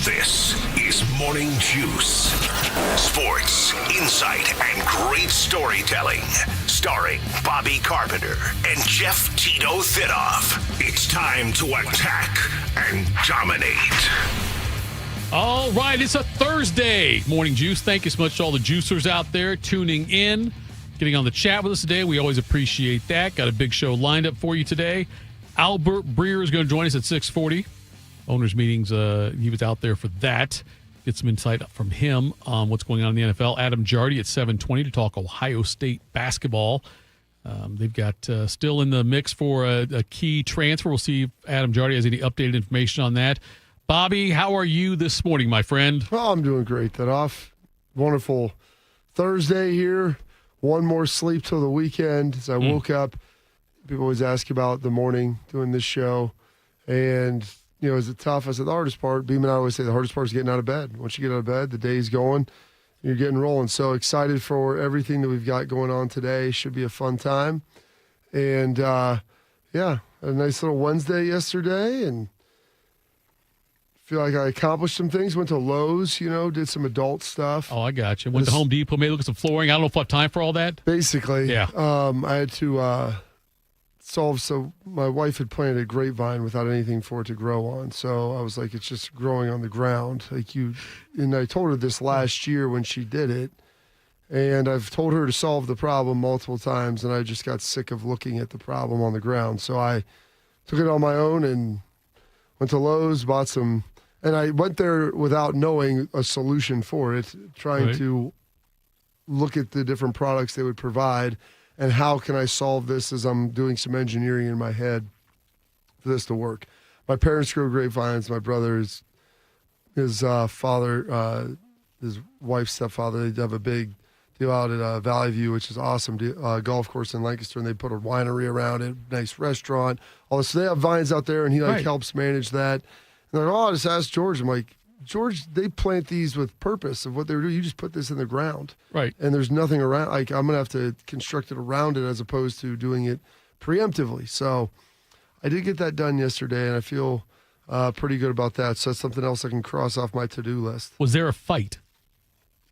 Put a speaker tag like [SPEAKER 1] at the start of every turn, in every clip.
[SPEAKER 1] This is Morning Juice. Sports, insight, and great storytelling. Starring Bobby Carpenter and Jeff Tito Thidoff. It's time to attack and dominate.
[SPEAKER 2] All right, it's a Thursday. Morning Juice. Thank you so much to all the juicers out there tuning in, getting on the chat with us today. We always appreciate that. Got a big show lined up for you today. Albert Breer is going to join us at 6:40. Owners meetings, he was out there for that. Get some insight from him on what's going on in the NFL. Adam Jardy at 7:20 to talk Ohio State basketball. They've got still in the mix for a key transfer. We'll see if Adam Jardy has any updated information on that. Bobby, how are you this morning, my friend?
[SPEAKER 3] Well, I'm doing great. That off. Wonderful Thursday here. One more sleep till the weekend. As I woke up, people always ask about the morning doing this show. And, you know, is it tough? I said the hardest part, Beam and I always say the hardest part is getting out of bed. Once you get out of bed, the day's going, you're getting rolling. So excited for everything that we've got going on today. Should be a fun time. And, yeah, a nice little Wednesday yesterday, and feel like I accomplished some things. Went to Lowe's, did some adult stuff.
[SPEAKER 2] Oh, I got you. Went to Home Depot, maybe look at some flooring. I don't know if I have time for all that.
[SPEAKER 3] Basically.
[SPEAKER 2] Yeah.
[SPEAKER 3] I had to so my wife had planted a grapevine without anything for it to grow on. So I was like, it's just growing on the ground. And I told her this last year when she did it. And I've told her to solve the problem multiple times, and I just got sick of looking at the problem on the ground. So I took it on my own and went to Lowe's, bought some. And I went there without knowing a solution for it, trying to look at the different products they would provide and how can I solve this as I'm doing some engineering in my head for this to work. My parents grow grapevines. My brother, his father, his wife's stepfather, they have a big deal out at Valley View, which is awesome, golf course in Lancaster, and they put a winery around it, nice restaurant. All this. So they have vines out there, and he helps manage that. And they're like, oh, just ask George. I'm like, George, they plant these with purpose of what they were doing. You just put this in the ground.
[SPEAKER 2] Right. And
[SPEAKER 3] there's nothing around. Like, I'm going to have to construct it around it as opposed to doing it preemptively. So I did get that done yesterday, and I feel pretty good about that. So that's something else I can cross off my to-do list.
[SPEAKER 2] Was there a fight?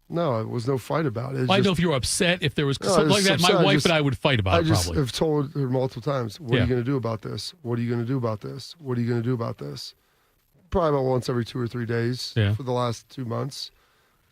[SPEAKER 3] No, there was no fight about it.
[SPEAKER 2] I know if you were upset, if there was something like that, my wife and I would fight about it probably.
[SPEAKER 3] I just have told her multiple times, what are you going to do about this? What are you going to do about this? What are you going to do about this? Probably about once every 2 or 3 days for the last 2 months.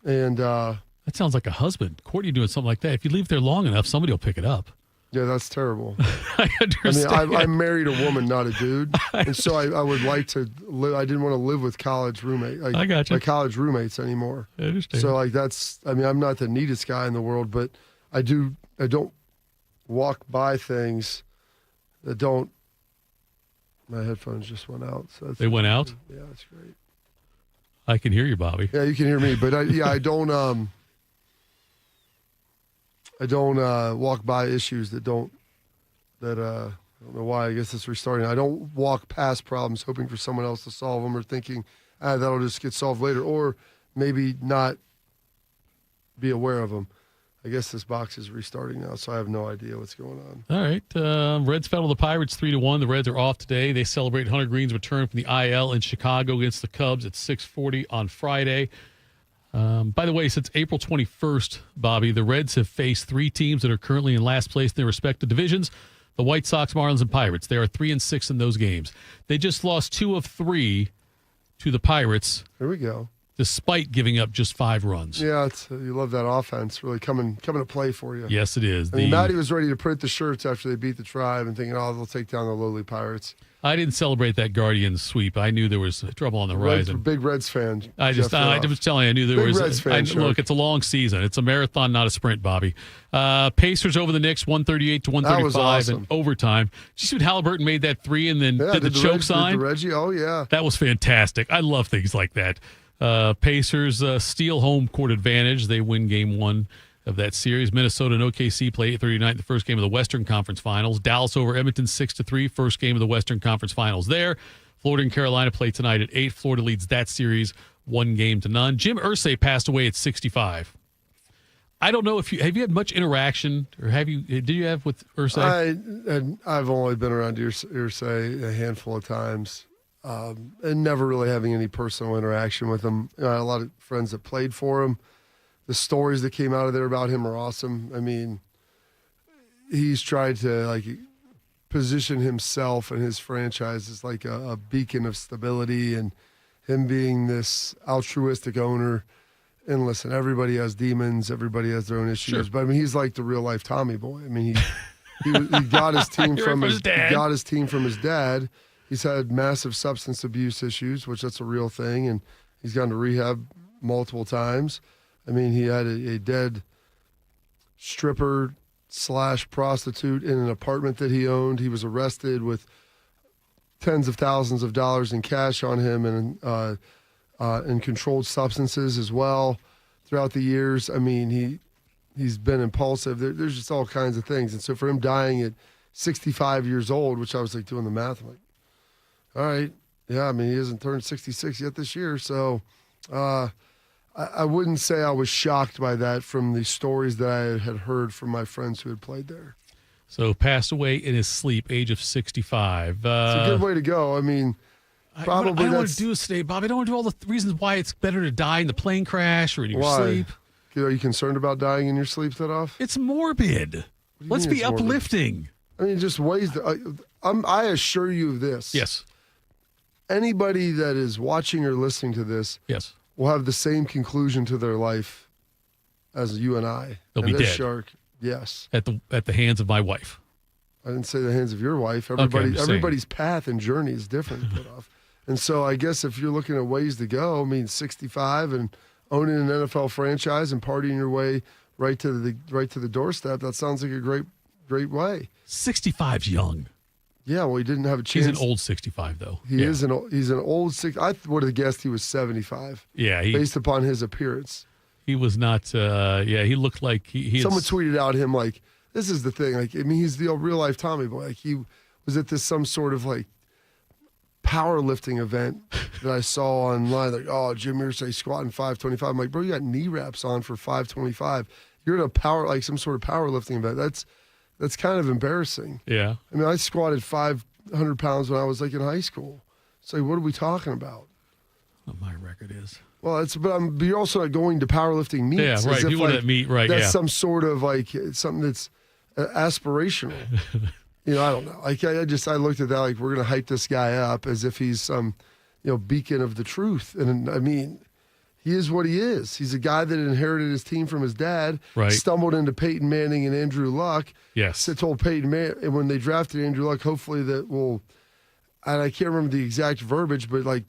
[SPEAKER 3] And
[SPEAKER 2] that sounds like a husband. Courtney doing something like that. If you leave there long enough, somebody will pick it up.
[SPEAKER 3] Yeah, that's terrible.
[SPEAKER 2] I understand.
[SPEAKER 3] I mean, I married a woman, not a dude. And so I would like to live. I didn't want to live with college roommates.
[SPEAKER 2] I got you.
[SPEAKER 3] My college roommates anymore.
[SPEAKER 2] I understand.
[SPEAKER 3] So I'm not the neatest guy in the world, but I don't walk by things that don't. My headphones just went out. So
[SPEAKER 2] they went out?
[SPEAKER 3] Yeah, that's great.
[SPEAKER 2] I can hear you, Bobby.
[SPEAKER 3] Yeah, you can hear me, but I don't walk by issues I don't know why. I guess it's restarting. I don't walk past problems hoping for someone else to solve them or thinking that'll just get solved later, or maybe not be aware of them. I guess this box is restarting now, so I have no idea what's going on.
[SPEAKER 2] All right. Reds fell to the Pirates 3-1. The Reds are off today. They celebrate Hunter Green's return from the IL in Chicago against the Cubs at 6:40 on Friday. By the way, since April 21st, Bobby, the Reds have faced 3 teams that are currently in last place in their respective divisions, the White Sox, Marlins, and Pirates. They are 3-6 in those games. They just lost 2 of 3 to the Pirates.
[SPEAKER 3] Here we go.
[SPEAKER 2] Despite giving up just 5 runs.
[SPEAKER 3] Yeah, you love that offense really coming to play for you.
[SPEAKER 2] Yes, it is.
[SPEAKER 3] Matty was ready to print the shirts after they beat the Tribe and thinking, they'll take down the lowly Pirates.
[SPEAKER 2] I didn't celebrate that Guardians sweep. I knew there was trouble on the horizon.
[SPEAKER 3] Big Reds fan.
[SPEAKER 2] I was telling you, I knew there was.
[SPEAKER 3] Reds fan,
[SPEAKER 2] look, it's a long season. It's a marathon, not a sprint, Bobby. Pacers over the Knicks, 138 to 135
[SPEAKER 3] that was awesome.
[SPEAKER 2] in overtime. Did you see when Halliburton made that 3 and then did the choke sign?
[SPEAKER 3] Did the Reggie? Oh, yeah.
[SPEAKER 2] That was fantastic. I love things like that. Pacers steal home court advantage. They win game 1 of that series. Minnesota and OKC play 8:30 tonight, the first game of the Western Conference Finals. Dallas over Edmonton 6-3, first game of the Western Conference Finals there. Florida and Carolina play tonight at 8. Florida leads that series 1-0. Jim Irsay passed away at 65. I don't know if you had much interaction, or did you have with Irsay?
[SPEAKER 3] I've only been around Irsay a handful of times. and never really having any personal interaction with him. I had a lot of friends that played for him. The stories that came out of there about him are awesome. I mean, he's tried to position himself and his franchise as like a beacon of stability, and him being this altruistic owner. And listen, everybody has demons. Everybody has their own issues.
[SPEAKER 2] Sure.
[SPEAKER 3] But I mean, he's like the real life Tommy boy. I mean, he got his team from his dad. He got his team from his dad. He's had massive substance abuse issues, which that's a real thing, and he's gone to rehab multiple times. I mean, he had a dead stripper / prostitute in an apartment that he owned. He was arrested with tens of thousands of dollars in cash on him, and controlled substances as well throughout the years. I mean, he's been impulsive. There's just all kinds of things. And so for him dying at 65 years old, which I was like doing the math, I'm like, all right, yeah, I mean, he hasn't turned 66 yet this year. So I wouldn't say I was shocked by that from the stories that I had heard from my friends who had played there.
[SPEAKER 2] So passed away in his sleep, age of 65.
[SPEAKER 3] It's a good way to go. I mean, probably
[SPEAKER 2] I don't want to do this today, Bob. I don't want to do all the reasons why it's better to die in the plane crash or in your sleep.
[SPEAKER 3] Are you concerned about dying in your sleep, Thidoff?
[SPEAKER 2] It's morbid. Let's be uplifting.
[SPEAKER 3] I mean, just ways to, I assure you of this.
[SPEAKER 2] Yes.
[SPEAKER 3] Anybody that is watching or listening to this
[SPEAKER 2] yes.
[SPEAKER 3] will have the same conclusion to their life as you and I.
[SPEAKER 2] They'll be dead.
[SPEAKER 3] Shark, yes.
[SPEAKER 2] At the hands of my wife.
[SPEAKER 3] I didn't say the hands of your wife. Everybody's path and journey is different. And so I guess if you're looking at ways to go, I mean, 65 and owning an NFL franchise and partying your way right to the doorstep, that sounds like a great way.
[SPEAKER 2] 65's young.
[SPEAKER 3] Yeah, well, he didn't have a chance.
[SPEAKER 2] He's an old 65, though.
[SPEAKER 3] He's an old 60. I would have guessed he was 75.
[SPEAKER 2] Yeah,
[SPEAKER 3] based upon his appearance.
[SPEAKER 2] He was not. He looked like he.
[SPEAKER 3] Someone tweeted out him like, this is the thing. Like, I mean, he's the real life Tommy boy. Like, he was at some sort of like powerlifting event that I saw online. Like, oh, Jim Irsay squatting 525. I'm like, bro, you got knee wraps on for 525. You're at some sort of powerlifting event. That's kind of embarrassing.
[SPEAKER 2] Yeah.
[SPEAKER 3] I mean, I squatted 500 pounds when I was like in high school. So what are we talking about?
[SPEAKER 2] What my record is.
[SPEAKER 3] Well, but you're also not going to powerlifting meets.
[SPEAKER 2] Yeah, right. People that meet, right?
[SPEAKER 3] That's some sort of like something that's aspirational. I don't know. Like I looked at that like we're gonna hype this guy up as if he's some, beacon of the truth. And I mean, he is what he is. He's a guy that inherited his team from his dad.
[SPEAKER 2] Right.
[SPEAKER 3] Stumbled into Peyton Manning and Andrew Luck.
[SPEAKER 2] Yes.
[SPEAKER 3] Told Peyton Manning when they drafted Andrew Luck, hopefully that will. And I can't remember the exact verbiage, but like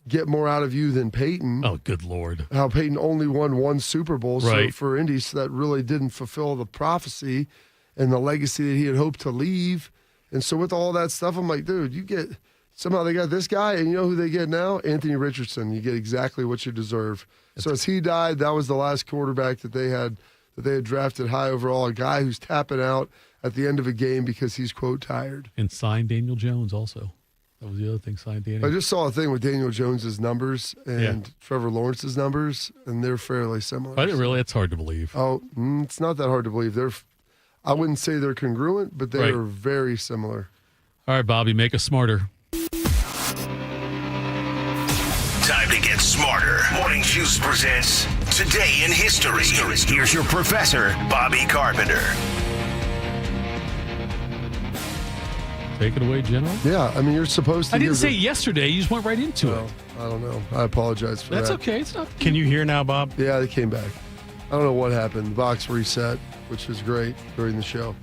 [SPEAKER 3] get more out of you than Peyton.
[SPEAKER 2] Oh, good Lord.
[SPEAKER 3] How Peyton only won one Super Bowl for Indy, so that really didn't fulfill the prophecy and the legacy that he had hoped to leave. And so with all that stuff, I'm like, dude, somehow they got this guy, and you know who they get now? Anthony Richardson. You get exactly what you deserve. So as he died, that was the last quarterback that they had drafted high overall, a guy who's tapping out at the end of a game because he's, quote, tired.
[SPEAKER 2] And signed Daniel Jones also. That was the other thing, signed Daniel.
[SPEAKER 3] I just saw a thing with Daniel Jones's numbers and Trevor Lawrence's numbers, and they're fairly similar.
[SPEAKER 2] I didn't really. It's hard to believe.
[SPEAKER 3] Oh, it's not that hard to believe. I wouldn't say they're congruent, but they are very similar.
[SPEAKER 2] All right, Bobby, make us smarter.
[SPEAKER 1] Time to get smarter. Morning Juice presents Today in History. Here's your professor, Bobby Carpenter.
[SPEAKER 2] Take it away, General.
[SPEAKER 3] Yeah, I mean, you're supposed to.
[SPEAKER 2] I didn't say yesterday. You just went right into it.
[SPEAKER 3] I don't know. I apologize for that.
[SPEAKER 2] That's okay. It's not.
[SPEAKER 4] Can you hear now, Bob?
[SPEAKER 3] Yeah, they came back. I don't know what happened. The box reset, which was great during the show.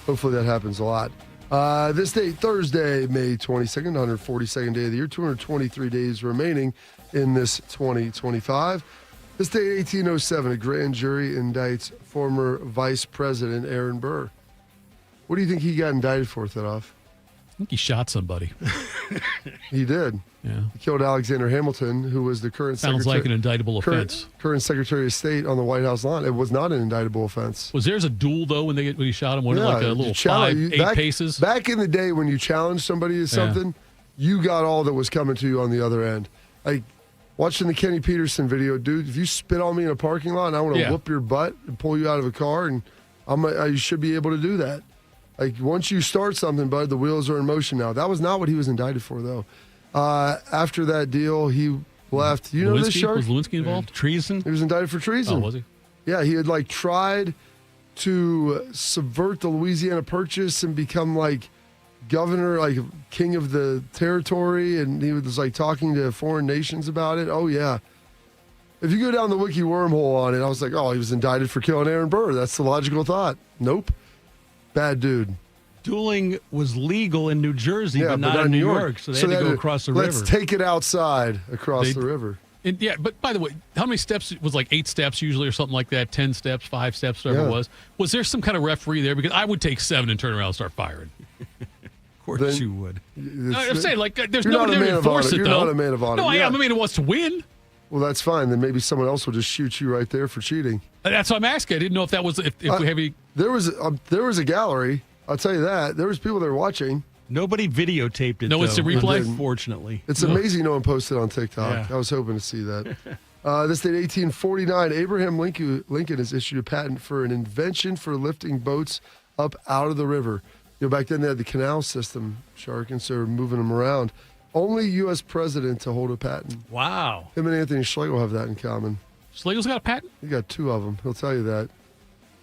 [SPEAKER 3] Hopefully that happens a lot. This day, Thursday, May 22nd, 142nd day of the year, 223 days remaining in this 2025. This day, 1807, a grand jury indicts former Vice President Aaron Burr. What do you think he got indicted for, Thidoff?
[SPEAKER 2] I think he shot somebody.
[SPEAKER 3] He did.
[SPEAKER 2] Yeah.
[SPEAKER 3] He killed Alexander Hamilton, who was the current
[SPEAKER 2] Sounds like an indictable offense.
[SPEAKER 3] Current Secretary of State on the White House lawn. It was not an indictable offense.
[SPEAKER 2] Was theirs a duel, though, when he shot him? Like a little 8 paces?
[SPEAKER 3] Back in the day when you challenged somebody to something, you got all that was coming to you on the other end. Like, watching the Kenny Peterson video, dude, if you spit on me in a parking lot and I want to whoop your butt and pull you out of a car, and you should be able to do that. Like, once you start something, bud, the wheels are in motion now. That was not what he was indicted for, though. After that deal, he left. You know this, Shark?
[SPEAKER 2] Was Lewinsky involved?
[SPEAKER 4] Treason?
[SPEAKER 3] He was indicted for treason.
[SPEAKER 2] Oh, was he?
[SPEAKER 3] Yeah, he had tried to subvert the Louisiana Purchase and become governor, king of the territory, and he was talking to foreign nations about it. Oh yeah. If you go down the wiki wormhole on it, I was like, oh, he was indicted for killing Aaron Burr. That's the logical thought. Nope. Bad dude.
[SPEAKER 4] Dueling was legal in New Jersey, but not in New York. So they had to go across the river.
[SPEAKER 3] Let's take it outside across the river.
[SPEAKER 2] Yeah, but by the way, how many steps? It was 8 steps usually or something like that, 10 steps, 5 steps, whatever it was. Was there some kind of referee there? Because I would take 7 and turn around and start firing.
[SPEAKER 4] Of course you would.
[SPEAKER 2] I'm saying, there's nobody there to enforce it, though.
[SPEAKER 3] You're not a man of honor.
[SPEAKER 2] No, I'm a man who wants to win.
[SPEAKER 3] Well, that's fine. Then maybe someone else will just shoot you right there for cheating.
[SPEAKER 2] That's what I'm asking. I didn't know if that was if we have any.
[SPEAKER 3] There was a gallery. I'll tell you that. There was people there watching.
[SPEAKER 4] Nobody videotaped it.
[SPEAKER 2] No instant replay?
[SPEAKER 4] Unfortunately.
[SPEAKER 3] It's amazing no one posted on TikTok.
[SPEAKER 4] Yeah.
[SPEAKER 3] I was hoping to see that. This date, 1849, Abraham Lincoln has issued a patent for an invention for lifting boats up out of the river. Back then they had the canal system, Shark, and so moving them around. Only U.S. president to hold a patent.
[SPEAKER 4] Wow.
[SPEAKER 3] Him and Anthony Schlegel have that in common.
[SPEAKER 2] Schlegel's got a patent?
[SPEAKER 3] He got 2 of them. He'll tell you that.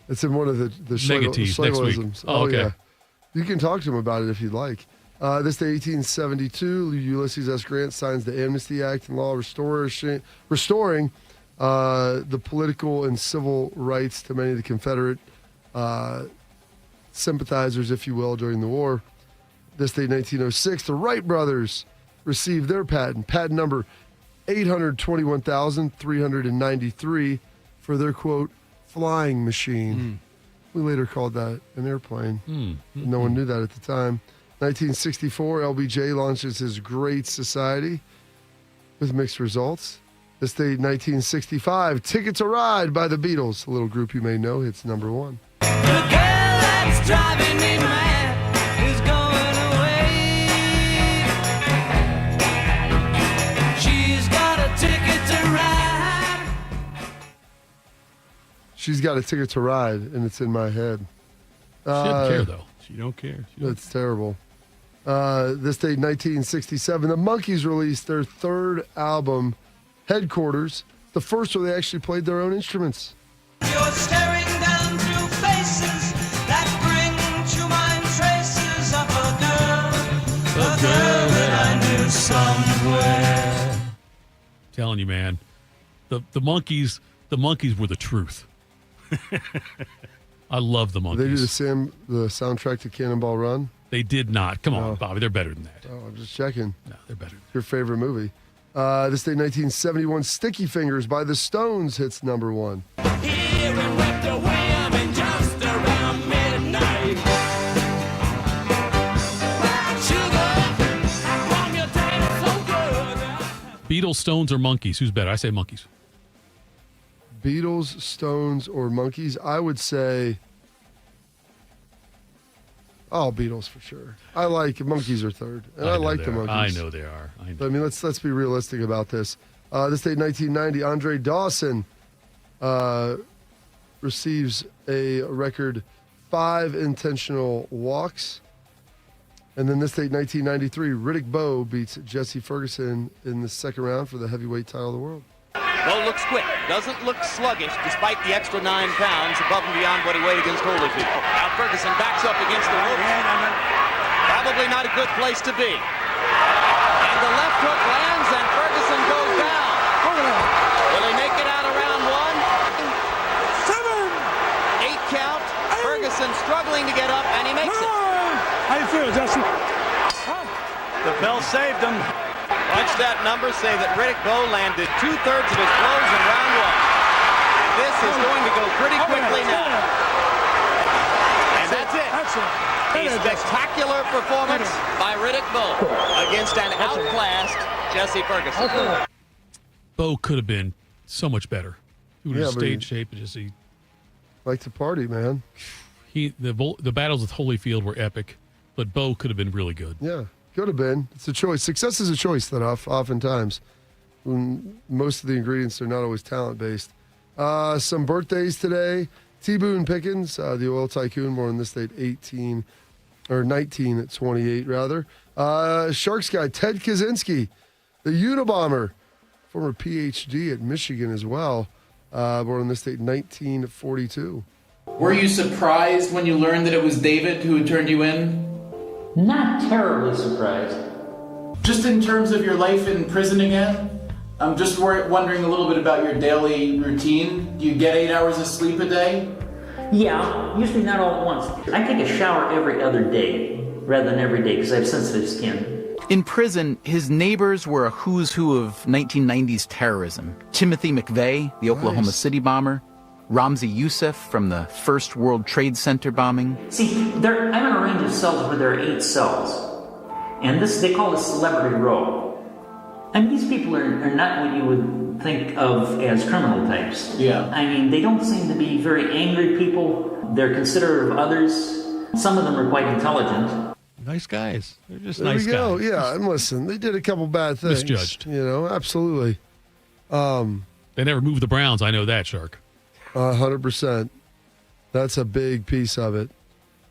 [SPEAKER 3] It's in one of the
[SPEAKER 2] Schlegelisms.
[SPEAKER 3] Schlegelisms.
[SPEAKER 2] Oh, okay.
[SPEAKER 3] Yeah. You can talk to him about it if you'd like. This day, 1872, Ulysses S. Grant signs the Amnesty Act and law restoring the political and civil rights to many of the Confederate sympathizers, if you will, during the war. This day, 1906, the Wright brothers received their patent number 821,393 for their, quote, flying machine. We later called that an airplane. No one knew that at the time. 1964, LBJ launches his Great Society with mixed results. This date, 1965, Ticket to Ride by the Beatles, a little group you may know, hits number 1.
[SPEAKER 5] The girl that's driving me mad is going away. She's got a ticket to ride.
[SPEAKER 3] She's got a ticket to ride, and it's in my head.
[SPEAKER 2] She doesn't care, though.
[SPEAKER 4] She don't care.
[SPEAKER 3] That's terrible. This date, 1967, the Monkees released their 3rd album, Headquarters, the first where they actually played their own instruments.
[SPEAKER 5] You're staring down through faces that bring to mind traces of a girl that I knew somewhere.
[SPEAKER 2] Telling you, man, the Monkees were the truth. I love the Monkees.
[SPEAKER 3] They do the soundtrack to Cannonball Run?
[SPEAKER 2] They did not. Come on, Bobby. They're better than that.
[SPEAKER 3] Oh, I'm just checking.
[SPEAKER 2] No, they're better.
[SPEAKER 3] Your favorite movie. This day, 1971, Sticky Fingers by the Stones hits number 1.
[SPEAKER 5] Here and with the wham and just around midnight. Sugar, from your taste so good.
[SPEAKER 2] Beatles, Stones, or Monkees? Who's better? I say Monkees.
[SPEAKER 3] Beatles, Stones, or Monkees? I would say, Beatles for sure. I like Monkees are 3rd, and I like the Monkees.
[SPEAKER 2] I know they are.
[SPEAKER 3] But, I mean, let's be realistic about this. This date, 1990, Andre Dawson receives a record 5 intentional walks. And then this date, 1993, Riddick Bowe beats Jesse Ferguson in the 2nd round for the heavyweight title of the world.
[SPEAKER 6] Bowe looks quick, doesn't look sluggish despite the extra 9 pounds above and beyond what he weighed against Holyfield. Now Ferguson backs up against the rope. Probably not a good place to be. And the left hook lands and Ferguson goes down. Will he make it out of round 1? 8 count. Ferguson struggling to get up and he makes it.
[SPEAKER 7] How you feel, Jesse?
[SPEAKER 6] The bell saved him. Punch that number, say that Riddick Bowe landed 2/3 of his blows in round 1. This is going to go pretty quickly now. And that's it. A spectacular performance by Riddick Bowe against an outclassed Jesse Ferguson.
[SPEAKER 2] Bowe could have been so much better. He would have stayed shape. He
[SPEAKER 3] Like to party, man.
[SPEAKER 2] The battles with Holyfield were epic, but Bowe could have been really good.
[SPEAKER 3] Yeah, could have been. It's a choice. Success is a choice that oftentimes. When most of the ingredients are not always talent-based. Some birthdays today. T. Boone Pickens, the oil tycoon, born in this date, 19 at 28, rather. Sharks guy, Ted Kaczynski, the Unabomber, former PhD at Michigan as well, born in this state in 1942.
[SPEAKER 8] Were you surprised when you learned that it was David who had turned you in?
[SPEAKER 9] Not terribly surprised.
[SPEAKER 8] Just in terms of your life in prison again, I'm just wondering a little bit about your daily routine. Do you get 8 hours of sleep a day?
[SPEAKER 9] Yeah, usually not all at once. I take a shower every other day rather than every day because I have sensitive skin.
[SPEAKER 10] In prison, his neighbors were a who's who of 1990s terrorism. Timothy McVeigh, the Oklahoma City bomber. Ramzi Youssef from the first World Trade Center bombing.
[SPEAKER 9] See, I'm in a range of cells where there are 8 cells. And they call this celebrity row. I mean, these people are not what you would think of as criminal types.
[SPEAKER 8] Yeah.
[SPEAKER 9] I mean, they don't seem to be very angry people. They're considerate of others. Some of them are quite intelligent.
[SPEAKER 4] Nice guys. They're just
[SPEAKER 3] There
[SPEAKER 4] nice
[SPEAKER 3] we go.
[SPEAKER 4] guys.
[SPEAKER 3] Yeah, and listen, they did a couple bad things.
[SPEAKER 2] Misjudged.
[SPEAKER 3] Absolutely.
[SPEAKER 2] They never moved the Browns. I know that, Shark.
[SPEAKER 3] 100%. That's a big piece of it.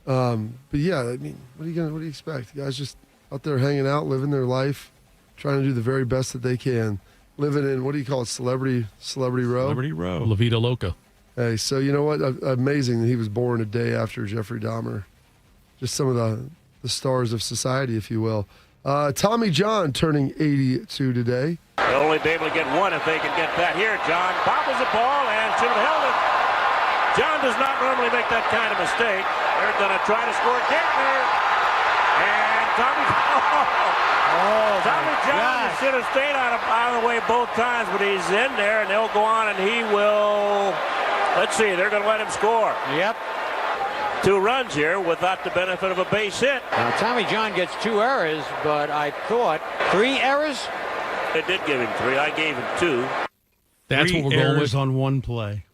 [SPEAKER 3] But yeah, I mean, what do you expect? Guys just out there hanging out, living their life, trying to do the very best that they can. Living in, what do you call it, Celebrity Row?
[SPEAKER 4] Celebrity Row.
[SPEAKER 2] La Vida Loca.
[SPEAKER 3] Hey, so you know what? Amazing that he was born a day after Jeffrey Dahmer. Just some of the stars of society, if you will. Tommy John turning 82 today.
[SPEAKER 11] They'll only be able to get one if they can get that. Here, John bobbles the ball and should have held it. John does not normally make that kind of mistake. They're going to try to score Gentner. And Tommy John should have stayed out of the way both times, but he's in there, and they'll go on, and he will, let's see, they're going to let him score.
[SPEAKER 6] Yep.
[SPEAKER 11] 2 runs here without the benefit of a base hit.
[SPEAKER 6] Now, Tommy John gets 2 errors, but I thought 3 errors?
[SPEAKER 11] They did give him 3. I gave him 2.
[SPEAKER 2] That's
[SPEAKER 4] 3
[SPEAKER 2] what we're going
[SPEAKER 4] errors
[SPEAKER 2] with.
[SPEAKER 4] on one play.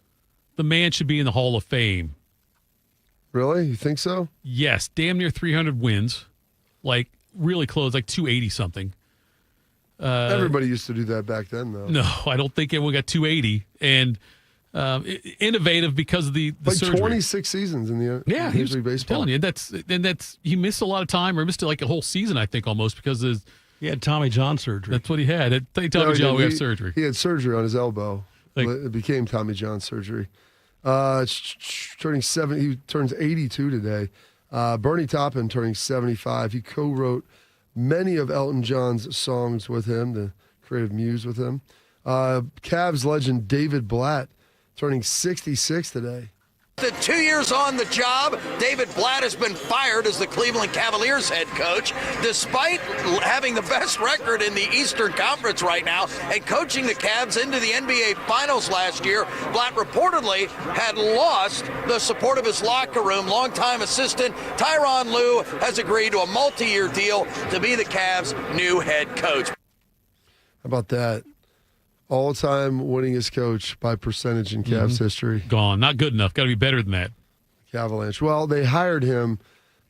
[SPEAKER 2] The man should be in the Hall of Fame.
[SPEAKER 3] Really? You think so?
[SPEAKER 2] Yes, damn near 300 wins. Like, really close, like 280 something.
[SPEAKER 3] Everybody used to do that back then, though.
[SPEAKER 2] No, I don't think everyone got 280. And innovative because of the
[SPEAKER 3] like
[SPEAKER 2] surgery.
[SPEAKER 3] 26 seasons in the
[SPEAKER 2] He was
[SPEAKER 3] Major League Baseball.
[SPEAKER 2] telling you, he missed a lot of time, or missed like a whole season, I think, almost because of
[SPEAKER 4] He had Tommy John surgery.
[SPEAKER 2] that's what he had. Tommy John, we have surgery.
[SPEAKER 3] He had surgery on his elbow.
[SPEAKER 2] Like-
[SPEAKER 3] It became Tommy John surgery. Turning 7, he turns 82 today. Bernie Taupin turning 75. He co-wrote many of Elton John's songs with him, the creative muse with him. Cavs legend David Blatt turning 66 today.
[SPEAKER 12] The 2 years on the job, David Blatt has been fired as the Cleveland Cavaliers head coach, despite having the best record in the Eastern Conference right now and coaching the Cavs into the NBA Finals last year. Blatt reportedly had lost the support of his locker room. Longtime assistant Tyronn Lue has agreed to a multi-year deal to be the Cavs' new head coach.
[SPEAKER 3] How about that? All-time winningest coach by percentage in Cavs history.
[SPEAKER 2] Gone. Not good enough. Got to be better than that.
[SPEAKER 3] Avalanche. Well, they hired him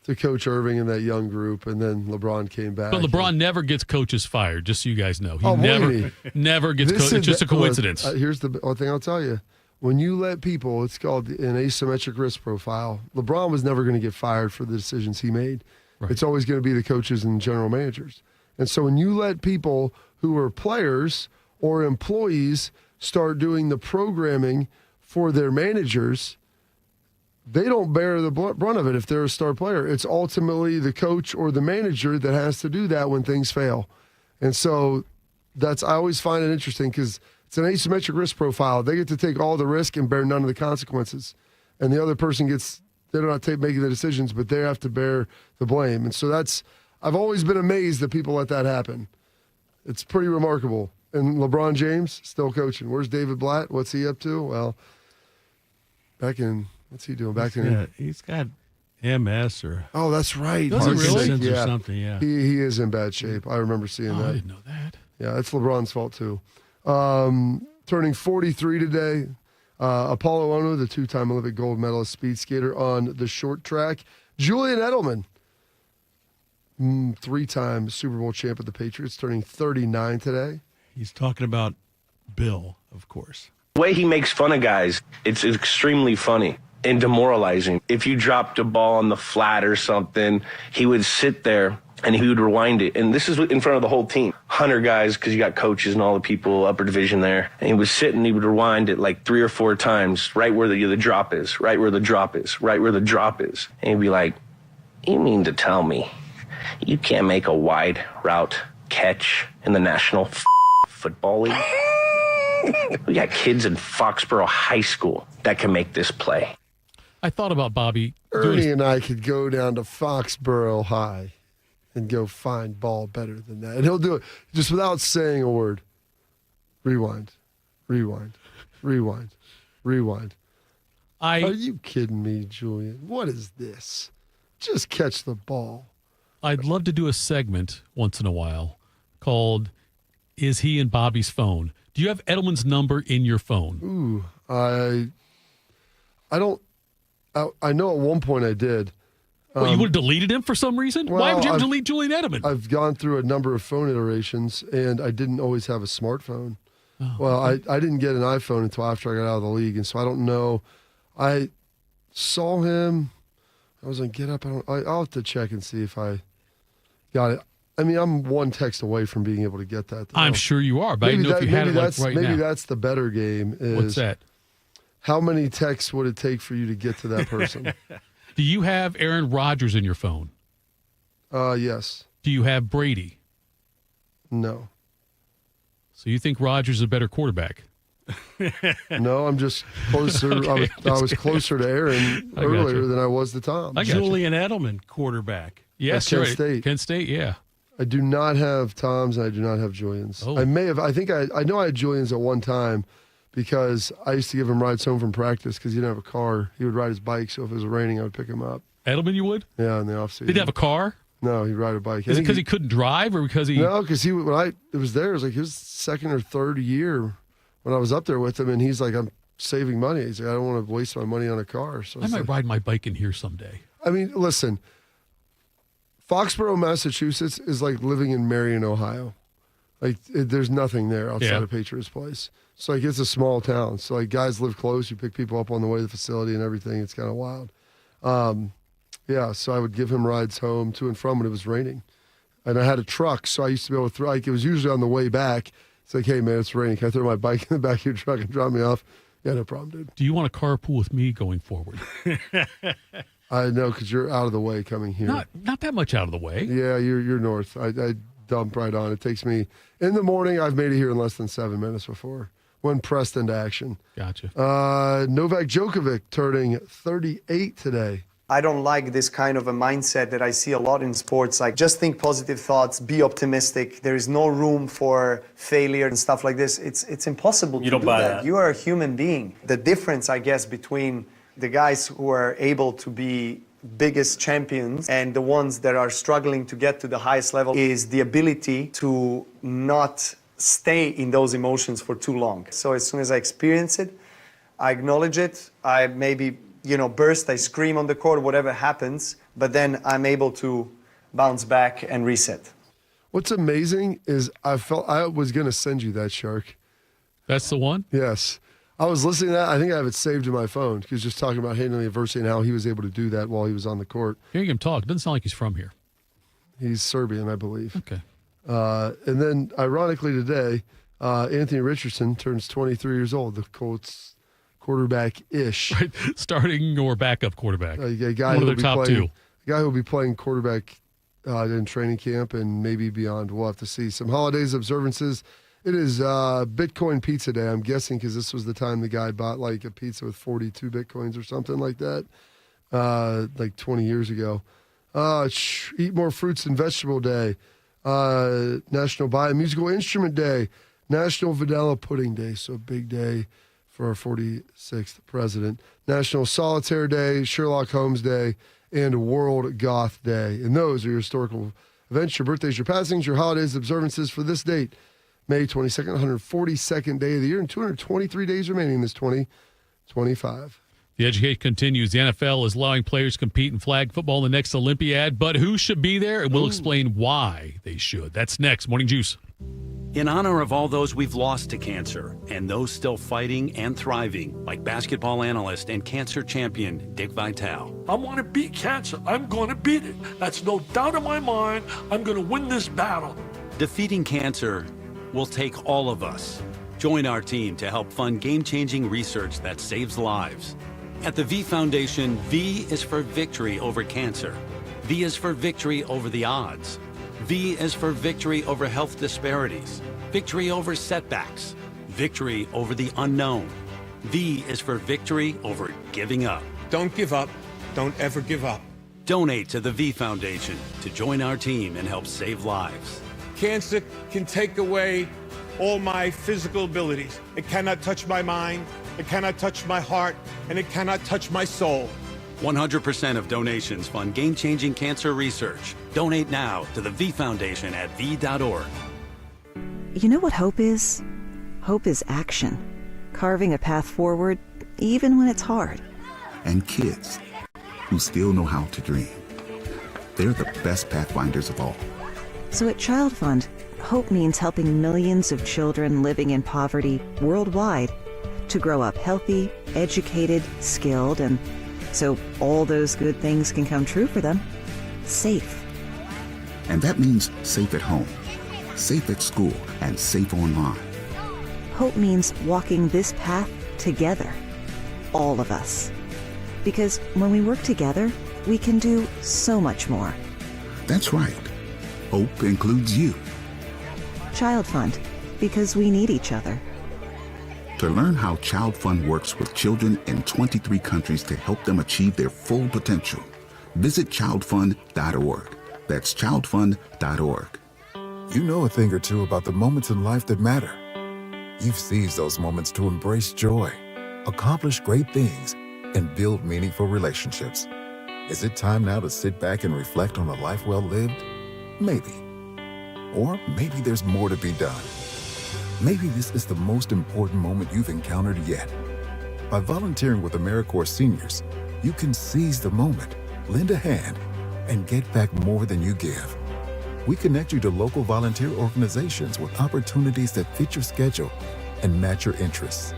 [SPEAKER 3] to coach Irving and that young group, and then LeBron came back.
[SPEAKER 2] But LeBron never gets coaches fired, just so you guys know. He never gets
[SPEAKER 3] This
[SPEAKER 2] coaches. It's
[SPEAKER 3] is
[SPEAKER 2] just a coincidence.
[SPEAKER 3] Here's the one thing I'll tell you. When you let people, it's called an asymmetric risk profile. LeBron was never going to get fired for the decisions he made.
[SPEAKER 2] Right.
[SPEAKER 3] It's always going to be the coaches and general managers. And so when you let people who are players or employees start doing the programming for their managers, they don't bear the brunt of it if they're a star player. It's ultimately the coach or the manager that has to do that when things fail. And so I always find it interesting because it's an asymmetric risk profile. They get to take all the risk and bear none of the consequences. And the other person they're not making the decisions, but they have to bear the blame. And so I've always been amazed that people let that happen. It's pretty remarkable. And LeBron James, still coaching. Where's David Blatt? What's he up to? Well, what's he doing?
[SPEAKER 4] He's got MS or
[SPEAKER 3] Oh, that's right.
[SPEAKER 2] Does he really?
[SPEAKER 4] Parkinson's or something, yeah.
[SPEAKER 3] He is in bad shape. I remember seeing that.
[SPEAKER 2] I didn't know that.
[SPEAKER 3] Yeah, it's LeBron's fault, too. Turning 43 today, Apollo Ono, the 2-time Olympic gold medalist speed skater on the short track. Julian Edelman, 3-time Super Bowl champ of the Patriots, turning 39 today.
[SPEAKER 4] He's talking about Bill, of course.
[SPEAKER 13] The way he makes fun of guys, it's extremely funny and demoralizing. If you dropped a ball on the flat or something, he would sit there and he would rewind it. And this is in front of the whole team. 100 guys, because you got coaches and all the people, upper division there. And he was sitting, he would rewind it like 3 or 4 times, right where the drop is, right where the drop is, right where the drop is. And he'd be like, you mean to tell me you can't make a wide route catch in the National Football League? We got kids in Foxborough High School that can make this play.
[SPEAKER 2] I thought about Bobby.
[SPEAKER 3] Ernie and I could go down to Foxborough High and go find ball better than that. And he'll do it just without saying a word. Rewind, rewind, rewind, rewind. Are you kidding me, Julian? What is this? Just catch the ball.
[SPEAKER 2] I'd love to do a segment once in a while called Is He in Bobby's Phone? Do you have Edelman's number in your phone?
[SPEAKER 3] Ooh, I don't. I know at one point I did.
[SPEAKER 2] Well, you would have deleted him for some reason?
[SPEAKER 3] Well,
[SPEAKER 2] Why would you delete Julian Edelman?
[SPEAKER 3] I've gone through a number of phone iterations, and I didn't always have a smartphone. I didn't get an iPhone until after I got out of the league, and so I don't know. I saw him. I was on Get Up. I'll have to check and see if I got it. I mean, I'm one text away from being able to get that.
[SPEAKER 2] I'm sure you are, but I didn't know if you had it right now.
[SPEAKER 3] Maybe that's the better game.
[SPEAKER 2] What's that?
[SPEAKER 3] How many texts would it take for you to get to that person?
[SPEAKER 2] Do you have Aaron Rodgers in your phone?
[SPEAKER 3] Yes.
[SPEAKER 2] Do you have Brady?
[SPEAKER 3] No.
[SPEAKER 2] So you think Rodgers is a better quarterback?
[SPEAKER 3] No, I'm just closer.
[SPEAKER 2] Okay,
[SPEAKER 3] I was closer to Aaron earlier than I was to Tom.
[SPEAKER 4] Julian Edelman, quarterback.
[SPEAKER 2] Yes,
[SPEAKER 3] Kent State.
[SPEAKER 2] Kent State, yeah.
[SPEAKER 3] I do not have Tom's and I do not have Julian's.
[SPEAKER 2] Oh.
[SPEAKER 3] I may have. I think I know I had Julian's at one time because I used to give him rides home from practice because he didn't have a car. He would ride his bike, so if it was raining, I would pick him up.
[SPEAKER 2] Edelman, you would?
[SPEAKER 3] Yeah, in the offseason.
[SPEAKER 2] Did he have a car?
[SPEAKER 3] No, he'd ride a bike.
[SPEAKER 2] Is it because he couldn't drive or because he...
[SPEAKER 3] No, because it was there, it was like his second or third year when I was up there with him, and he's like, I'm saving money. He's like, I don't want to waste my money on a car. So
[SPEAKER 2] I might ride my bike in here someday.
[SPEAKER 3] I mean, listen, Foxborough, Massachusetts is like living in Marion, Ohio. Like, there's nothing there outside of Patriots Place. So, like, it's a small town. So, like, guys live close. You pick people up on the way to the facility and everything. It's kind of wild. Yeah, so I would give him rides home to and from when it was raining. And I had a truck, so I used to be able to throw, like, it was usually on the way back. It's like, hey, man, it's raining. Can I throw my bike in the back of your truck and drop me off? Yeah, no problem, dude.
[SPEAKER 2] Do you want to carpool with me going forward?
[SPEAKER 3] I know, because you're out of the way coming here.
[SPEAKER 2] Not that much out of the way.
[SPEAKER 3] Yeah, you're north. I dump right on. It takes me, in the morning, I've made it here in less than 7 minutes before. When pressed into action.
[SPEAKER 2] Gotcha.
[SPEAKER 3] Novak Djokovic turning 38 today.
[SPEAKER 14] I don't like this kind of a mindset that I see a lot in sports, like just think positive thoughts, be optimistic. There is no room for failure and stuff like this. It's impossible to do that. You are a human being. The difference, I guess, between the guys who are able to be biggest champions and the ones that are struggling to get to the highest level is the ability to not stay in those emotions for too long. So as soon as I experience it, I acknowledge it, I maybe burst, I scream on the court, whatever happens, but then I'm able to bounce back and reset.
[SPEAKER 3] What's amazing is I was going to send you that, Shark.
[SPEAKER 2] That's the one?
[SPEAKER 3] Yes. I was listening to that. I think I have it saved in my phone because just talking about handling adversity and how he was able to do that while he was on the court.
[SPEAKER 2] Hearing him talk, doesn't sound like he's from here.
[SPEAKER 3] He's Serbian, I believe.
[SPEAKER 2] Okay.
[SPEAKER 3] And then, ironically today, Anthony Richardson turns 23 years old, the Colts quarterback-ish.
[SPEAKER 2] Right. Starting or backup quarterback.
[SPEAKER 3] A guy
[SPEAKER 2] one of their top two.
[SPEAKER 3] A guy who will be playing quarterback in training camp and maybe beyond. We'll have to see. Some holidays observances. It is Bitcoin Pizza Day, I'm guessing, because this was the time the guy bought like a pizza with 42 Bitcoins or something like that, like 20 years ago. Eat More Fruits and Vegetable Day. National Buy a Musical Instrument Day, National Vanilla Pudding Day, so a big day for our 46th president, National Solitaire Day, Sherlock Holmes Day, and World Goth Day. And those are your historical events, your birthdays, your passings, your holidays, observances for this date, May 22nd, 142nd day of the year, and 223 days remaining in this 2025.
[SPEAKER 2] The education continues. The NFL is allowing players to compete in flag football in the next Olympiad, but who should be there? And we'll explain why they should. That's next. Morning Juice.
[SPEAKER 15] In honor of all those we've lost to cancer and those still fighting and thriving, like basketball analyst and cancer champion Dick Vitale.
[SPEAKER 7] I want to beat cancer. I'm going to beat it. That's no doubt in my mind. I'm going to win this battle.
[SPEAKER 15] Defeating cancer will take all of us. Join our team to help fund game-changing research that saves lives. At the V Foundation, V is for victory over cancer. V is for victory over the odds. V is for victory over health disparities, victory over setbacks, victory over the unknown. V is for victory over giving up.
[SPEAKER 16] Don't give up. Don't ever give up.
[SPEAKER 15] Donate to the V Foundation to join our team and help save lives.
[SPEAKER 16] Cancer can take away all my physical abilities. It cannot touch my mind, it cannot touch my heart, and it cannot touch my soul.
[SPEAKER 15] 100% of donations fund game-changing cancer research. Donate now to the V Foundation at v.org.
[SPEAKER 17] You know what hope is? Hope is action. Carving a path forward, even when it's hard.
[SPEAKER 18] And kids who still know how to dream. They're the best pathfinders of all.
[SPEAKER 17] So at Child Fund, hope means helping millions of children living in poverty worldwide to grow up healthy, educated, skilled, and so all those good things can come true for them. Safe.
[SPEAKER 18] And that means safe at home, safe at school, and safe online.
[SPEAKER 17] Hope means walking this path together. All of us. Because when we work together, we can do so much more.
[SPEAKER 18] That's right. Hope includes you.
[SPEAKER 17] Child Fund. Because we need each other.
[SPEAKER 18] To learn how Child Fund works with children in 23 countries to help them achieve their full potential, visit childfund.org. That's childfund.org.
[SPEAKER 19] You know a thing or two about the moments in life that matter. You've seized those moments to embrace joy, accomplish great things, and build meaningful relationships. Is it time now to sit back and reflect on a life well lived? Maybe. Or maybe there's more to be done. Maybe this is the most important moment you've encountered yet. By volunteering with AmeriCorps Seniors, you can seize the moment, lend a hand, and get back more than you give. We connect you to local volunteer organizations with opportunities that fit your schedule and match your interests.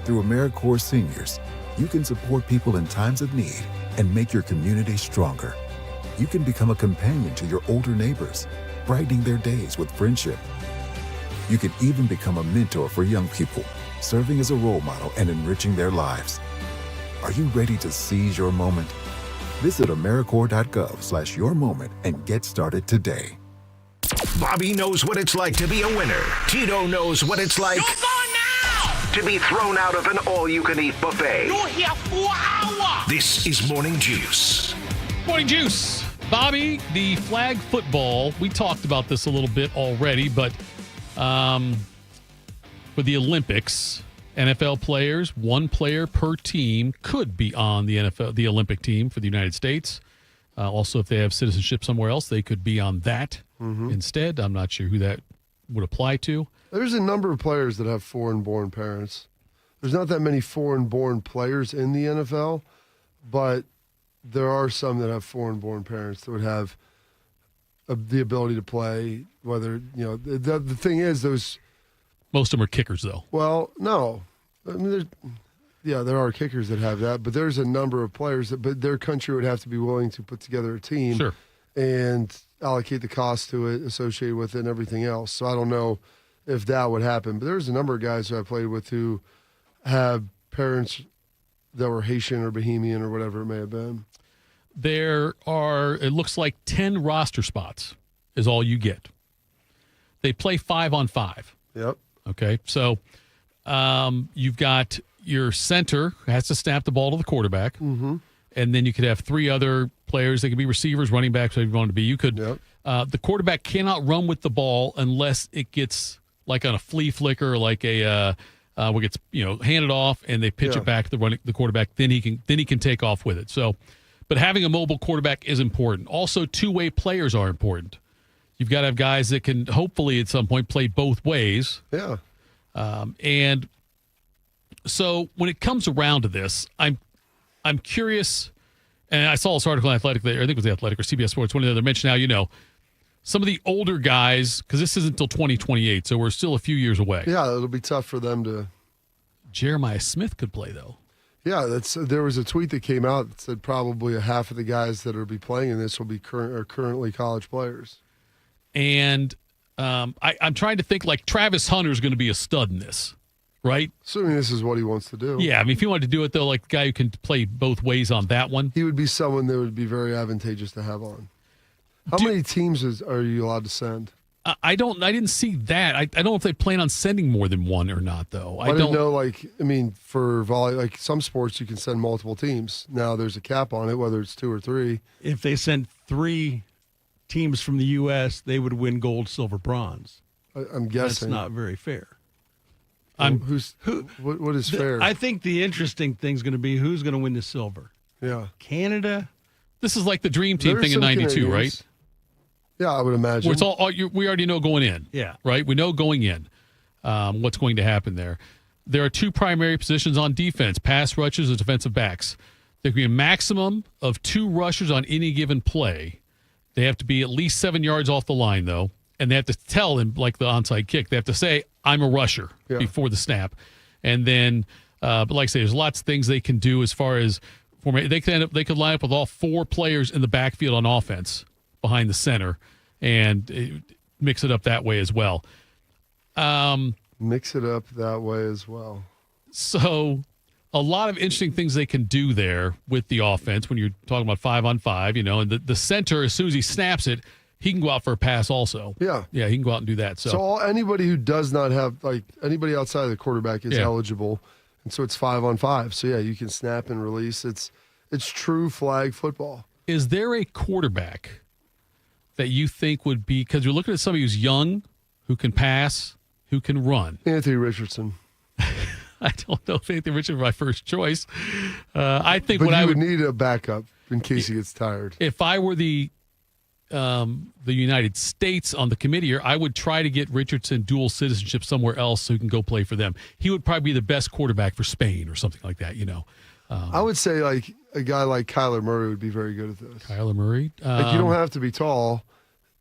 [SPEAKER 19] Through AmeriCorps Seniors, you can support people in times of need and make your community stronger. You can become a companion to your older neighbors, brightening their days with friendship. You can even become a mentor for young people, serving as a role model and enriching their lives. Are you ready to seize your moment? Visit AmeriCorps.gov/yourmoment and get started today.
[SPEAKER 1] Bobby knows what it's like to be a winner. Tito knows what it's like to be thrown out of an all-you-can-eat buffet.
[SPEAKER 5] You're here 4 hours.
[SPEAKER 1] This is Morning Juice.
[SPEAKER 2] Morning Juice. Bobby, the flag football, we talked about this a little bit already, but for the Olympics, NFL players, one player per team could be on the Olympic team for the United States. Also, if they have citizenship somewhere else, they could be on that instead. I'm not sure who that would apply to.
[SPEAKER 3] There's a number of players that have foreign-born parents. There's not that many foreign-born players in the NFL, but there are some that have foreign-born parents that would have the ability to play. Whether the thing is, those
[SPEAKER 2] most of them are kickers, though.
[SPEAKER 3] Well, no, I mean, there are kickers that have that, but there's a number of players but their country would have to be willing to put together a team, and allocate the cost to it associated with it and everything else. So I don't know if that would happen, but there's a number of guys who I played with who have parents that were Haitian or Bohemian or whatever it may have been.
[SPEAKER 2] There are, it looks like 10 roster spots is all you get. They play 5-on-5.
[SPEAKER 3] Yep.
[SPEAKER 2] Okay. So you've got your center who has to snap the ball to the quarterback.
[SPEAKER 3] Mm-hmm.
[SPEAKER 2] And then you could have 3 other players. They could be receivers, running backs, whatever you want to be. You could, the quarterback cannot run with the ball unless it gets like on a flea flicker, or like a, where it gets, handed off and they pitch it back to the quarterback. Then he can take off with it. So, but having a mobile quarterback is important. Also, two-way players are important. You've got to have guys that can hopefully at some point play both ways.
[SPEAKER 3] Yeah.
[SPEAKER 2] And so when it comes around to this, I'm curious, and I saw this article in Athletic, I think it was The Athletic or CBS Sports, one of the other mentioned how, some of the older guys, because this isn't until 2028, so we're still a few years away.
[SPEAKER 3] Yeah, it'll be tough for them to.
[SPEAKER 2] Jeremiah Smith could play, though.
[SPEAKER 3] Yeah, there was a tweet that came out that said probably a half of the guys that will be playing in this will be currently college players.
[SPEAKER 2] And I'm trying to think, like, Travis Hunter's going to be a stud in this, right?
[SPEAKER 3] Assuming this is what he wants to do.
[SPEAKER 2] Yeah, I mean, if he wanted to do it, though, like the guy who can play both ways on that one.
[SPEAKER 3] He would be someone that would be very advantageous to have on. How many teams are you allowed to send?
[SPEAKER 2] I didn't see that. I don't know if they plan on sending more than one or not, though.
[SPEAKER 3] I don't know. For volley, like some sports, you can send multiple teams. Now there's a cap on it, whether it's 2 or 3.
[SPEAKER 4] If they sent 3 teams from the U.S., they would win gold, silver, bronze.
[SPEAKER 3] I'm guessing
[SPEAKER 4] that's not very fair.
[SPEAKER 3] What is fair?
[SPEAKER 4] I think the interesting thing's going to be who's going to win the silver.
[SPEAKER 3] Yeah,
[SPEAKER 4] Canada.
[SPEAKER 2] This is like the Dream Team thing in '92, right?
[SPEAKER 3] Yeah, I would imagine.
[SPEAKER 2] Where it's we already know going in.
[SPEAKER 4] Yeah.
[SPEAKER 2] Right? We know going in what's going to happen there. There are 2 primary positions on defense, pass rushers and defensive backs. There can be a maximum of 2 rushers on any given play. They have to be at least 7 yards off the line, though, and they have to tell them, like the onside kick, they have to say, I'm a rusher before the snap. And then, but like I say, there's lots of things they can do as far as they could line up with all 4 players in the backfield on offense behind the center and mix it up that way as well.
[SPEAKER 3] Mix it up that way as well.
[SPEAKER 2] So a lot of interesting things they can do there with the offense when you're talking about 5-on-5, and the center, as soon as he snaps it, he can go out for a pass also.
[SPEAKER 3] Yeah.
[SPEAKER 2] Yeah, he can go out and do that. So
[SPEAKER 3] anybody who does not have, anybody outside of the quarterback is eligible. And so it's 5-on-5. So, yeah, you can snap and release. It's true flag football.
[SPEAKER 2] Is there a quarterback that you think would be, because you're looking at somebody who's young, who can pass, who can run?
[SPEAKER 3] Anthony Richardson.
[SPEAKER 2] I don't know if Anthony Richardson is my first choice. I think
[SPEAKER 3] but
[SPEAKER 2] what I
[SPEAKER 3] would need a backup in case he gets tired.
[SPEAKER 2] If I were the United States on the committee here, I would try to get Richardson dual citizenship somewhere else so he can go play for them. He would probably be the best quarterback for Spain or something like that,
[SPEAKER 3] I would say like a guy like Kyler Murray would be very good at this.
[SPEAKER 2] Kyler Murray?
[SPEAKER 3] You don't have to be tall.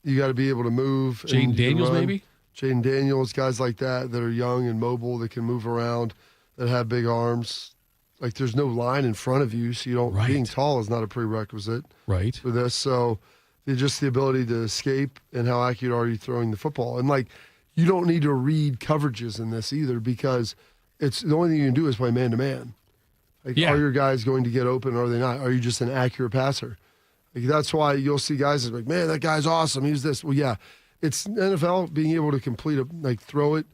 [SPEAKER 3] You got to be able to move.
[SPEAKER 2] Jaden Daniels, maybe?
[SPEAKER 3] Jaden Daniels, guys like that are young and mobile, that can move around, that have big arms. Like there's no line in front of you, so you don't. Being tall is not a prerequisite for this. So just the ability to escape and how accurate are you throwing the football. And you don't need to read coverages in this either, because it's the only thing you can do is play man-to-man. Are your guys going to get open or are they not? Are you just an accurate passer? That's why you'll see guys like, man, that guy's awesome. He's this. Well, yeah, it's NFL being able to complete throw it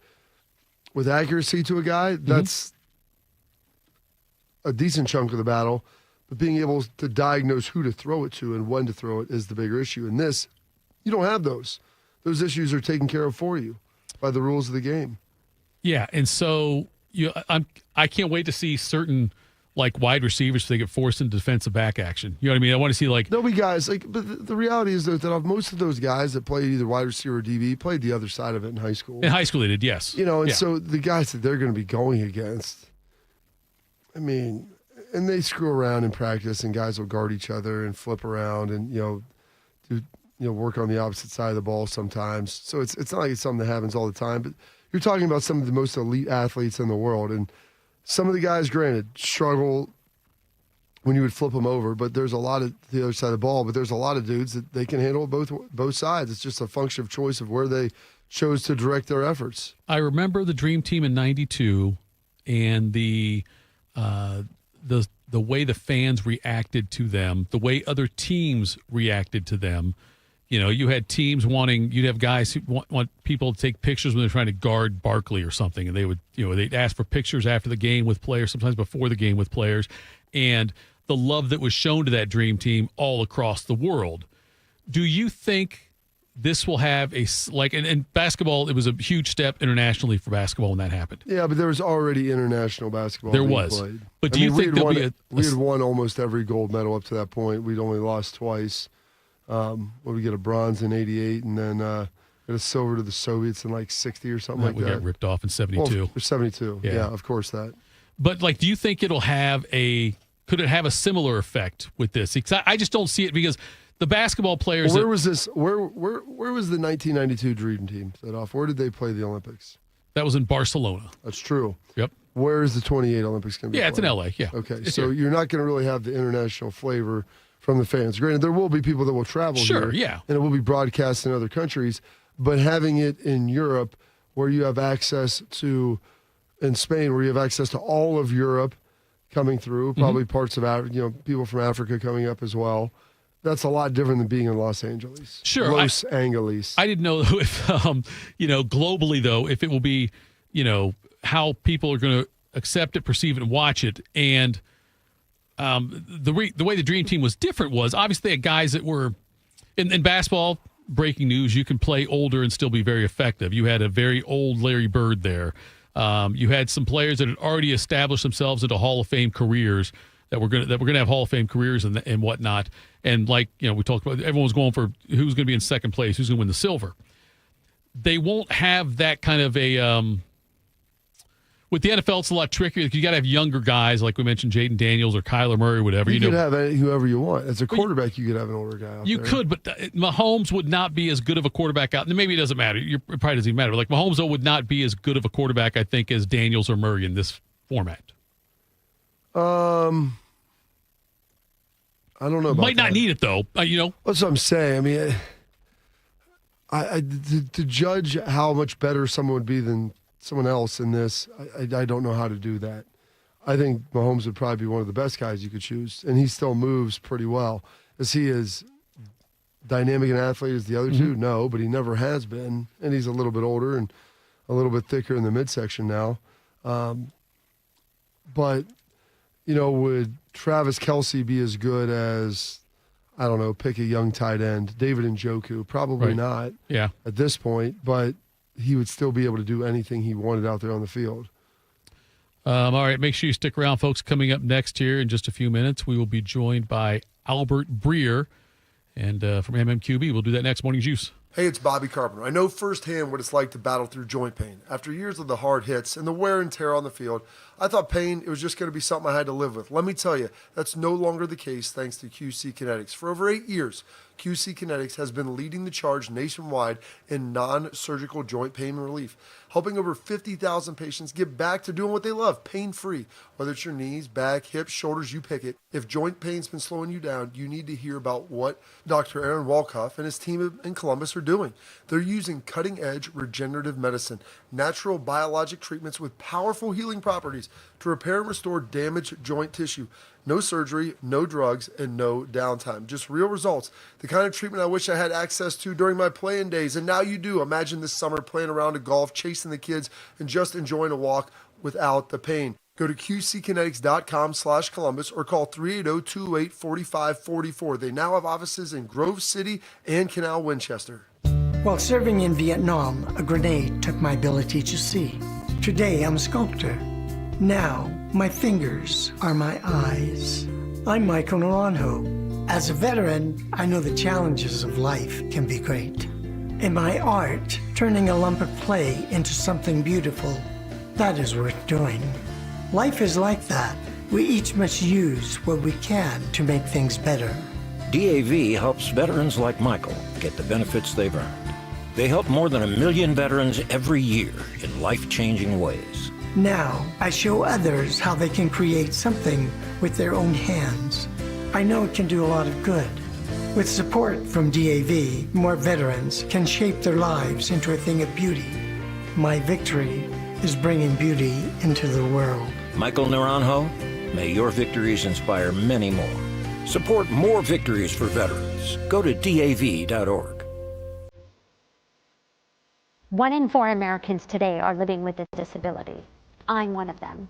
[SPEAKER 3] with accuracy to a guy. That's a decent chunk of the battle. But being able to diagnose who to throw it to and when to throw it is the bigger issue. In this, you don't have those. Those issues are taken care of for you by the rules of the game.
[SPEAKER 2] Yeah, and so I can't wait to see certain wide receivers if they get forced into defensive back action. You know what I mean? I want to see there'll
[SPEAKER 3] be guys but the reality is that most of those guys that played either wide receiver or DB played the other side of it in high school.
[SPEAKER 2] In high school they did, yes.
[SPEAKER 3] So the guys that they're going to be going against, I mean, and they screw around in practice, and guys will guard each other and flip around and do work on the opposite side of the ball sometimes. So it's not like it's something that happens all the time. But you're talking about some of the most elite athletes in the world, and some of the guys, granted, struggle when you would flip them over. But there's a lot of the other side of the ball. But there's a lot of dudes that they can handle both sides. It's just a function of choice of where they chose to direct their efforts.
[SPEAKER 2] I remember the Dream Team in '92 and the way the fans reacted to them, the way other teams reacted to them. You had teams you'd have guys who want people to take pictures when they're trying to guard Barkley or something, and they would, they'd ask for pictures after the game with players, sometimes before the game with players, and the love that was shown to that Dream Team all across the world. Do you think this will have in basketball, it was a huge step internationally for basketball when that happened.
[SPEAKER 3] Yeah, but there was already international basketball.
[SPEAKER 2] There was.
[SPEAKER 3] Played.
[SPEAKER 2] But do you think there'll be
[SPEAKER 3] we had won almost every gold medal up to that point. We'd only lost twice. We get a bronze in '88, and then get a silver to the Soviets in 60 or something like that.
[SPEAKER 2] We got ripped off in '72.
[SPEAKER 3] Well, 72. Yeah, of course that.
[SPEAKER 2] But do you think could it have a similar effect with this? I just don't see it, because the basketball players.
[SPEAKER 3] Well, where was this? Where was the 1992 Dream Team set off? Where did they play the Olympics?
[SPEAKER 2] That was in Barcelona.
[SPEAKER 3] That's true.
[SPEAKER 2] Yep.
[SPEAKER 3] Where is the 28 Olympics going to be?
[SPEAKER 2] Yeah, it's in LA. Yeah.
[SPEAKER 3] Okay,
[SPEAKER 2] It's
[SPEAKER 3] so
[SPEAKER 2] here.
[SPEAKER 3] you're not going to really have the international flavor from the fans. Granted, there will be people that will travel
[SPEAKER 2] Sure,
[SPEAKER 3] here,
[SPEAKER 2] yeah.
[SPEAKER 3] and it will be broadcast in other countries. But having it in Europe, where you have access to, in Spain, where you have access to all of Europe coming through, probably parts of Africa, people from Africa coming up as well. That's a lot different than being in Los Angeles.
[SPEAKER 2] Sure.
[SPEAKER 3] Los Angeles.
[SPEAKER 2] I didn't know if, globally, though, if it will be, how people are going to accept it, perceive it, and watch it. And the way the Dream Team was different was obviously they had guys that were, in basketball, breaking news, you can play older and still be very effective. You had a very old Larry Bird there. You had some players that had already established themselves into Hall of Fame careers that were going to have Hall of Fame careers and whatnot. And we talked about, everyone was going for who's going to be in second place, who's going to win the silver. They won't have that kind of a with the NFL, it's a lot trickier. You got to have younger guys, like we mentioned, Jaden Daniels or Kyler Murray, whatever.
[SPEAKER 3] You could have whoever you want. As a quarterback, you could have an older guy out
[SPEAKER 2] You
[SPEAKER 3] there.
[SPEAKER 2] could, but Mahomes would not be as good of a quarterback out. And maybe it doesn't matter. It probably doesn't even matter. Like Mahomes, though, would not be as good of a quarterback, I think, as Daniels or Murray in this format.
[SPEAKER 3] I don't know about
[SPEAKER 2] Might not need it, though.
[SPEAKER 3] That's what I'm saying. I mean, to judge how much better someone would be than someone else in this, I don't know how to do that. I think Mahomes would probably be one of the best guys you could choose, and he still moves pretty well. Is he as dynamic an athlete as the other two? No, but he never has been, and he's a little bit older and a little bit thicker in the midsection now. But, would Travis Kelce be as good as, I don't know, pick a young tight end, David Njoku? Probably not at this point, but he would still be able to do anything he wanted out there on the field.
[SPEAKER 2] All right, make sure you stick around, folks. Coming up next here in just a few minutes, we will be joined by Albert Breer and from MMQB. We'll do that next. Morning Juice.
[SPEAKER 3] Hey, it's Bobby Carpenter. I know firsthand what it's like to battle through joint pain. After years of the hard hits and the wear and tear on the field, I thought pain, it was just going to be something I had to live with. Let me tell you, that's no longer the case thanks to QC Kinetics. For over 8 years, QC Kinetics has been leading the charge nationwide in non-surgical joint pain relief, helping over 50,000 patients get back to doing what they love, pain-free. Whether it's your knees, back, hips, shoulders, you pick it. If joint pain's been slowing you down, you need to hear about what Dr. Aaron Walkoff and his team in Columbus are doing. They're using cutting-edge regenerative medicine, natural biologic treatments with powerful healing properties to repair and restore damaged joint tissue. No surgery, no drugs, and no downtime. Just real results. The kind of treatment I wish I had access to during my playing days, and now you do. Imagine this summer playing around a golf, chasing the kids, and just enjoying a walk without the pain. Go to qckinetics.com/Columbus or call 380-228-4544. They now have offices in Grove City and Canal Winchester.
[SPEAKER 20] While serving in Vietnam, a grenade took my ability to see. Today, I'm a sculptor. Now, my fingers are my eyes. I'm Michael Naranjo. As a veteran, I know the challenges of life can be great. In my art, turning a lump of clay into something beautiful, that is worth doing. Life is like that. We each must use what we can to make things better.
[SPEAKER 21] DAV helps veterans like Michael get the benefits they've earned. They help more than 1 million veterans every year in life-changing ways.
[SPEAKER 20] Now, I show others how they can create something with their own hands. I know it can do a lot of good. With support from DAV, more veterans can shape their lives into a thing of beauty. My victory is bringing beauty into the world.
[SPEAKER 21] Michael Naranjo, may your victories inspire many more. Support more victories for veterans. Go to DAV.org.
[SPEAKER 22] 1 in 4 Americans today are living with a disability. I'm one of them.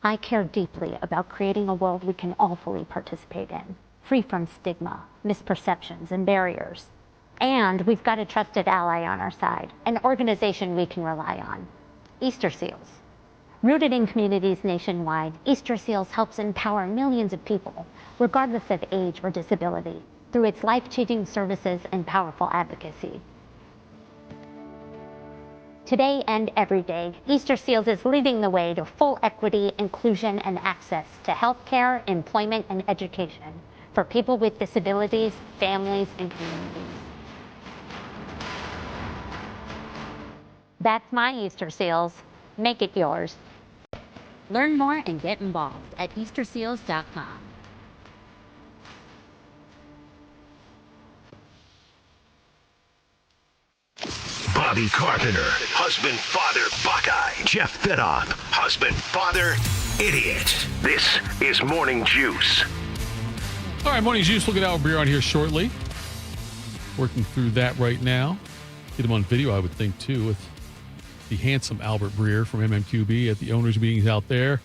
[SPEAKER 22] I care deeply about creating a world we can all fully participate in, free from stigma, misperceptions, and barriers. And we've got a trusted ally on our side, an organization we can rely on, Easter Seals. Rooted in communities nationwide, Easter Seals helps empower millions of people, regardless of age or disability, through its life-changing services and powerful advocacy. Today and every day, Easter Seals is leading the way to full equity, inclusion, and access to healthcare, employment, and education for people with disabilities, families, and communities. That's my Easter Seals. Make it yours. Learn more and get involved at easterseals.com.
[SPEAKER 1] Bobby Carpenter, husband, father, Buckeye. Jeff Fitoff, husband, father, idiot. This is Morning Juice.
[SPEAKER 2] All right, Morning Juice. We'll get Albert Breer on here shortly. Working through that right now. Get him on video, I would think, too, with the handsome Albert Breer from MMQB at the owners' meetings out there.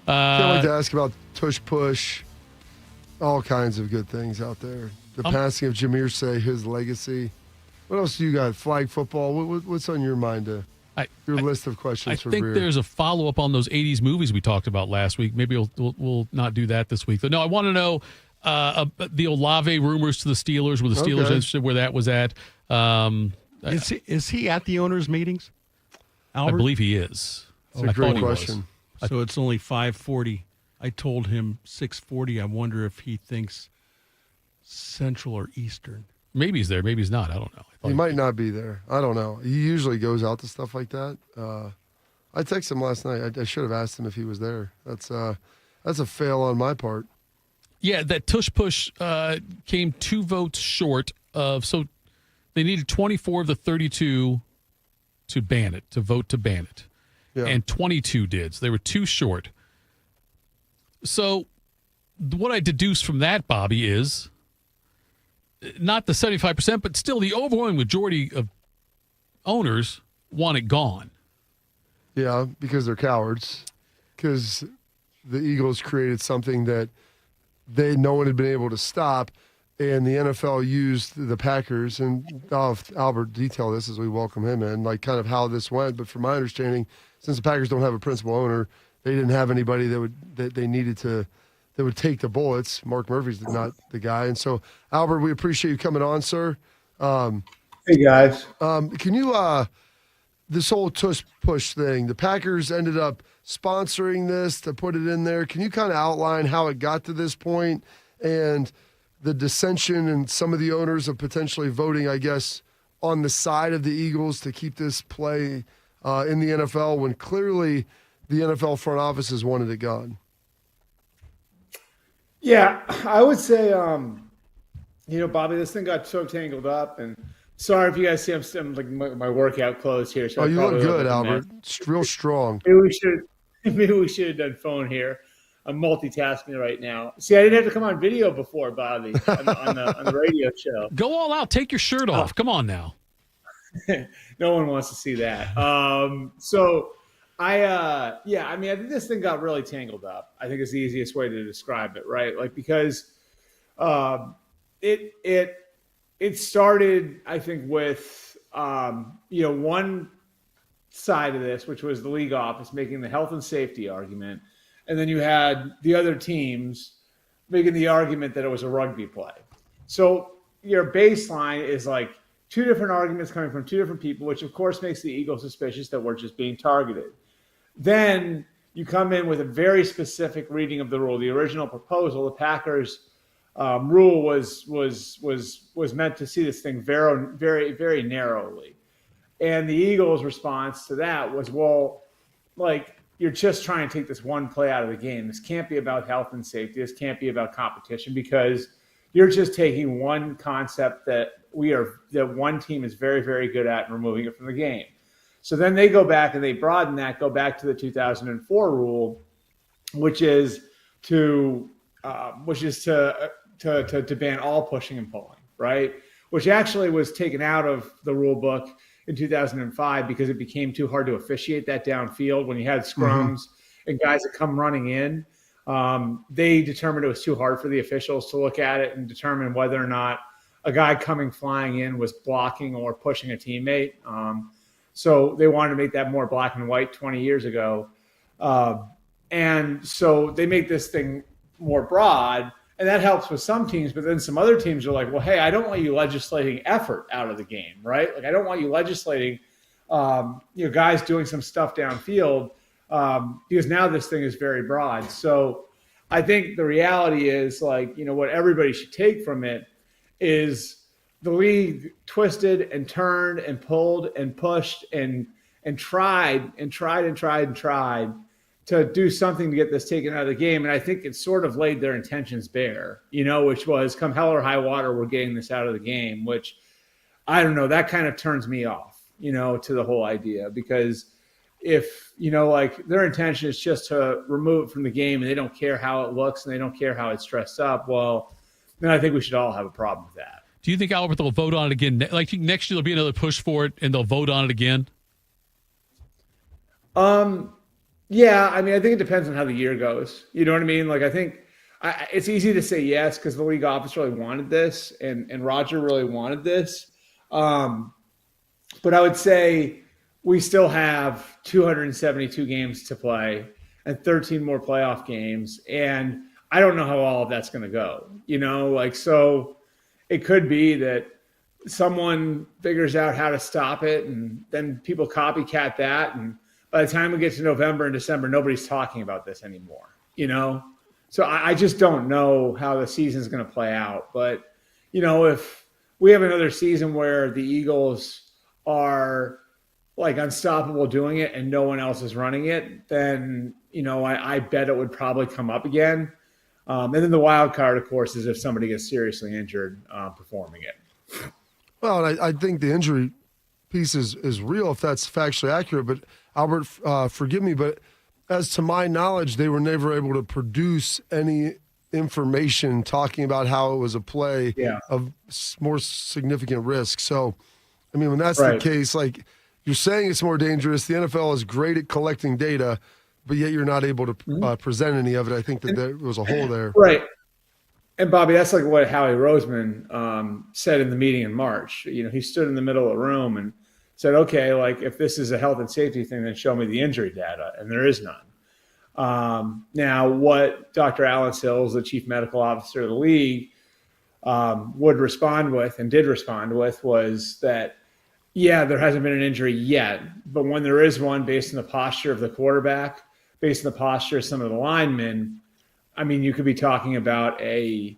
[SPEAKER 3] Can't wait to ask about tush push, all kinds of good things out there. The passing of Jim Irsay, his legacy. What else do you got? Flag football. What's on your mind? Your list of questions for Breer.
[SPEAKER 2] I think there's a follow-up on those 80s movies we talked about last week. Maybe we'll not do that this week. But no, I want to know the Olave rumors to the Steelers. Were the Steelers interested where that was at?
[SPEAKER 4] Is he at the owners' meetings, Albert?
[SPEAKER 2] I believe he is.
[SPEAKER 3] It's a great question.
[SPEAKER 4] So it's only 5:40. I told him 6:40. I wonder if he thinks Central or Eastern.
[SPEAKER 2] Maybe he's there. Maybe he's not. I don't know.
[SPEAKER 3] He might not be there. I don't know. He usually goes out to stuff like that. I texted him last night. I should have asked him if he was there. That's a fail on my part.
[SPEAKER 2] Yeah, that tush push came 2 votes short of. So they needed 24 of the 32 to ban it, to vote to ban it. Yeah. And 22 did. So they were 2 short. So what I deduce from that, Bobby, is not the 75%, but still the overwhelming majority of owners want it gone.
[SPEAKER 3] Yeah, because they're cowards. Because the Eagles created something that no one had been able to stop, and the NFL used the Packers. And I'll have Albert detail this as we welcome him in, like kind of how this went. But from my understanding, since the Packers don't have a principal owner, they didn't have anybody that they needed to. That would take the bullets. Mark Murphy's not the guy. And so, Albert, we appreciate you coming on, sir.
[SPEAKER 8] Hey, guys.
[SPEAKER 3] Can you, this whole tush push thing, the Packers ended up sponsoring this to put it in there. Can you kind of outline how it got to this point and the dissension and some of the owners of potentially voting, I guess, on the side of the Eagles to keep this play in the NFL when clearly the NFL front offices wanted it gone?
[SPEAKER 8] Yeah, I would say, Bobby, this thing got so tangled up, and sorry if you guys see I'm like my workout clothes here. So
[SPEAKER 3] you look good, Albert. It's real strong.
[SPEAKER 8] Maybe we should have done phone here. I'm multitasking right now. See, I didn't have to come on video before, Bobby, on the radio show.
[SPEAKER 2] Go all out. Take your shirt off. Come on now.
[SPEAKER 8] No one wants to see that. I think this thing got really tangled up. I think is the easiest way to describe it, right? Like, because it started, I think, with one side of this, which was the league office making the health and safety argument, and then you had the other teams making the argument that it was a rugby play. So your baseline is like 2 different arguments coming from 2 different people, which of course makes the Eagles suspicious that we're just being targeted. Then you come in with a very specific reading of the rule. The original proposal, the Packers rule was meant to see this thing very, very, very narrowly. And the Eagles' response to that was, well, like, you're just trying to take this one play out of the game. This can't be about health and safety. This can't be about competition, because you're just taking one concept that one team is very, very good at and removing it from the game. So then they go back and they broaden that, go back to the 2004 rule, which is to ban all pushing and pulling, right? Which actually was taken out of the rule book in 2005 because it became too hard to officiate that downfield when you had scrums and guys that come running in. They determined it was too hard for the officials to look at it and determine whether or not a guy coming flying in was blocking or pushing a teammate. So they wanted to make that more black and white 20 years ago. And so they make this thing more broad, and that helps with some teams. But then some other teams are like, well, hey, I don't want you legislating effort out of the game, right? Like, I don't want you legislating, guys doing some stuff downfield, because now this thing is very broad. So I think the reality is, like, you know, what everybody should take from it is the league twisted and turned and pulled and pushed and tried to do something to get this taken out of the game. And I think it sort of laid their intentions bare, you know, which was come hell or high water, we're getting this out of the game, which I don't know, that kind of turns me off, you know, to the whole idea, because if, you know, like their intention is just to remove it from the game and they don't care how it looks and they don't care how it's dressed up, well, then I think we should all have a problem with that.
[SPEAKER 2] Do you think, Albert, they'll vote on it again? Like next year there'll be another push for it and they'll vote on it again?
[SPEAKER 8] Yeah, I mean, I think it depends on how the year goes. You know what I mean? Like, I think it's easy to say yes because the league office really wanted this and Roger really wanted this. But I would say we still have 272 games to play and 13 more playoff games. And I don't know how all of that's going to go, you know, like, so it could be that someone figures out how to stop it and then people copycat that. And by the time we get to November and December, nobody's talking about this anymore, you know? So I just don't know how the season's going to play out. But, you know, if we have another season where the Eagles are like unstoppable doing it and no one else is running it, then, you know, I bet it would probably come up again. And then the wild card, of course, is if somebody gets seriously injured performing it.
[SPEAKER 3] Well, I think the injury piece is real if that's factually accurate. But Albert, forgive me, but as to my knowledge, they were never able to produce any information talking about how it was a play of more significant risk. So, I mean, when that's the case, like you're saying it's more dangerous. The NFL is great at collecting data, but yet you're not able to present any of it. I think that there was a hole there.
[SPEAKER 8] Right. And Bobby, that's like what Howie Roseman said in the meeting in March. You know, he stood in the middle of the room and said, okay, like if this is a health and safety thing, then show me the injury data. And there is none. Now, what Dr. Alan Sills, the chief medical officer of the league, would respond with and did respond with was that, yeah, there hasn't been an injury yet. But when there is one, based on the posture of the quarterback, based on the posture of some of the linemen, I mean, you could be talking about a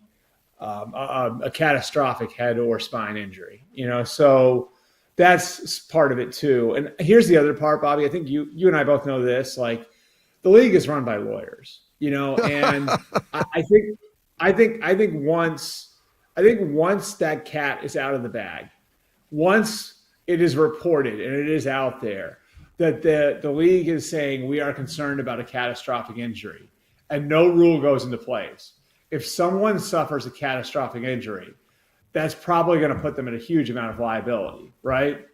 [SPEAKER 8] catastrophic head or spine injury, you know, so that's part of it too. And here's the other part, Bobby. I think you and I both know this, like the league is run by lawyers, you know, and I think once that cat is out of the bag, once it is reported and it is out there that the league is saying we are concerned about a catastrophic injury and no rule goes into place. If someone suffers a catastrophic injury, that's probably going to put them at a huge amount of liability, right?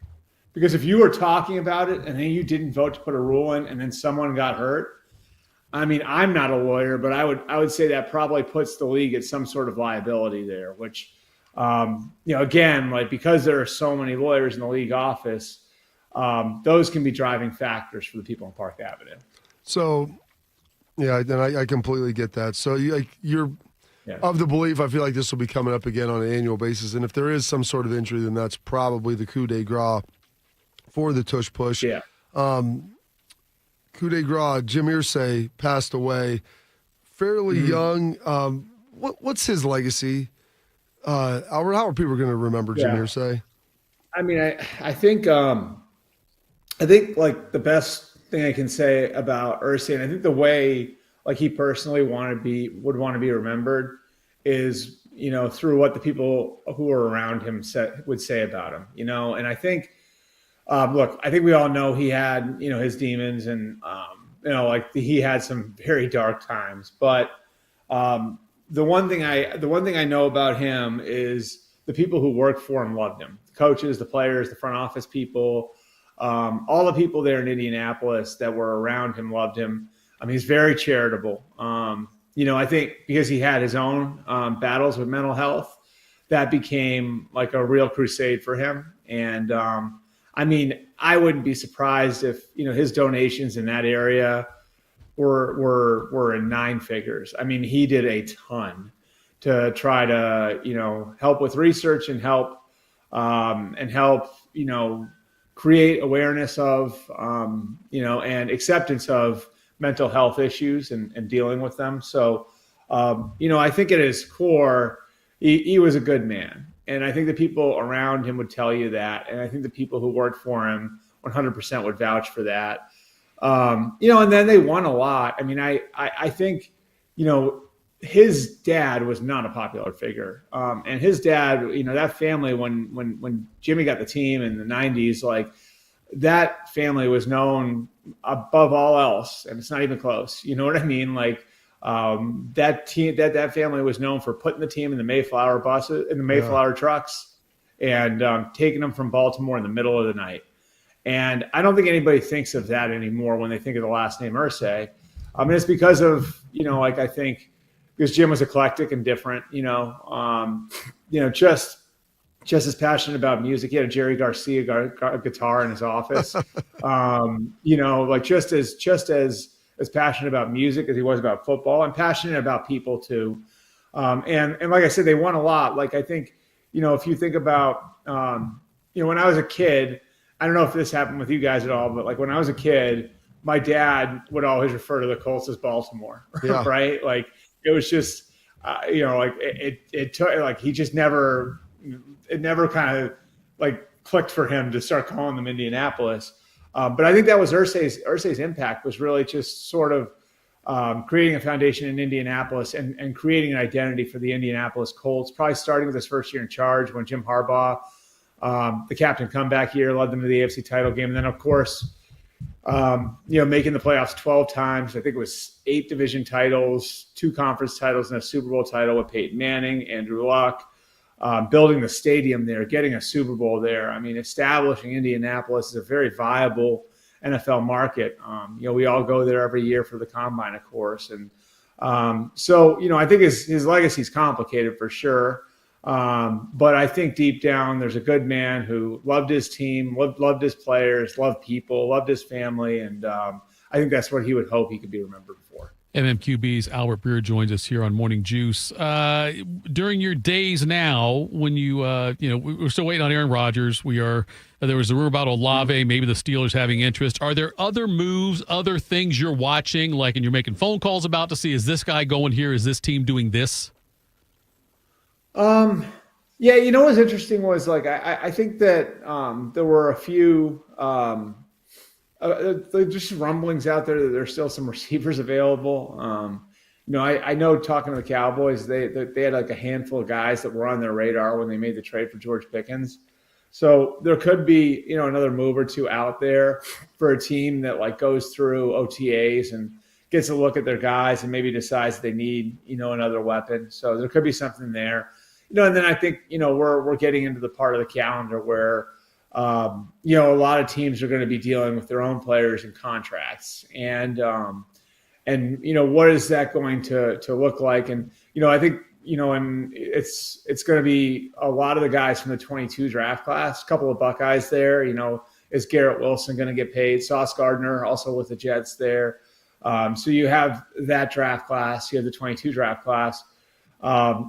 [SPEAKER 8] Because if you were talking about it and then you didn't vote to put a rule in and then someone got hurt, I mean, I'm not a lawyer, but I would say that probably puts the league at some sort of liability there, which, you know, again, like because there are so many lawyers in the league office, those can be driving factors for the people in Park Avenue.
[SPEAKER 3] So, yeah, then I completely get that. So you're of the belief, I feel like this will be coming up again on an annual basis. And if there is some sort of injury, then that's probably the coup de grace for the tush push.
[SPEAKER 8] Yeah.
[SPEAKER 3] Coup de grace, Jim Irsay passed away fairly young. What's his legacy? Albert, how are people going to remember Jim Irsay?
[SPEAKER 8] I mean, I think like the best thing I can say about Irsay, and I think the way like he personally would want to be remembered is, you know, through what the people who were around him would say about him, you know. And I think, look, I think we all know he had, you know, his demons and, you know, like he had some very dark times, but the one thing I know about him is the people who worked for him loved him. The coaches, the players, the front office people, all the people there in Indianapolis that were around him loved him. I mean, he's very charitable. You know, I think because he had his own battles with mental health, that became like a real crusade for him. And I mean, I wouldn't be surprised if, you know, his donations in that area were in nine figures. I mean, he did a ton to try to, you know, help with research and help, you know, create awareness of, you know, and acceptance of mental health issues and dealing with them. So I think at his core, he was a good man. And I think the people around him would tell you that. And I think the people who worked for him 100% would vouch for that. And then they won a lot. I mean, I think, his dad was not a popular figure. And his dad, that family, when Jimmy got the team in the 90s, like that family was known above all else. And it's not even close. You know what I mean? Like, that family was known for putting the team in the Mayflower buses, in the Mayflower trucks, and taking them from Baltimore in the middle of the night. And I don't think anybody thinks of that anymore when they think of the last name Irsay. And it's because of, I think because Jim was eclectic and different, just as passionate about music. He had a Jerry Garcia guitar in his office, just as passionate about music as he was about football, and passionate about people too. And like I said, they won a lot. Like, I think, if you think about, when I was a kid, I don't know if this happened with you guys at all, but like when I was a kid, my dad would always refer to the Colts as Baltimore, right? Like it was just, it took, like, he just never kind of like clicked for him to start calling them Indianapolis. But I think that was Irsay's impact, was really just sort of creating a foundation in Indianapolis and creating an identity for the Indianapolis Colts, probably starting with his first year in charge when Jim Harbaugh, the captain comeback year, led them to the AFC title game. And then, of course, making the playoffs 12 times. I think it was 8 division titles, 2 conference titles, and a Super Bowl title with Peyton Manning, Andrew Luck, building the stadium there, getting a Super Bowl there. I mean, establishing Indianapolis as a very viable NFL market. We all go there every year for the combine, of course. And I think his legacy is complicated for sure. But I think deep down, there's a good man who loved his team, loved his players, loved people, loved his family. And I think that's what he would hope he could be remembered for.
[SPEAKER 2] MMQB's Albert Breer joins us here on Morning Juice. During your days now, when we're still waiting on Aaron Rodgers. There was a rumor about Olave, maybe the Steelers having interest. Are there other moves, other things you're watching, and you're making phone calls about to see, is this guy going here? Is this team doing this?
[SPEAKER 8] What's interesting was, I think that there were a few just rumblings out there that there's still some receivers available. I know, talking to the Cowboys, they had like a handful of guys that were on their radar when they made the trade for George Pickens. So there could be, another move or two out there for a team that goes through OTAs and gets a look at their guys and maybe decides they need, another weapon. So there could be something there. And then I think, we're getting into the part of the calendar where, a lot of teams are going to be dealing with their own players and contracts. And what is that going to look like? And, I think, and it's going to be a lot of the guys from the 22 draft class, a couple of Buckeyes there. Is Garrett Wilson going to get paid? Sauce Gardner also with the Jets there. So you have that draft class. You have the 22 draft class.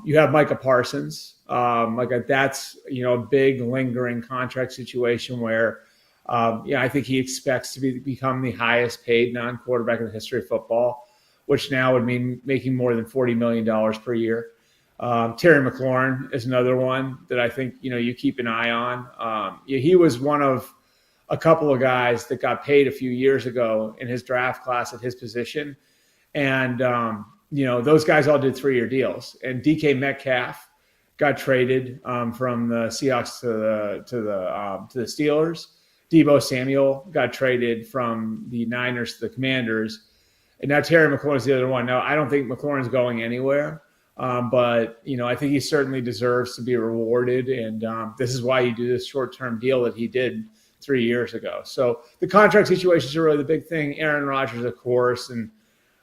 [SPEAKER 8] You have Micah Parsons. That's, a big lingering contract situation where, I think he expects to become the highest paid non-quarterback in the history of football, which now would mean making more than $40 million per year. Terry McLaurin is another one that I think, you keep an eye on. He was one of a couple of guys that got paid a few years ago in his draft class at his position. And, those guys all did 3-year deals. And DK Metcalf got traded from the Seahawks to the Steelers. Deebo Samuel got traded from the Niners to the Commanders. And now Terry McLaurin's the other one. Now, I don't think McLaurin's going anywhere. But I think he certainly deserves to be rewarded. And this is why you do this short-term deal that he did 3 years ago. So the contract situations are really the big thing. Aaron Rodgers, of course. And,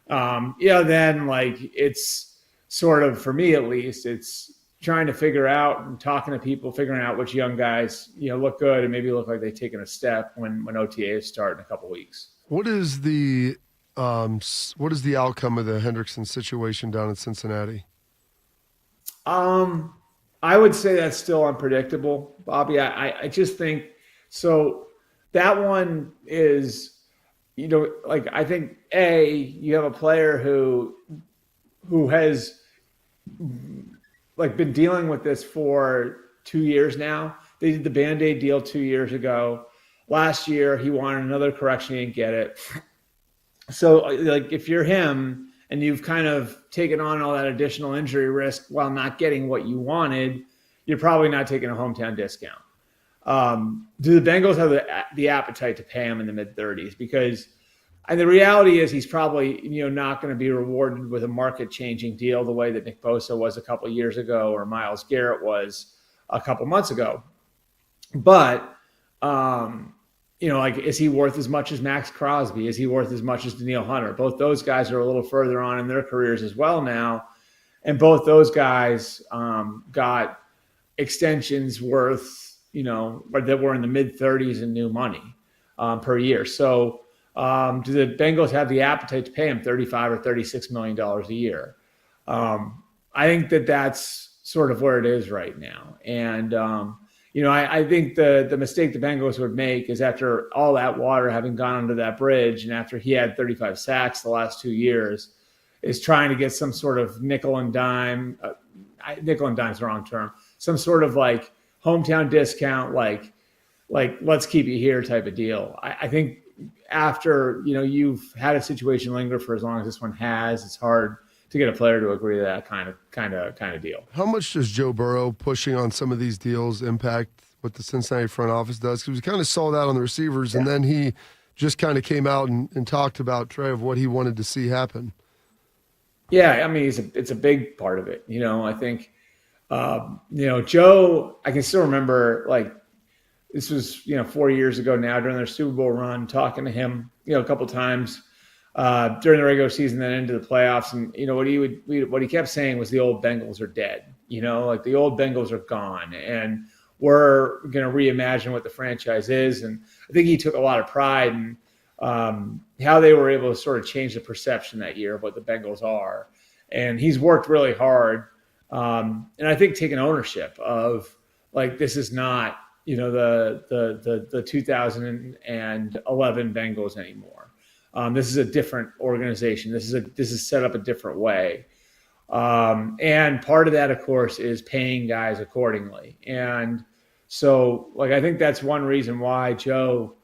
[SPEAKER 8] then it's sort of, for me at least, it's trying to figure out and talking to people, figuring out which young guys, look good and maybe look like they've taken a step when OTAs start in a couple weeks.
[SPEAKER 3] What is the outcome of the Hendrickson situation down in Cincinnati?
[SPEAKER 8] I would say that's still unpredictable, Bobby. I just think so. That one is, I think you have a player who who has like been dealing with this for 2 years now. They did the Band-Aid deal 2 years ago. Last year, he wanted another correction. He didn't get it. So, like, if you're him and you've kind of taken on all that additional injury risk while not getting what you wanted, you're probably not taking a hometown discount. Do the Bengals have the appetite to pay him in the mid-30s? Because and the reality is he's probably not going to be rewarded with a market-changing deal the way that Nick Bosa was a couple of years ago or Myles Garrett was a couple months ago. But, like, is he worth as much as Max Crosby? Is he worth as much as Danielle Hunter? Both those guys are a little further on in their careers as well now. And both those guys got extensions worth, that were in the mid-30s in new money per year. So do the Bengals have the appetite to pay him $35 or $36 million a year? I think that's sort of where it is right now. And, I think the mistake the Bengals would make is after all that water having gone under that bridge and after he had 35 sacks the last 2 years is trying to get some sort of nickel and dime is the wrong term, some sort of like hometown discount, like let's keep you here type of deal. I think after, you've had a situation linger for as long as this one has, it's hard to get a player to agree to that kind of deal.
[SPEAKER 3] How much does Joe Burrow pushing on some of these deals impact what the Cincinnati front office does? Because we kind of saw that on the receivers, and then he just kind of came out and talked about, Trey, of what he wanted to see happen.
[SPEAKER 8] Yeah, I mean, it's a big part of it. I think, Joe, I can still remember, like, this was, 4 years ago now during their Super Bowl run, talking to him, a couple times during the regular season, then into the playoffs. And, what he kept saying was the old Bengals are dead, like the old Bengals are gone and we're going to reimagine what the franchise is. And I think he took a lot of pride in how they were able to sort of change the perception that year of what the Bengals are. And he's worked really hard. And I think taking ownership of, like, this is not, the 2011 Bengals anymore. This is a different organization. This is set up a different way. And part of that, of course, is paying guys accordingly. And so, like, I think that's one reason why Joe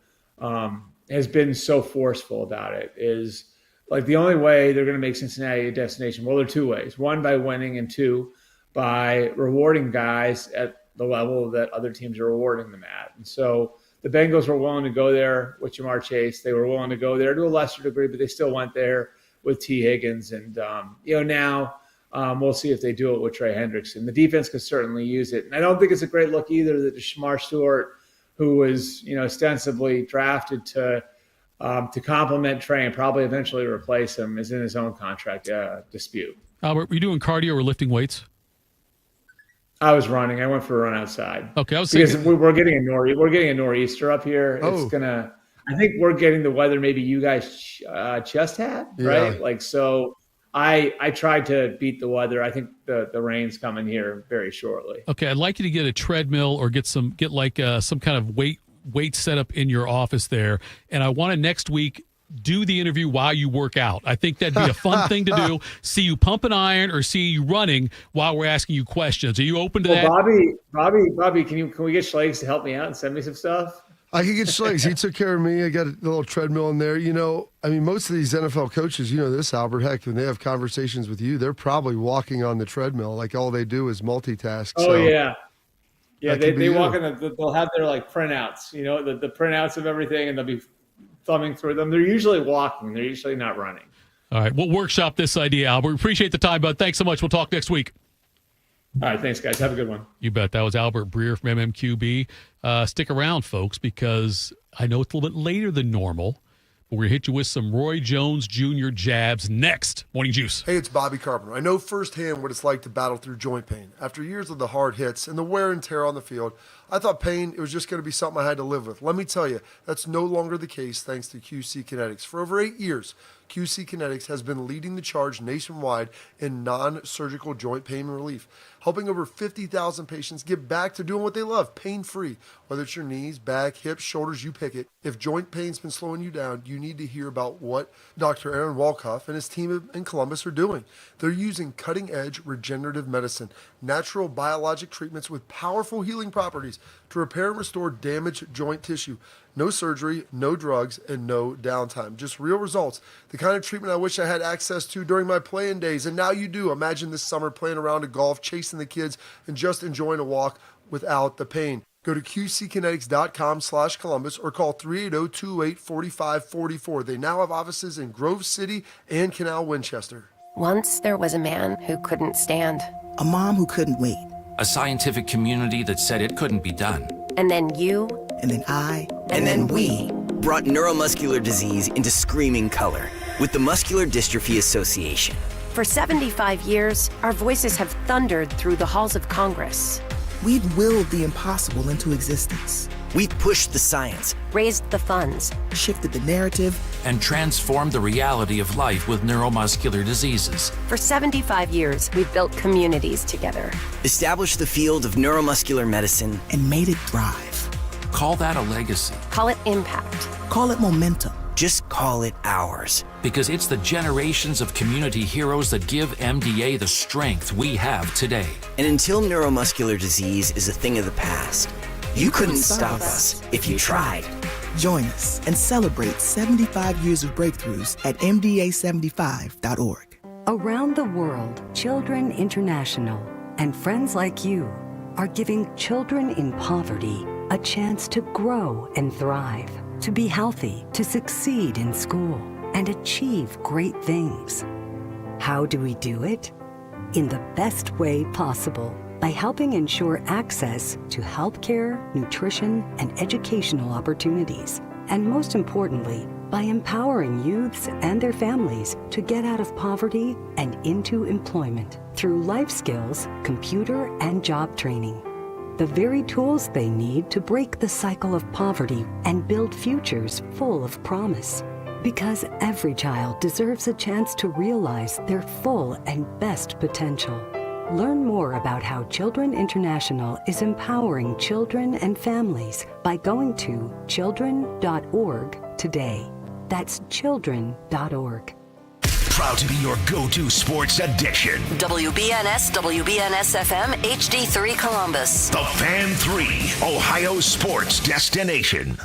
[SPEAKER 8] has been so forceful about it is, like, the only way they're going to make Cincinnati a destination, well, there are two ways. One, by winning, and two, by rewarding guys at the level that other teams are rewarding them at. And so the Bengals were willing to go there with Jamar Chase. They were willing to go there to a lesser degree, but they still went there with T. Higgins. And, now we'll see if they do it with Trey Hendrickson. The defense could certainly use it. And I don't think it's a great look either that Shamar Stewart, who was, ostensibly drafted to complement Trey and probably eventually replace him, is in his own contract dispute.
[SPEAKER 2] Albert, were you doing cardio or lifting weights?
[SPEAKER 8] I was running. I went for a run outside.
[SPEAKER 2] Okay, I was
[SPEAKER 8] because
[SPEAKER 2] thinking,
[SPEAKER 8] we're getting a nor'easter up here.
[SPEAKER 3] Oh.
[SPEAKER 8] It's gonna. I think we're getting the weather maybe you guys just had, right?
[SPEAKER 3] Yeah.
[SPEAKER 8] Like, so I tried to beat the weather. I think the rain's coming here very shortly.
[SPEAKER 2] Okay, I'd like you to get a treadmill or get some kind of weight set up in your office there, and I want to next week do the interview while you work out. I think that'd be a fun thing to do. See you pump an iron or see you running while we're asking you questions. Are you open to that?
[SPEAKER 8] Bobby, can we get Schlegs to help me out and send me some stuff?
[SPEAKER 3] I could get Schlegs. He took care of me. I got a little treadmill in there. Most of these NFL coaches, this, Albert, heck, when they have conversations with you, they're probably walking on the treadmill. Like, all they do is multitask.
[SPEAKER 8] Oh,
[SPEAKER 3] so
[SPEAKER 8] yeah. Yeah, they walk
[SPEAKER 3] you.
[SPEAKER 8] they'll have their, like, printouts, the printouts of everything, and they'll be thumbing through them. They're usually walking. They're usually not running.
[SPEAKER 2] All right, we'll workshop this idea, Albert. Appreciate the time, bud. Thanks so much. We'll talk next week.
[SPEAKER 8] All right, thanks, guys. Have a good one.
[SPEAKER 2] You bet. That was Albert Breer from MMQB. Stick around, folks, because I know it's a little bit later than normal, but we're going to hit you with some Roy Jones Jr. jabs next. Morning Juice.
[SPEAKER 3] Hey, it's Bobby Carpenter. I know firsthand what it's like to battle through joint pain. After years of the hard hits and the wear and tear on the field, I thought pain, it was just going to be something I had to live with. Let me tell you, that's no longer the case thanks to QC Kinetics. For over 8 years, QC Kinetics has been leading the charge nationwide in non-surgical joint pain relief, helping over 50,000 patients get back to doing what they love, pain-free. Whether it's your knees, back, hips, shoulders, you pick it. If joint pain's been slowing you down, you need to hear about what Dr. Aaron Walkoff and his team in Columbus are doing. They're using cutting-edge regenerative medicine, natural biologic treatments with powerful healing properties to repair and restore damaged joint tissue. No surgery, no drugs, and no downtime. Just real results. The kind of treatment I wish I had access to during my playing days, and now you do. Imagine this summer playing around at golf, chasing the kids, and just enjoying a walk without the pain. Go to qckinetics.com/Columbus or call 380-228-4544. They now have offices in Grove City and Canal Winchester.
[SPEAKER 9] Once there was a man who couldn't stand.
[SPEAKER 10] A mom who couldn't wait.
[SPEAKER 23] A scientific community that said it couldn't be done.
[SPEAKER 9] And then you.
[SPEAKER 10] And then I.
[SPEAKER 9] And then we.
[SPEAKER 24] Brought neuromuscular disease into screaming color with the Muscular Dystrophy Association.
[SPEAKER 9] For 75 years, our voices have thundered through the halls of Congress.
[SPEAKER 10] We've willed the impossible into existence.
[SPEAKER 24] We've pushed the science,
[SPEAKER 9] raised the funds,
[SPEAKER 10] shifted the narrative,
[SPEAKER 23] and transformed the reality of life with neuromuscular diseases.
[SPEAKER 9] For 75 years, we've built communities together.
[SPEAKER 24] Established the field of neuromuscular medicine,
[SPEAKER 10] and made it thrive.
[SPEAKER 23] Call that a legacy.
[SPEAKER 9] Call it impact.
[SPEAKER 10] Call it momentum.
[SPEAKER 24] Just call it ours.
[SPEAKER 23] Because it's the generations of community heroes that give MDA the strength we have today.
[SPEAKER 24] And until neuromuscular disease is a thing of the past, you couldn't stop us if you tried.
[SPEAKER 10] Join us and celebrate 75 years of breakthroughs at MDA75.org.
[SPEAKER 25] Around the world, Children International and friends like you are giving children in poverty a chance to grow and thrive, to be healthy, to succeed in school, and achieve great things. How do we do it? In the best way possible, by helping ensure access to healthcare, nutrition, and educational opportunities. And most importantly, by empowering youths and their families to get out of poverty and into employment through life skills, computer, and job training. The very tools they need to break the cycle of poverty and build futures full of promise. Because every child deserves a chance to realize their full and best potential. Learn more about how Children International is empowering children and families by going to children.org today. That's children.org.
[SPEAKER 1] Proud to be your go-to sports addiction.
[SPEAKER 26] WBNS, WBNS FM, HD3 Columbus.
[SPEAKER 1] The Fan 3, Ohio sports destination.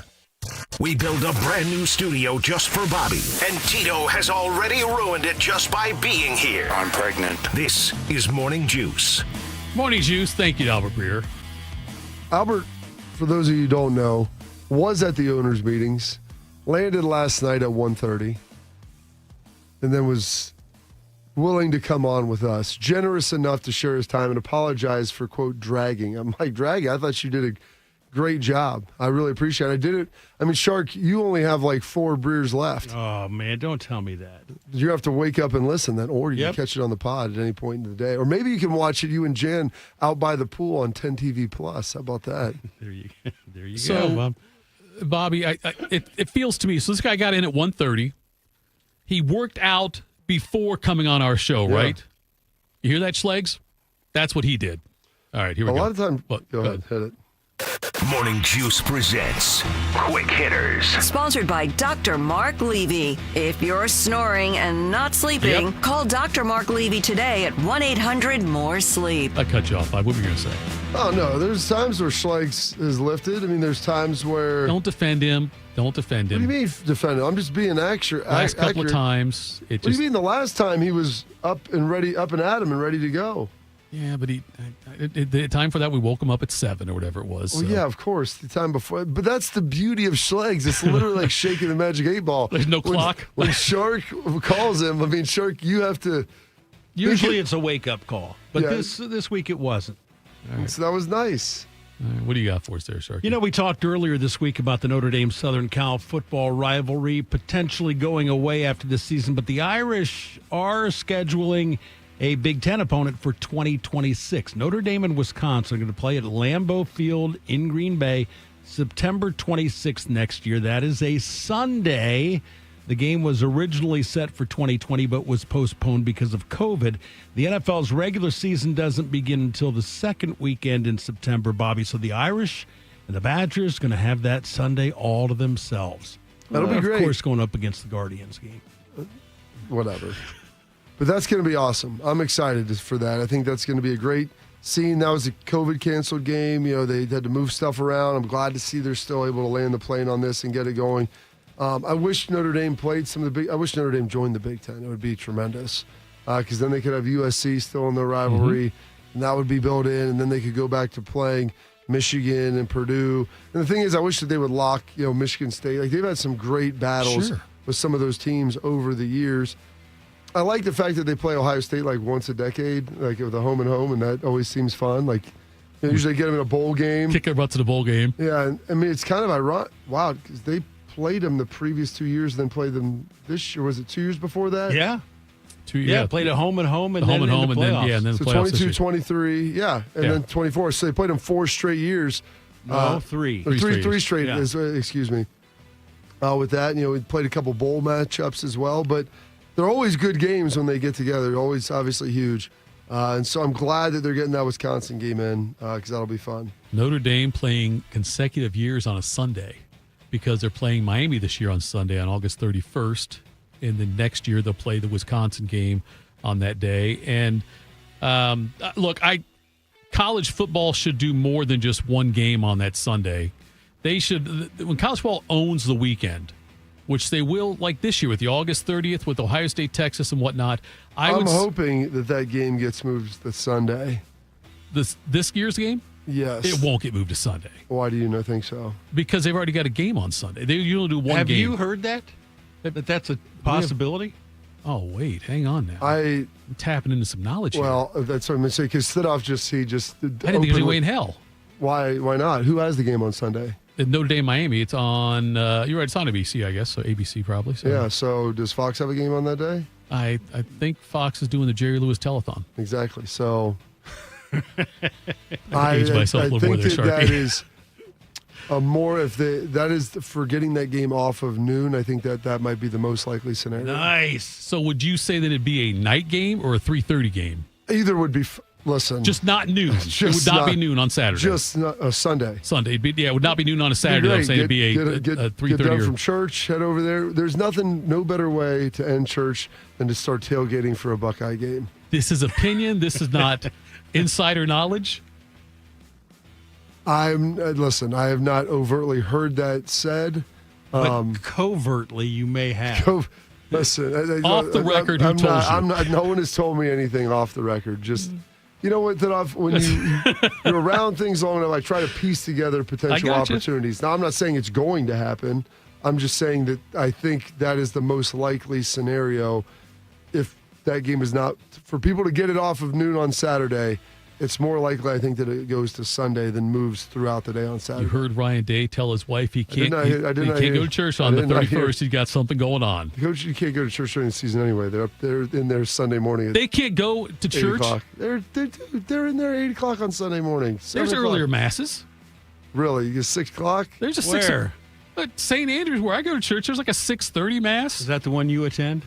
[SPEAKER 1] We built a brand new studio just for Bobby, and Tito has already ruined it just by being here.
[SPEAKER 27] I'm pregnant.
[SPEAKER 1] This is Morning Juice.
[SPEAKER 2] Morning Juice. Thank you, Albert Breer.
[SPEAKER 3] Albert, for those of you who don't know, was at the owners' meetings, landed last night at 1:30, and then was willing to come on with us. Generous enough to share his time and apologize for, quote, dragging. I'm like, dragging? I thought you did a great job. I really appreciate it. I did it. I mean, Shark, you only have like 4 Breers left.
[SPEAKER 4] Oh, man, don't tell me that.
[SPEAKER 3] You have to wake up and listen then, or you can catch it on the pod at any point in the day. Or maybe you can watch it, you and Jan, out by the pool on 10 TV Plus. How about that?
[SPEAKER 4] There you go.
[SPEAKER 2] So, Bobby, it feels to me, so this guy got in at 1:30. He worked out before coming on our show, right? You hear that, Schlegs? That's what he did. All right, here we go.
[SPEAKER 3] A lot of times, go ahead, hit it.
[SPEAKER 1] Morning Juice presents Quick Hitters.
[SPEAKER 26] Sponsored by Dr. Mark Levy. If you're snoring and not sleeping, call Dr. Mark Levy today at 1-800-MORE-SLEEP.
[SPEAKER 2] I cut you off. What were you going to say?
[SPEAKER 3] Oh, no. There's times where Schlegs is lifted. I mean, there's times where...
[SPEAKER 2] Don't defend him. Don't defend him.
[SPEAKER 3] What do you mean defend him? I'm just being accurate.
[SPEAKER 2] Last couple of times,
[SPEAKER 3] What do you mean the last time he was up and at him and ready to go?
[SPEAKER 2] Yeah, but the time for that, we woke him up at 7 or whatever it was.
[SPEAKER 3] Well, yeah, of course, the time before. But that's the beauty of Schlegs. It's literally like shaking the magic 8 ball.
[SPEAKER 2] There's no clock.
[SPEAKER 3] When Shark calls him, I mean, Shark, you have to.
[SPEAKER 4] Usually it's a wake-up call, but this week it wasn't.
[SPEAKER 3] Right. So that was nice.
[SPEAKER 2] What do you got for us there, Shark?
[SPEAKER 4] You know, we talked earlier this week about the Notre Dame Southern Cal football rivalry potentially going away after this season, but the Irish are scheduling a Big Ten opponent for 2026. Notre Dame and Wisconsin are going to play at Lambeau Field in Green Bay September 26th next year. That is a Sunday. The game was originally set for 2020 but was postponed because of COVID. The NFL's regular season doesn't begin until the second weekend in September, Bobby. So the Irish and the Badgers going to have that Sunday all to themselves.
[SPEAKER 3] That'll be great.
[SPEAKER 4] Of course, going up against the Guardians game.
[SPEAKER 3] Whatever. But that's going to be awesome. I'm excited for that. I think that's going to be a great scene. That was a COVID-canceled game. They had to move stuff around. I'm glad to see they're still able to land the plane on this and get it going. I wish Notre Dame played I wish Notre Dame joined the Big Ten. It would be tremendous because then they could have USC still in their rivalry, and that would be built in, and then they could go back to playing Michigan and Purdue. And the thing is, I wish that they would lock, Michigan State. Like, they've had some great battles with some of those teams over the years. I like the fact that they play Ohio State like once a decade, like with a home and home, and that always seems fun. Like, usually get them in a bowl game.
[SPEAKER 2] Kick their butts in a bowl game.
[SPEAKER 3] Yeah, and, I mean, it's kind of ironic. Wow, because they played them the previous 2 years, then played them this year. Was it 2 years before that?
[SPEAKER 4] Yeah.
[SPEAKER 2] 2 years. Yeah,
[SPEAKER 4] played at home and home, and
[SPEAKER 2] home
[SPEAKER 4] then
[SPEAKER 2] and home,
[SPEAKER 4] the
[SPEAKER 2] and then
[SPEAKER 3] So
[SPEAKER 2] the playoffs.
[SPEAKER 3] 22, 23, and then 24. So they played them 4 straight years.
[SPEAKER 4] No, 3.
[SPEAKER 3] Three straight. Excuse me. With that, we played a couple bowl matchups as well, but they're always good games when they get together. They're always obviously huge. And so I'm glad that they're getting that Wisconsin game in because that'll be fun.
[SPEAKER 2] Notre Dame playing consecutive years on a Sunday because they're playing Miami this year on Sunday on August 31st. And then next year they'll play the Wisconsin game on that day. And look, college football should do more than just one game on that Sunday. They should, when college football owns the weekend, which they will, like this year with the August 30th with Ohio State, Texas, and whatnot.
[SPEAKER 3] I'm hoping that game gets moved to Sunday.
[SPEAKER 2] This year's game?
[SPEAKER 3] Yes.
[SPEAKER 2] It won't get moved to Sunday.
[SPEAKER 3] Why do you think so?
[SPEAKER 2] Because they've already got a game on Sunday. They usually do one game.
[SPEAKER 4] Have you heard that? That's a possibility?
[SPEAKER 2] Oh, wait. Hang on now.
[SPEAKER 3] I'm
[SPEAKER 2] tapping into some knowledge
[SPEAKER 3] Well, that's what I'm going to say, because Stidhoff
[SPEAKER 2] I didn't think there's any way in hell.
[SPEAKER 3] Why not? Who has the game on Sunday?
[SPEAKER 2] Notre Dame, Miami. It's on, you're right, it's on ABC, I guess, so ABC probably. So.
[SPEAKER 3] Yeah, so does Fox have a game on that day?
[SPEAKER 2] I think Fox is doing the Jerry Lewis telethon.
[SPEAKER 3] Exactly. So
[SPEAKER 2] I aged myself a little more there, Sharky.
[SPEAKER 3] That is that is for getting that game off of noon. I think that might be the most likely scenario.
[SPEAKER 2] Nice. So would you say that it'd be a night game or a 3:30 game?
[SPEAKER 3] Either would be. Listen,
[SPEAKER 2] just not noon. It would not be noon on Saturday.
[SPEAKER 3] Just a Sunday.
[SPEAKER 2] Sunday. It would not be noon on a Saturday. I'm saying it'd be a 3:30.
[SPEAKER 3] Get done from church, head over there. There's no better way to end church than to start tailgating for a Buckeye game.
[SPEAKER 2] This is opinion. This is not insider knowledge.
[SPEAKER 3] Listen, I have not overtly heard that said.
[SPEAKER 4] But covertly, you may have.
[SPEAKER 3] Listen,
[SPEAKER 2] off the record, who told you?
[SPEAKER 3] No one has told me anything off the record. Just, you know what, when you're around things long enough, I try to piece together potential opportunities. Now, I'm not saying it's going to happen. I'm just saying that I think that is the most likely scenario. If that game is not, for people to get it off of noon on Saturday, it's more likely, I think, that it goes to Sunday than moves throughout the day on Saturday.
[SPEAKER 2] You heard Ryan Day tell his wife he can't go to church on
[SPEAKER 3] the
[SPEAKER 2] 31st. He's got something going on.
[SPEAKER 3] Coach, you can't go to church during the season anyway. They're in there Sunday morning.
[SPEAKER 2] They can't go to church?
[SPEAKER 3] They're in there 8 o'clock on Sunday morning.
[SPEAKER 2] There's earlier masses.
[SPEAKER 3] Really? It's 6 o'clock?
[SPEAKER 2] There's a 6 o'clock. At St. Andrews, where I go to church, there's like a 6:30 mass.
[SPEAKER 4] Is that the one you attend?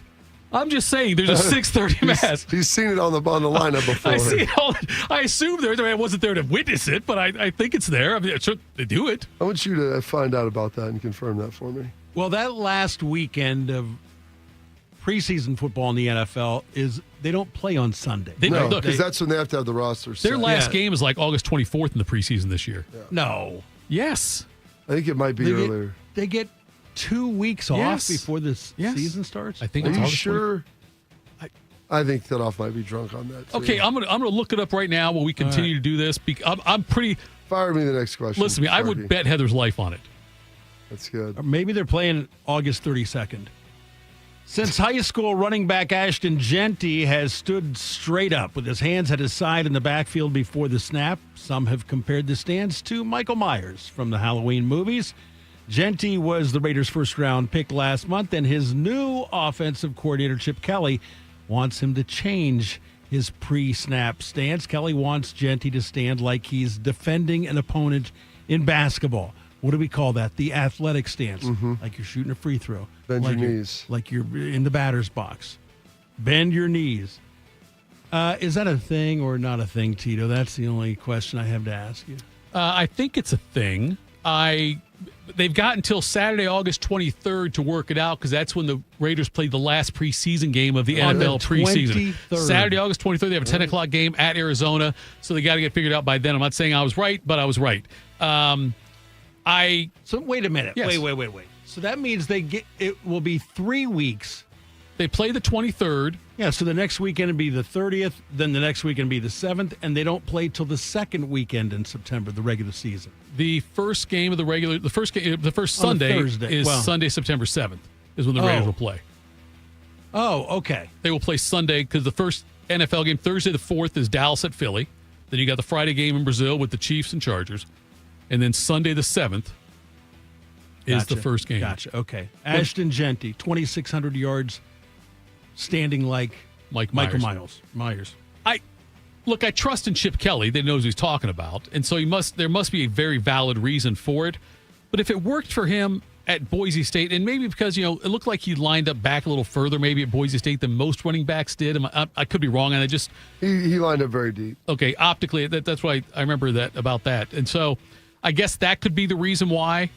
[SPEAKER 2] I'm just saying, there's a 6:30 mass.
[SPEAKER 3] He's seen it on the lineup before.
[SPEAKER 2] I see it all. I assume there. I wasn't there to witness it, but I think it's there. I mean, sure, they do it.
[SPEAKER 3] I want you to find out about that and confirm that for me.
[SPEAKER 4] Well, that last weekend of preseason football in the NFL they don't play on Sunday.
[SPEAKER 3] Because that's when they have to have the roster set.
[SPEAKER 2] Their last game is like August 24th in the preseason this year.
[SPEAKER 3] Yeah.
[SPEAKER 4] No.
[SPEAKER 2] Yes.
[SPEAKER 3] I think it might be earlier.
[SPEAKER 4] They get 2 weeks off before the season starts.
[SPEAKER 2] I think.
[SPEAKER 3] Are
[SPEAKER 2] it's
[SPEAKER 3] you
[SPEAKER 2] August
[SPEAKER 3] sure? I think Tidoff might be drunk on that, too.
[SPEAKER 2] Okay, I'm gonna look it up right now while we continue to do this. I'm pretty.
[SPEAKER 3] Fire me the next question.
[SPEAKER 2] Listen to me. I would bet Heather's life on it.
[SPEAKER 3] That's good.
[SPEAKER 4] Or maybe they're playing August 32nd. Since high school running back Ashton Jeanty has stood straight up with his hands at his side in the backfield before the snap, some have compared the stance to Michael Myers from the Halloween movies. Jeanty was the Raiders' first-round pick last month, and his new offensive coordinator, Chip Kelly, wants him to change his pre-snap stance. Kelly wants Jeanty to stand like he's defending an opponent in basketball. what do we call that? The athletic stance, like you're shooting a free throw.
[SPEAKER 3] Bend
[SPEAKER 4] like
[SPEAKER 3] your knees.
[SPEAKER 4] Like you're in the batter's box. Bend your knees. Is that a thing or not a thing, Tito? That's the only question I have to ask you.
[SPEAKER 2] I think it's a thing. They've got until Saturday, August 23rd to work it out because that's when the Raiders played the last preseason game of the NFL preseason.
[SPEAKER 4] 23rd.
[SPEAKER 2] Saturday, August 23rd, they have a 10 o'clock game at Arizona, so they got to get figured out by then. I'm not saying I was right, but I was right.
[SPEAKER 4] So wait a minute.
[SPEAKER 2] Yes.
[SPEAKER 4] Wait. So that means it will be 3 weeks.
[SPEAKER 2] They play the 23rd.
[SPEAKER 4] Yeah, so the next weekend would be the 30th, then the next weekend would be the 7th, and they don't play till the second weekend in September, the regular season.
[SPEAKER 2] The first game of the first Sunday is Sunday, September 7th, is when the Raiders will play.
[SPEAKER 4] Oh, okay.
[SPEAKER 2] They will play Sunday because the first NFL game, Thursday the 4th, is Dallas at Philly. Then you got the Friday game in Brazil with the Chiefs and Chargers. And then Sunday the 7th is the first game.
[SPEAKER 4] Gotcha, okay. Ashton Genty, 2,600 yards, standing like Michael Myers.
[SPEAKER 2] I trust in Chip Kelly. They knows what he's talking about. And so there must be a very valid reason for it. But if it worked for him at Boise State, and maybe because, it looked like he lined up back a little further maybe at Boise State than most running backs did. I could be wrong, and
[SPEAKER 3] He lined up very deep.
[SPEAKER 2] Okay, optically, that's why I remember that about that. And so I guess that could be the reason why,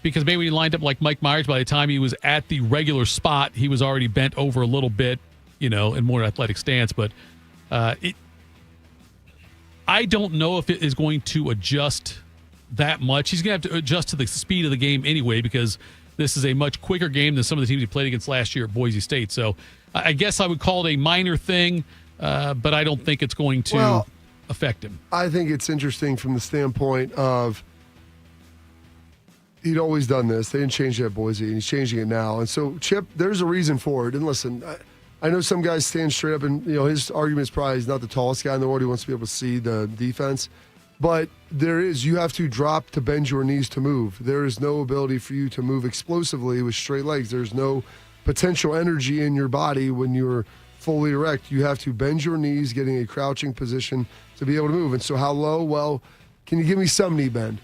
[SPEAKER 2] because maybe he lined up like Mike Myers. By the time he was at the regular spot, he was already bent over a little bit, in more athletic stance. But I don't know if it is going to adjust that much. He's going to have to adjust to the speed of the game anyway, because this is a much quicker game than some of the teams he played against last year at Boise State. So I guess I would call it a minor thing, but I don't think it's going to affect him.
[SPEAKER 3] I think it's interesting from the standpoint of he'd always done this. They didn't change it at Boise, and he's changing it now. And so, Chip, there's a reason for it. And listen, I know some guys stand straight up, and his argument is probably he's not the tallest guy in the world. He wants to be able to see the defense. But you have to drop to bend your knees to move. There is no ability for you to move explosively with straight legs. There's no potential energy in your body when you're fully erect. You have to bend your knees, getting a crouching position to be able to move. And so how low? Well, can you give me some knee bend?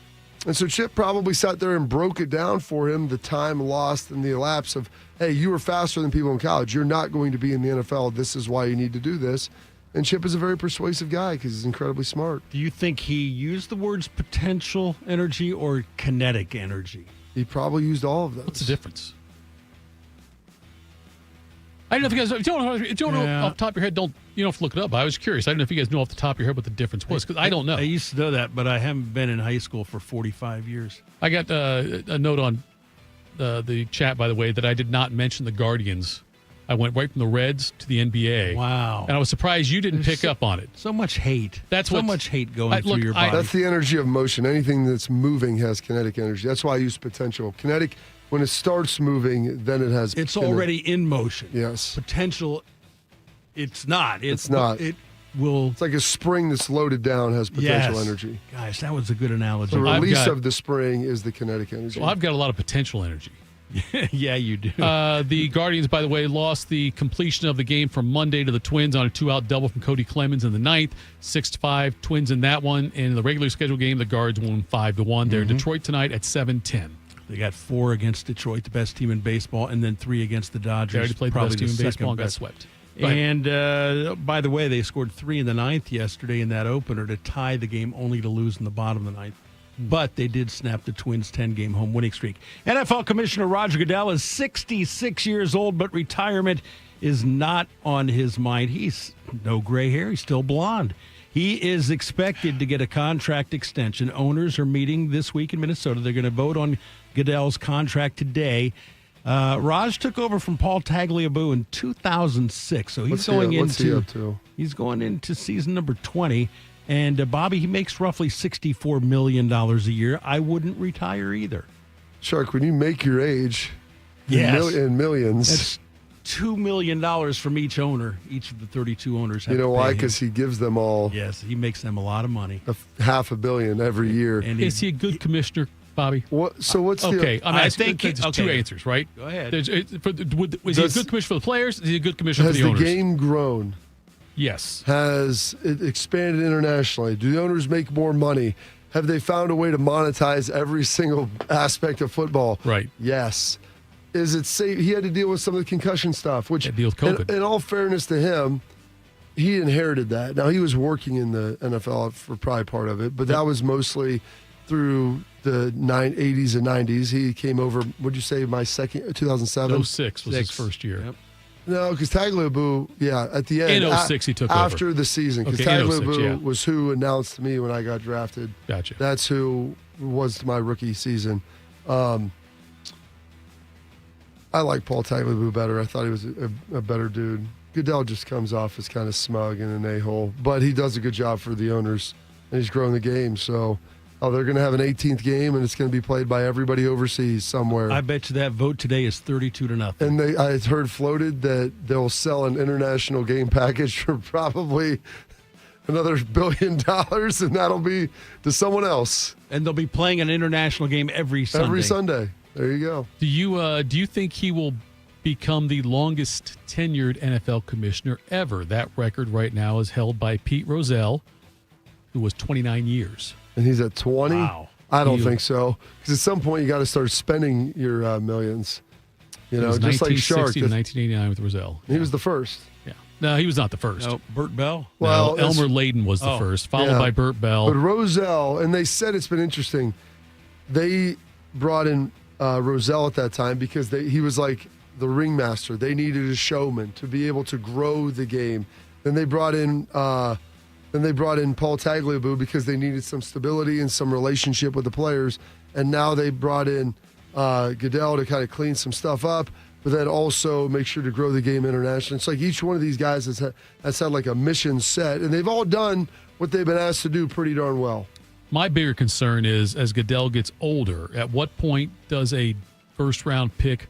[SPEAKER 3] And so Chip probably sat there and broke it down for him, the time lost and the elapse of, hey, you were faster than people in college. You're not going to be in the NFL. This is why you need to do this. And Chip is a very persuasive guy because he's incredibly smart.
[SPEAKER 4] Do you think he used the words potential energy or kinetic energy?
[SPEAKER 3] He probably used all of those.
[SPEAKER 2] What's the difference? I don't know if you guys don't know off the top of your head. You don't have to look it up. I was curious. I don't know if you guys know off the top of your head what the difference was, because I don't know.
[SPEAKER 4] I used to know that, but I haven't been in high school for 45 years.
[SPEAKER 2] I got a note on the chat, by the way, that I did not mention the Guardians. I went right from the Reds to the NBA.
[SPEAKER 4] Wow.
[SPEAKER 2] And I was surprised you didn't pick up on it.
[SPEAKER 4] So much hate.
[SPEAKER 2] That's
[SPEAKER 4] so much hate going through your body.
[SPEAKER 3] That's the energy of motion. Anything that's moving has kinetic energy. That's why I use potential. Kinetic, when it starts moving, then it has.
[SPEAKER 4] It's already in motion.
[SPEAKER 3] Yes.
[SPEAKER 4] Potential, it's not.
[SPEAKER 3] It's not.
[SPEAKER 4] It will.
[SPEAKER 3] It's like a spring that's loaded down has potential energy.
[SPEAKER 4] Guys, that was a good analogy.
[SPEAKER 3] The release of the spring is the kinetic energy.
[SPEAKER 2] Well, I've got a lot of potential energy.
[SPEAKER 4] Yeah, you do.
[SPEAKER 2] The Guardians, by the way, lost the completion of the game from Monday to the Twins on a 2-out double from Cody Clemens in the ninth. 6-5 Twins in that one. And in the regular schedule game, the Guards won 5-1. They're in Detroit tonight at 7:10.
[SPEAKER 4] They got 4 against Detroit, the best team in baseball, and then 3 against the Dodgers.
[SPEAKER 2] They already played the best team in baseball and got swept.
[SPEAKER 4] And by the way, they scored 3 in the ninth yesterday in that opener to tie the game, only to lose in the bottom of the ninth. But they did snap the Twins' 10-game home winning streak. NFL Commissioner Roger Goodell is 66 years old, but retirement is not on his mind. He's no gray hair. He's still blonde. He is expected to get a contract extension. Owners are meeting this week in Minnesota. They're going to vote on Goodell's contract today. Raj took over from Paul Tagliabue in 2006, so he's he's going into season number 20. And Bobby, he makes roughly $64 million a year. I wouldn't retire either.
[SPEAKER 3] Shark, when you make your age, in millions.
[SPEAKER 4] That's $2 million from each owner. Each of the 32 owners have
[SPEAKER 3] You know
[SPEAKER 4] to pay
[SPEAKER 3] why?
[SPEAKER 4] him.
[SPEAKER 3] Because he gives them all.
[SPEAKER 4] Yes, he makes them a lot of money.
[SPEAKER 3] $500 million every year.
[SPEAKER 2] And is he a good commissioner, Bobby?
[SPEAKER 3] So what's
[SPEAKER 2] okay?
[SPEAKER 3] I
[SPEAKER 2] think it's two answers, right?
[SPEAKER 4] Go ahead.
[SPEAKER 2] Was he a good commissioner for the players? Is he a good commissioner for the owners?
[SPEAKER 3] Has the game grown?
[SPEAKER 2] Yes.
[SPEAKER 3] Has it expanded internationally? Do the owners make more money? Have they found a way to monetize every single aspect of football?
[SPEAKER 2] Right.
[SPEAKER 3] Yes. Is it safe? He had to deal with some of the concussion stuff, which,
[SPEAKER 2] deal with COVID.
[SPEAKER 3] In all fairness to him, he inherited that. Now, he was working in the NFL for probably part of it, but that was mostly through the 80s and 90s. He came over, would you say, 2007?
[SPEAKER 2] 06 was his first year. Yep.
[SPEAKER 3] No, because Tagliabue, at the end.
[SPEAKER 2] In 06, he took
[SPEAKER 3] after
[SPEAKER 2] over.
[SPEAKER 3] the season. Because
[SPEAKER 2] Okay, in 06,
[SPEAKER 3] Tagliabue was who announced me when I got drafted.
[SPEAKER 2] Gotcha.
[SPEAKER 3] That's who was my rookie season. I like Paul Tagliabue better. I thought he was a better dude. Goodell just comes off as kind of smug and an a-hole, but he does a good job for the owners, and he's growing the game. So, they're going to have an 18th game, and it's going to be played by everybody overseas somewhere.
[SPEAKER 4] I bet you that vote today is 32-0.
[SPEAKER 3] And I heard floated that they'll sell an international game package for probably another $1 billion, and that'll be to someone else.
[SPEAKER 4] And they'll be playing an international game every Sunday.
[SPEAKER 3] Every Sunday. There you go.
[SPEAKER 2] Do you think he will become the longest tenured NFL commissioner ever? That record right now is held by Pete Rozelle, who was 29 years.
[SPEAKER 3] And he's at 20?
[SPEAKER 2] Wow.
[SPEAKER 3] I don't think so. Because at some point, you got to start spending your millions.
[SPEAKER 2] It was
[SPEAKER 3] just like Shark.
[SPEAKER 2] to 1989 with Rozelle.
[SPEAKER 3] He was the first.
[SPEAKER 2] Yeah. No, he was not the first.
[SPEAKER 4] No, Burt Bell?
[SPEAKER 3] Well,
[SPEAKER 2] Elmer Layden was the first, followed by Burt Bell.
[SPEAKER 3] But Rozelle, and they said it's been interesting, they brought in Rozelle at that time because he was like the ringmaster. They needed a showman to be able to grow the game. Then they brought in Paul Tagliabue because they needed some stability and some relationship with the players. And now they brought in Goodell to kind of clean some stuff up, but then also make sure to grow the game internationally. It's like each one of these guys has had like a mission set, and they've all done what they've been asked to do pretty darn well.
[SPEAKER 2] My bigger concern is as Goodell gets older, at what point does a first-round pick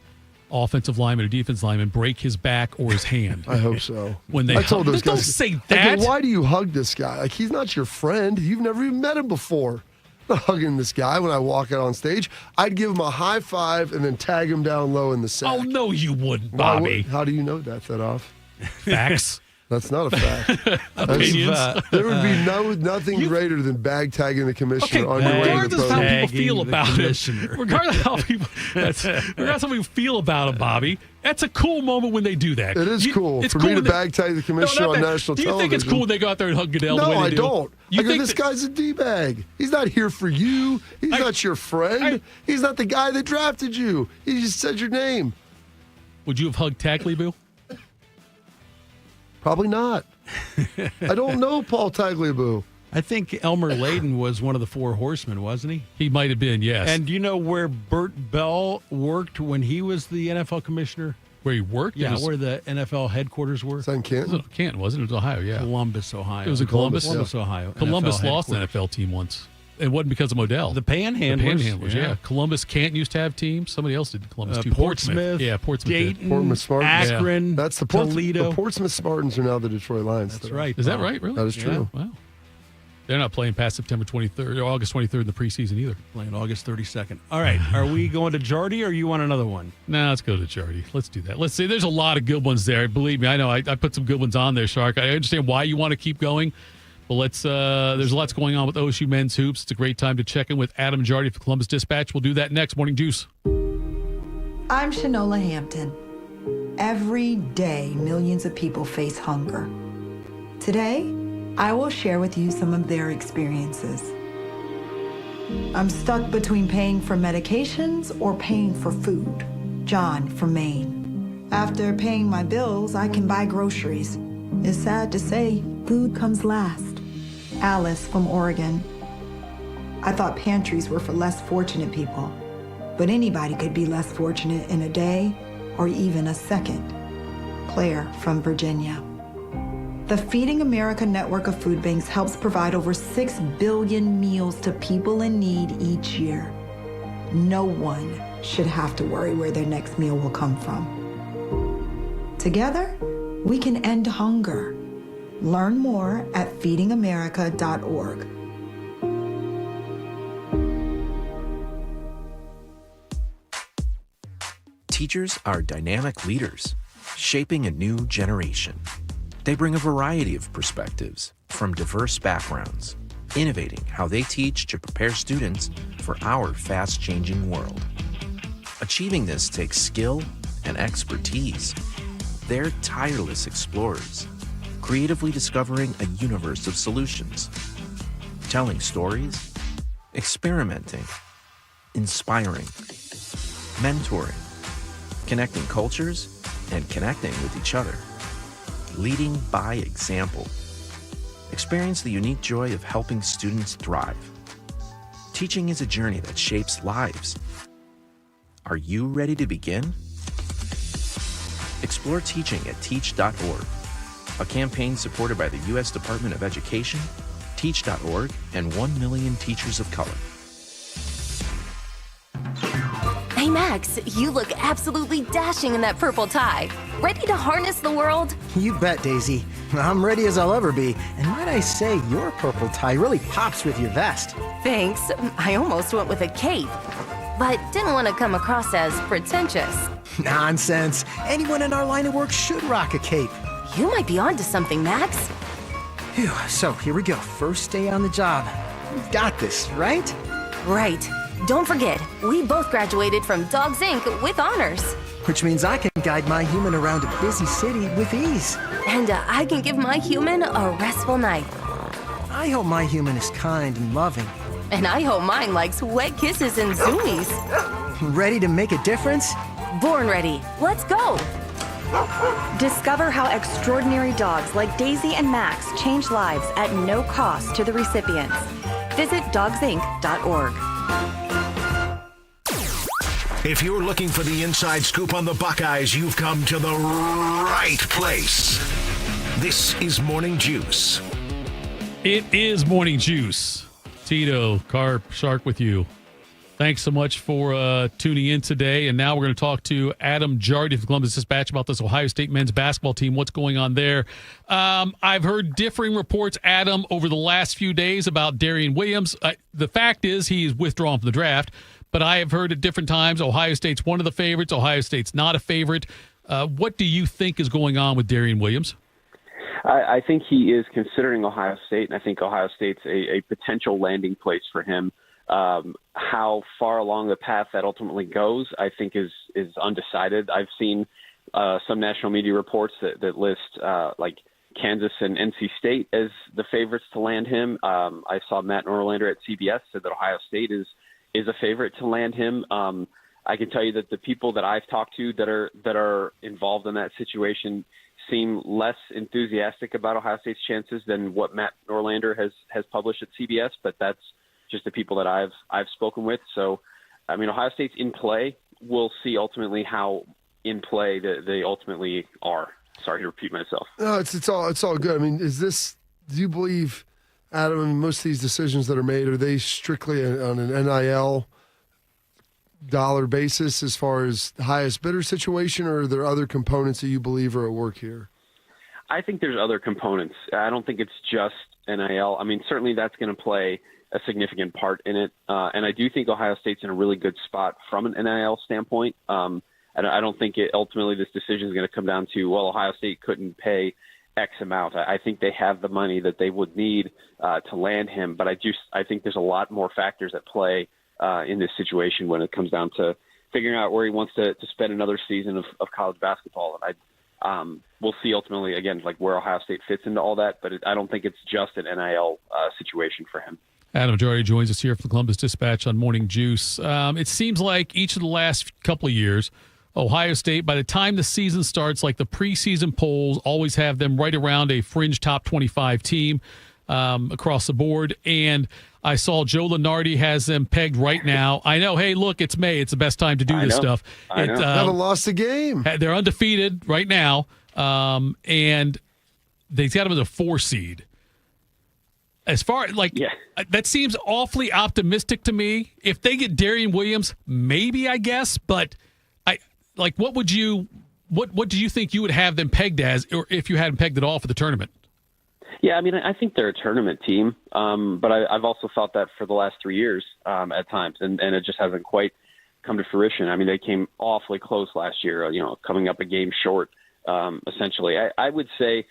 [SPEAKER 2] offensive lineman or defense lineman break his back or his hand?
[SPEAKER 3] I hope so.
[SPEAKER 2] When they
[SPEAKER 3] I told those
[SPEAKER 2] don't
[SPEAKER 3] guys,
[SPEAKER 2] say that.
[SPEAKER 3] Why do you hug this guy? Like, he's not your friend. You've never even met him before. I'm not hugging this guy when I walk out on stage. I'd give him a high five and then tag him down low in the sack.
[SPEAKER 2] Oh, no, you wouldn't, Bobby.
[SPEAKER 3] How do you know that, Off?
[SPEAKER 2] Facts.
[SPEAKER 3] That's not a fact.
[SPEAKER 2] Opinions.
[SPEAKER 3] There would be nothing greater than bag tagging the commissioner on your way to the
[SPEAKER 2] regardless of how
[SPEAKER 3] podium.
[SPEAKER 2] people feel about it, regardless of how people feel about it, Bobby, that's a cool moment when they do that.
[SPEAKER 3] It is cool
[SPEAKER 2] it's
[SPEAKER 3] for
[SPEAKER 2] cool
[SPEAKER 3] me to
[SPEAKER 2] when
[SPEAKER 3] bag tag the commissioner on national television.
[SPEAKER 2] Do you think it's cool when they go out there and hug Goodell?
[SPEAKER 3] No,
[SPEAKER 2] the way
[SPEAKER 3] I
[SPEAKER 2] they
[SPEAKER 3] don't.
[SPEAKER 2] You think
[SPEAKER 3] this guy's a D-bag. He's not here for you. He's not your friend. He's not the guy that drafted you. He just said your name.
[SPEAKER 2] Would you have hugged Tagliabue?
[SPEAKER 3] Probably not. I don't know Paul Tagliabue.
[SPEAKER 4] I think Elmer Layden was one of the four horsemen, wasn't he?
[SPEAKER 2] He might have been, yes.
[SPEAKER 4] And do you know where Burt Bell worked when he was the NFL commissioner?
[SPEAKER 2] Where he worked?
[SPEAKER 4] Yeah, where the NFL headquarters were.
[SPEAKER 3] It's in Canton?
[SPEAKER 2] It was Canton, wasn't it? It was Ohio, yeah.
[SPEAKER 4] Columbus, Ohio.
[SPEAKER 2] It was in Columbus?
[SPEAKER 4] Columbus, Ohio.
[SPEAKER 2] Columbus
[SPEAKER 4] NFL
[SPEAKER 2] lost an NFL team once. It wasn't because of Modell.
[SPEAKER 4] The Panhandlers.
[SPEAKER 2] Yeah. Columbus, Canton used to have teams. Somebody else did Columbus too.
[SPEAKER 4] Portsmouth.
[SPEAKER 2] Yeah, Portsmouth.
[SPEAKER 4] Dayton,
[SPEAKER 3] Portsmouth Spartans.
[SPEAKER 4] Akron,
[SPEAKER 3] That's the
[SPEAKER 4] Toledo.
[SPEAKER 3] The Portsmouth Spartans are now the Detroit Lions.
[SPEAKER 4] That's right.
[SPEAKER 2] Is that right, really?
[SPEAKER 3] That is true.
[SPEAKER 2] Wow. They're not playing past September 23rd or August 23rd in the preseason either.
[SPEAKER 4] Playing August 32nd. All right. Are we going to Jardy or you want another one?
[SPEAKER 2] No, let's go to Jardy. Let's do that. Let's see. There's a lot of good ones there. Believe me, I know. I put some good ones on there, Shark. I understand why you want to keep going. But let's. There's lots going on with OSU men's hoops. It's a great time to check in with Adam Jardy for Columbus Dispatch. We'll do that next. Morning Juice.
[SPEAKER 6] I'm Shanola Hampton. Every day, millions of people face hunger. Today, I will share with you some of their experiences. I'm stuck between paying for medications or paying for food. John from Maine. After paying my bills, I can buy groceries. It's sad to say, food comes last. Alice from Oregon. I thought pantries were for less fortunate people, but anybody could be less fortunate in a day or even a second. Claire from Virginia. The Feeding America network of food banks helps provide over 6 billion meals to people in need each year. No one should have to worry where their next meal will come from. Together, we can end hunger. Learn more at feedingamerica.org.
[SPEAKER 7] Teachers are dynamic leaders, shaping a new generation. They bring a variety of perspectives from diverse backgrounds. innovating how they teach to prepare students for our fast-changing world. Achieving this takes skill and expertise. They're tireless explorers, creatively discovering a universe of solutions, telling stories, experimenting, inspiring, mentoring, connecting cultures, and connecting with each other, leading by example. Experience the unique joy of helping students thrive. Teaching is a journey that shapes lives. Are you ready to begin? Explore teaching at teach.org, a campaign supported by the U.S. Department of Education, Teach.org, and 1 million teachers of color.
[SPEAKER 11] Hey Max, you look absolutely dashing in that purple tie. Ready to harness the world?
[SPEAKER 12] You bet, Daisy. I'm ready as I'll ever be. And might I say, your purple tie really pops with your vest.
[SPEAKER 11] Thanks. I almost went with a cape, but didn't want to come across as pretentious.
[SPEAKER 12] Nonsense. Anyone in our line of work should rock a cape.
[SPEAKER 11] You might be onto something, Max.
[SPEAKER 12] Phew, so here we go. First day on the job. You've got this, right?
[SPEAKER 11] Right. Don't forget, we both graduated from Dogs Inc. with honors.
[SPEAKER 12] Which means I can guide my human around a busy city with ease.
[SPEAKER 11] And I can give my human a restful night.
[SPEAKER 12] I hope my human is kind and loving.
[SPEAKER 11] And I hope mine likes wet kisses and zoomies.
[SPEAKER 12] Ready to make a difference?
[SPEAKER 11] Born ready. Let's go.
[SPEAKER 13] Discover how extraordinary dogs like Daisy and Max change lives at no cost to the recipients. Visit dogsinc.org.
[SPEAKER 1] If you're looking for the inside scoop on the Buckeyes, you've come to the right place. This is Morning Juice.
[SPEAKER 2] It is Morning Juice. Tito, Carp, Shark with you. Thanks so much for tuning in today. And now we're going to talk to Adam Jardy of the Columbus Dispatch about this Ohio State men's basketball team. What's going on there? I've heard differing reports, Adam, over the last few days about Darian Williams. The fact is he's withdrawn from the draft, but I have heard at different times Ohio State's one of the favorites. Ohio State's not a favorite. What do you think is going on with Darian Williams?
[SPEAKER 14] I think he is considering Ohio State, and I think Ohio State's a potential landing place for him. How far along the path that ultimately goes, I think is undecided. I've seen some national media reports that list like Kansas and NC State as the favorites to land him. I saw Matt Norlander at CBS said that Ohio State is a favorite to land him. I can tell you that the people that I've talked to that are involved in that situation seem less enthusiastic about Ohio State's chances than what Matt Norlander has published at CBS, but that's just the people that I've spoken with. So, I mean, Ohio State's in play. We'll see ultimately how in play they ultimately are. Sorry to repeat myself.
[SPEAKER 3] No, it's all good. I mean, do you believe, Adam, I mean, most of these decisions that are made, are they strictly on an NIL dollar basis as far as the highest bidder situation, or are there other components that you believe are at work here?
[SPEAKER 14] I think there's other components. I don't think it's just NIL. I mean, certainly that's going to play a significant part in it. And I do think Ohio State's in a really good spot from an NIL standpoint. And I don't think ultimately this decision is going to come down to, well, Ohio State couldn't pay X amount. I think they have the money that they would need to land him. But I think there's a lot more factors at play in this situation when it comes down to figuring out where he wants to spend another season of college basketball. And we'll see ultimately, again, like where Ohio State fits into all that. But I don't think it's just an NIL situation for him.
[SPEAKER 2] Adam Jardy joins us here from the Columbus Dispatch on Morning Juice. It seems like each of the last couple of years, Ohio State, by the time the season starts, like the preseason polls always have them right around a fringe top 25 team across the board. And I saw Joe Lunardi has them pegged right now. I know, hey, look, it's May. It's the best time to do this stuff.
[SPEAKER 3] I know. Haven't lost a game.
[SPEAKER 2] They're undefeated right now, and they've got them as a 4 seed. As far that seems awfully optimistic to me. If they get Darian Williams, maybe, I guess. But what do you think you would have them pegged as, or if you hadn't pegged at all for the tournament?
[SPEAKER 14] Yeah, I mean, I think they're a tournament team, but I've also thought that for the last 3 years at times, and it just hasn't quite come to fruition. I mean, they came awfully close last year, coming up a game short, essentially. I would say,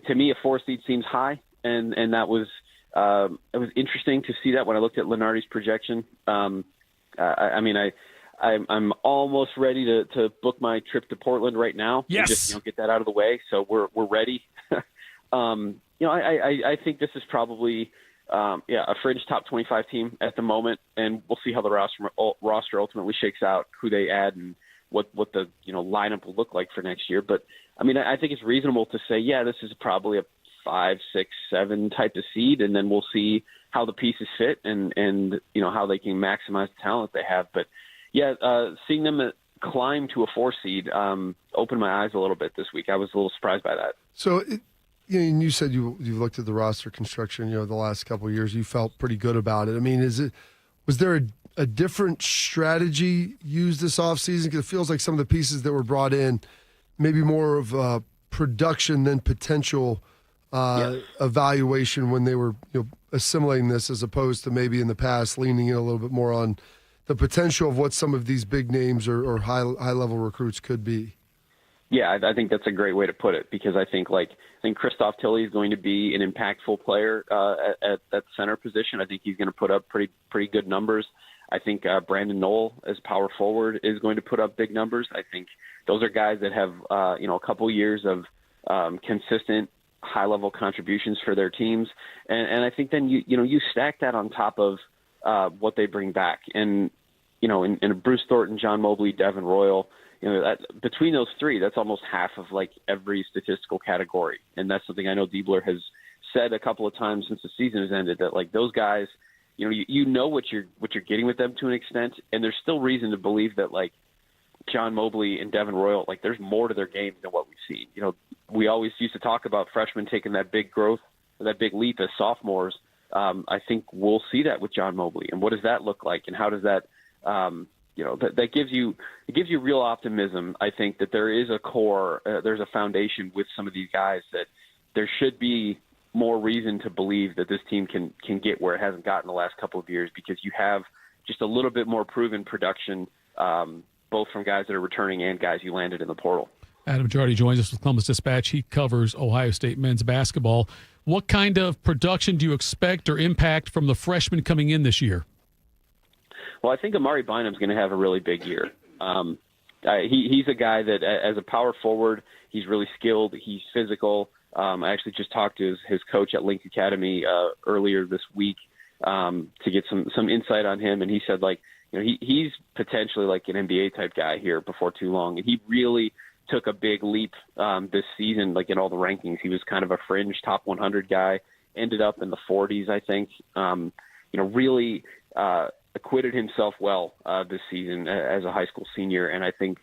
[SPEAKER 14] to me, a 4 seed seems high, and that was it was interesting to see that when I looked at Lenardi's projection. I'm almost ready to book my trip to Portland right now.
[SPEAKER 2] Yes.
[SPEAKER 14] And just get that out of the way. So we're ready. I think this is probably a fringe top 25 team at the moment, and we'll see how the roster ultimately shakes out, who they add, and what the lineup will look like for next year. But I think it's reasonable to say, this is probably a 5, 6, 7 type of seed, and then we'll see how the pieces fit and how they can maximize the talent they have. But seeing them climb to a 4 seed opened my eyes a little bit this week. I was a little surprised by that.
[SPEAKER 3] So, and you said you looked at the roster construction, the last couple of years. You felt pretty good about it. Was there a different strategy used this offseason? Because it feels like some of the pieces that were brought in, maybe more of production than potential evaluation when they were assimilating this, as opposed to maybe in the past leaning in a little bit more on the potential of what some of these big names or high-level recruits could be.
[SPEAKER 14] Yeah, I think that's a great way to put it, because I think Christoph Tilley is going to be an impactful player at that center position. I think he's going to put up pretty good numbers. I think Brandon Knoll as power forward is going to put up big numbers. I think those are guys that have a couple years of consistent high-level contributions for their teams, and I think then you stack that on top of what they bring back, and in Bruce Thornton, John Mobley, Devin Royal. Between those three, that's almost half of every statistical category. And that's something I know Diebler has said a couple of times since the season has ended, that those guys, you know what you're getting with them to an extent. And there's still reason to believe that John Mobley and Devin Royal, there's more to their game than what we've seen. We always used to talk about freshmen taking that big growth, that big leap as sophomores. I think we'll see that with John Mobley. And what does that look like? And how does that, that gives you real optimism. I think that there is a core, there's a foundation with some of these guys that there should be more reason to believe that this team can get where it hasn't gotten the last couple of years, because you have just a little bit more proven production, both from guys that are returning and guys you landed in the portal. Adam
[SPEAKER 2] Jardy joins us with Columbus Dispatch. He covers Ohio State men's basketball. What kind of production do you expect or impact from the freshmen coming in this year?
[SPEAKER 14] Well, I think Amari Bynum's going to have a really big year. He's a guy that, as a power forward, he's really skilled. He's physical. I actually just talked to his coach at Link Academy earlier this week to get some insight on him, and he said he's potentially an NBA type guy here before too long, and he really took a big leap this season. In all the rankings, he was kind of a fringe top 100 guy, ended up in the 40s, I think. Really acquitted himself well this season as a high school senior, and I think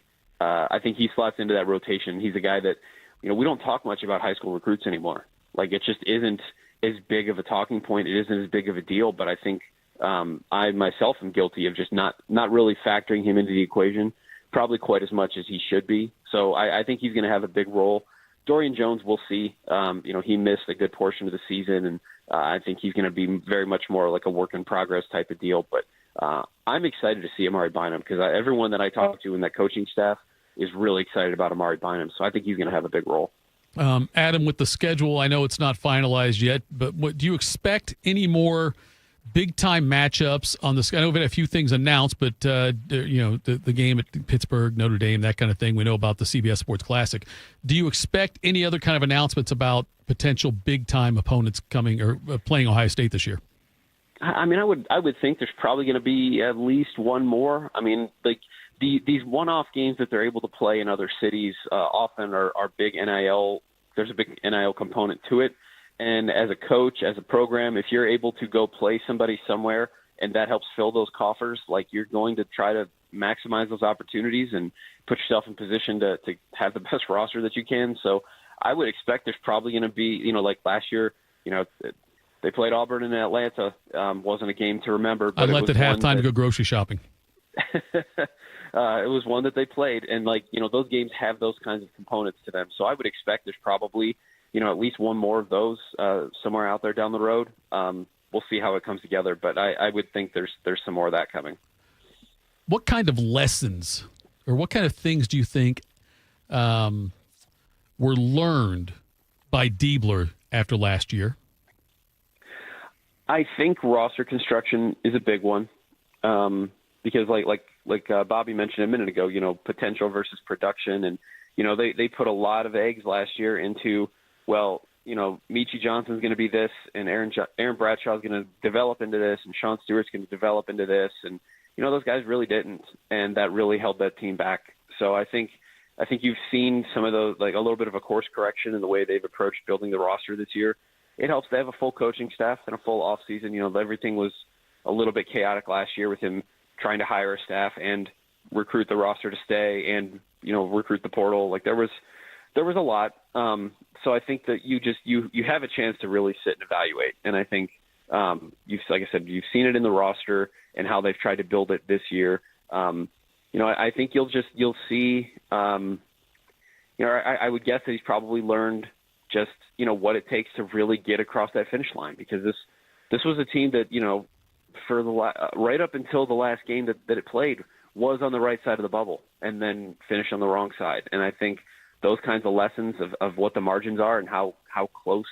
[SPEAKER 14] he slots into that rotation. He's a guy that we don't talk much about high school recruits anymore. It just isn't as big of a talking point. It isn't as big of a deal. But I think I myself am guilty of just not really factoring him into the equation probably quite as much as he should be. So I think he's going to have a big role. Dorian Jones, we'll see. He missed a good portion of the season, and I think he's going to be very much more like a work in progress type of deal. But I'm excited to see Amari Bynum, because everyone that I talk to in that coaching staff is really excited about Amari Bynum. So I think he's going to have a big role.
[SPEAKER 2] Adam, with the schedule, I know it's not finalized yet, but do you expect any more big-time matchups on the schedule? I know we've had a few things announced, but the game at Pittsburgh, Notre Dame, that kind of thing. We know about the CBS Sports Classic. Do you expect any other kind of announcements about potential big-time opponents coming or playing Ohio State this year?
[SPEAKER 14] I would think there's probably going to be at least one more. These one-off games that they're able to play in other cities often are big NIL. There's a big NIL component to it. And as a coach, as a program, if you're able to go play somebody somewhere and that helps fill those coffers, you're going to try to maximize those opportunities and put yourself in position to have the best roster that you can. So I would expect there's probably going to be, like last year, they played Auburn in Atlanta. Wasn't a game to remember. But
[SPEAKER 2] I left at halftime to go grocery shopping.
[SPEAKER 14] It was one that they played, and those games have those kinds of components to them. So I would expect there's probably at least one more of those somewhere out there down the road. We'll see how it comes together, but I would think there's some more of that coming.
[SPEAKER 2] What kind of lessons or what kind of things do you think were learned by Diebler after last year?
[SPEAKER 14] I think roster construction is a big one, because like Bobby mentioned a minute ago, potential versus production, and they put a lot of eggs last year into, Michie Johnson's going to be this, and Aaron Bradshaw's going to develop into this, and Sean Stewart's going to develop into this, and those guys really didn't, and that really held that team back. So I think you've seen some of those, like a little bit of a course correction in the way they've approached building the roster this year. It helps they have a full coaching staff and a full off season. Everything was a little bit chaotic last year with him trying to hire a staff and recruit the roster to stay and, recruit the portal. Like there was a lot. So I think that you have a chance to really sit and evaluate. And I think, like I said, you've seen it in the roster and how they've tried to build it this year. I think you'll see, I would guess that he's probably learned just, what it takes to really get across that finish line, because this was a team that, for right up until the last game that it played was on the right side of the bubble and then finished on the wrong side. And I think those kinds of lessons of what the margins are and how close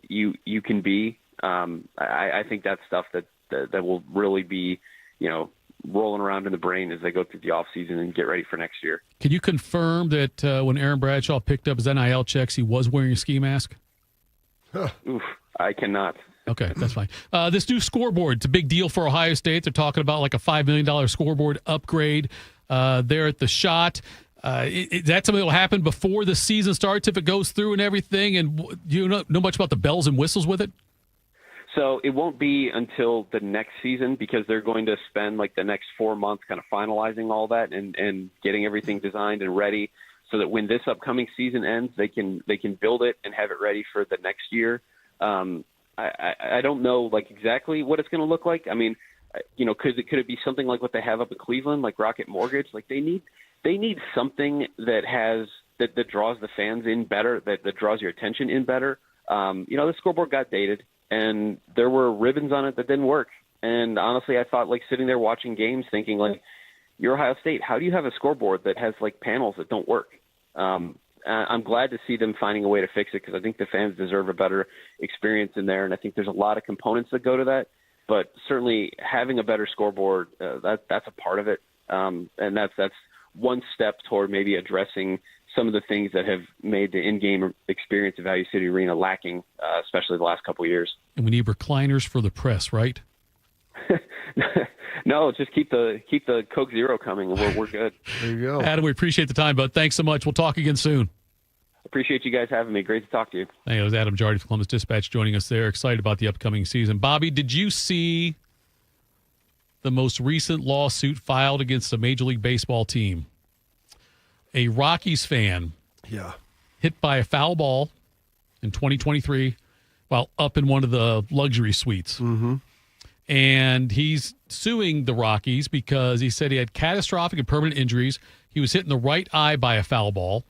[SPEAKER 14] you can be, I think that's stuff that will really be, rolling around in the brain as they go through the offseason and get ready for next year.
[SPEAKER 2] Can you confirm that when Aaron Bradshaw picked up his NIL checks, he was wearing a ski mask?
[SPEAKER 14] Oof, I cannot.
[SPEAKER 2] Okay, that's fine. This new scoreboard, it's a big deal for Ohio State. They're talking about like a $5 million scoreboard upgrade there at the Shot. Is that something that will happen before the season starts if it goes through and everything? And do you know much about the bells and whistles with it?
[SPEAKER 14] So it won't be until the next season, because they're going to spend like the next 4 months kind of finalizing all that and getting everything designed and ready, so that when this upcoming season ends, they can build it and have it ready for the next year. I don't know like exactly what it's going to look like. I mean, could it be something like what they have up in Cleveland, like Rocket Mortgage? Like they need something that draws the fans in better, that draws your attention in better. The scoreboard got dated, and there were ribbons on it that didn't work. And honestly, I thought, like, sitting there watching games thinking, like, you're Ohio State. How do you have a scoreboard that has, like, panels that don't work? I'm glad to see them finding a way to fix it, because I think the fans deserve a better experience in there. And I think there's a lot of components that go to that. But certainly having a better scoreboard, that's a part of it. And that's one step toward maybe addressing some of the things that have made the in-game experience of Value City Arena lacking, especially the last couple of years.
[SPEAKER 2] And we need recliners for the press, right?
[SPEAKER 14] No, just keep the Coke Zero coming, and we're good.
[SPEAKER 3] There you go.
[SPEAKER 2] Adam, we appreciate the time, bud. Thanks so much. We'll talk again soon.
[SPEAKER 14] Appreciate you guys having me. Great to talk to you.
[SPEAKER 2] Hey, it was Adam Jardy from Columbus Dispatch joining us there. Excited about the upcoming season. Bobby, did you see the most recent lawsuit filed against a Major League Baseball team? A Rockies fan hit by a foul ball in 2023 while up in one of the luxury suites.
[SPEAKER 3] Mm-hmm.
[SPEAKER 2] And he's suing the Rockies because he said he had catastrophic and permanent injuries. He was hit in the right eye by a foul ball.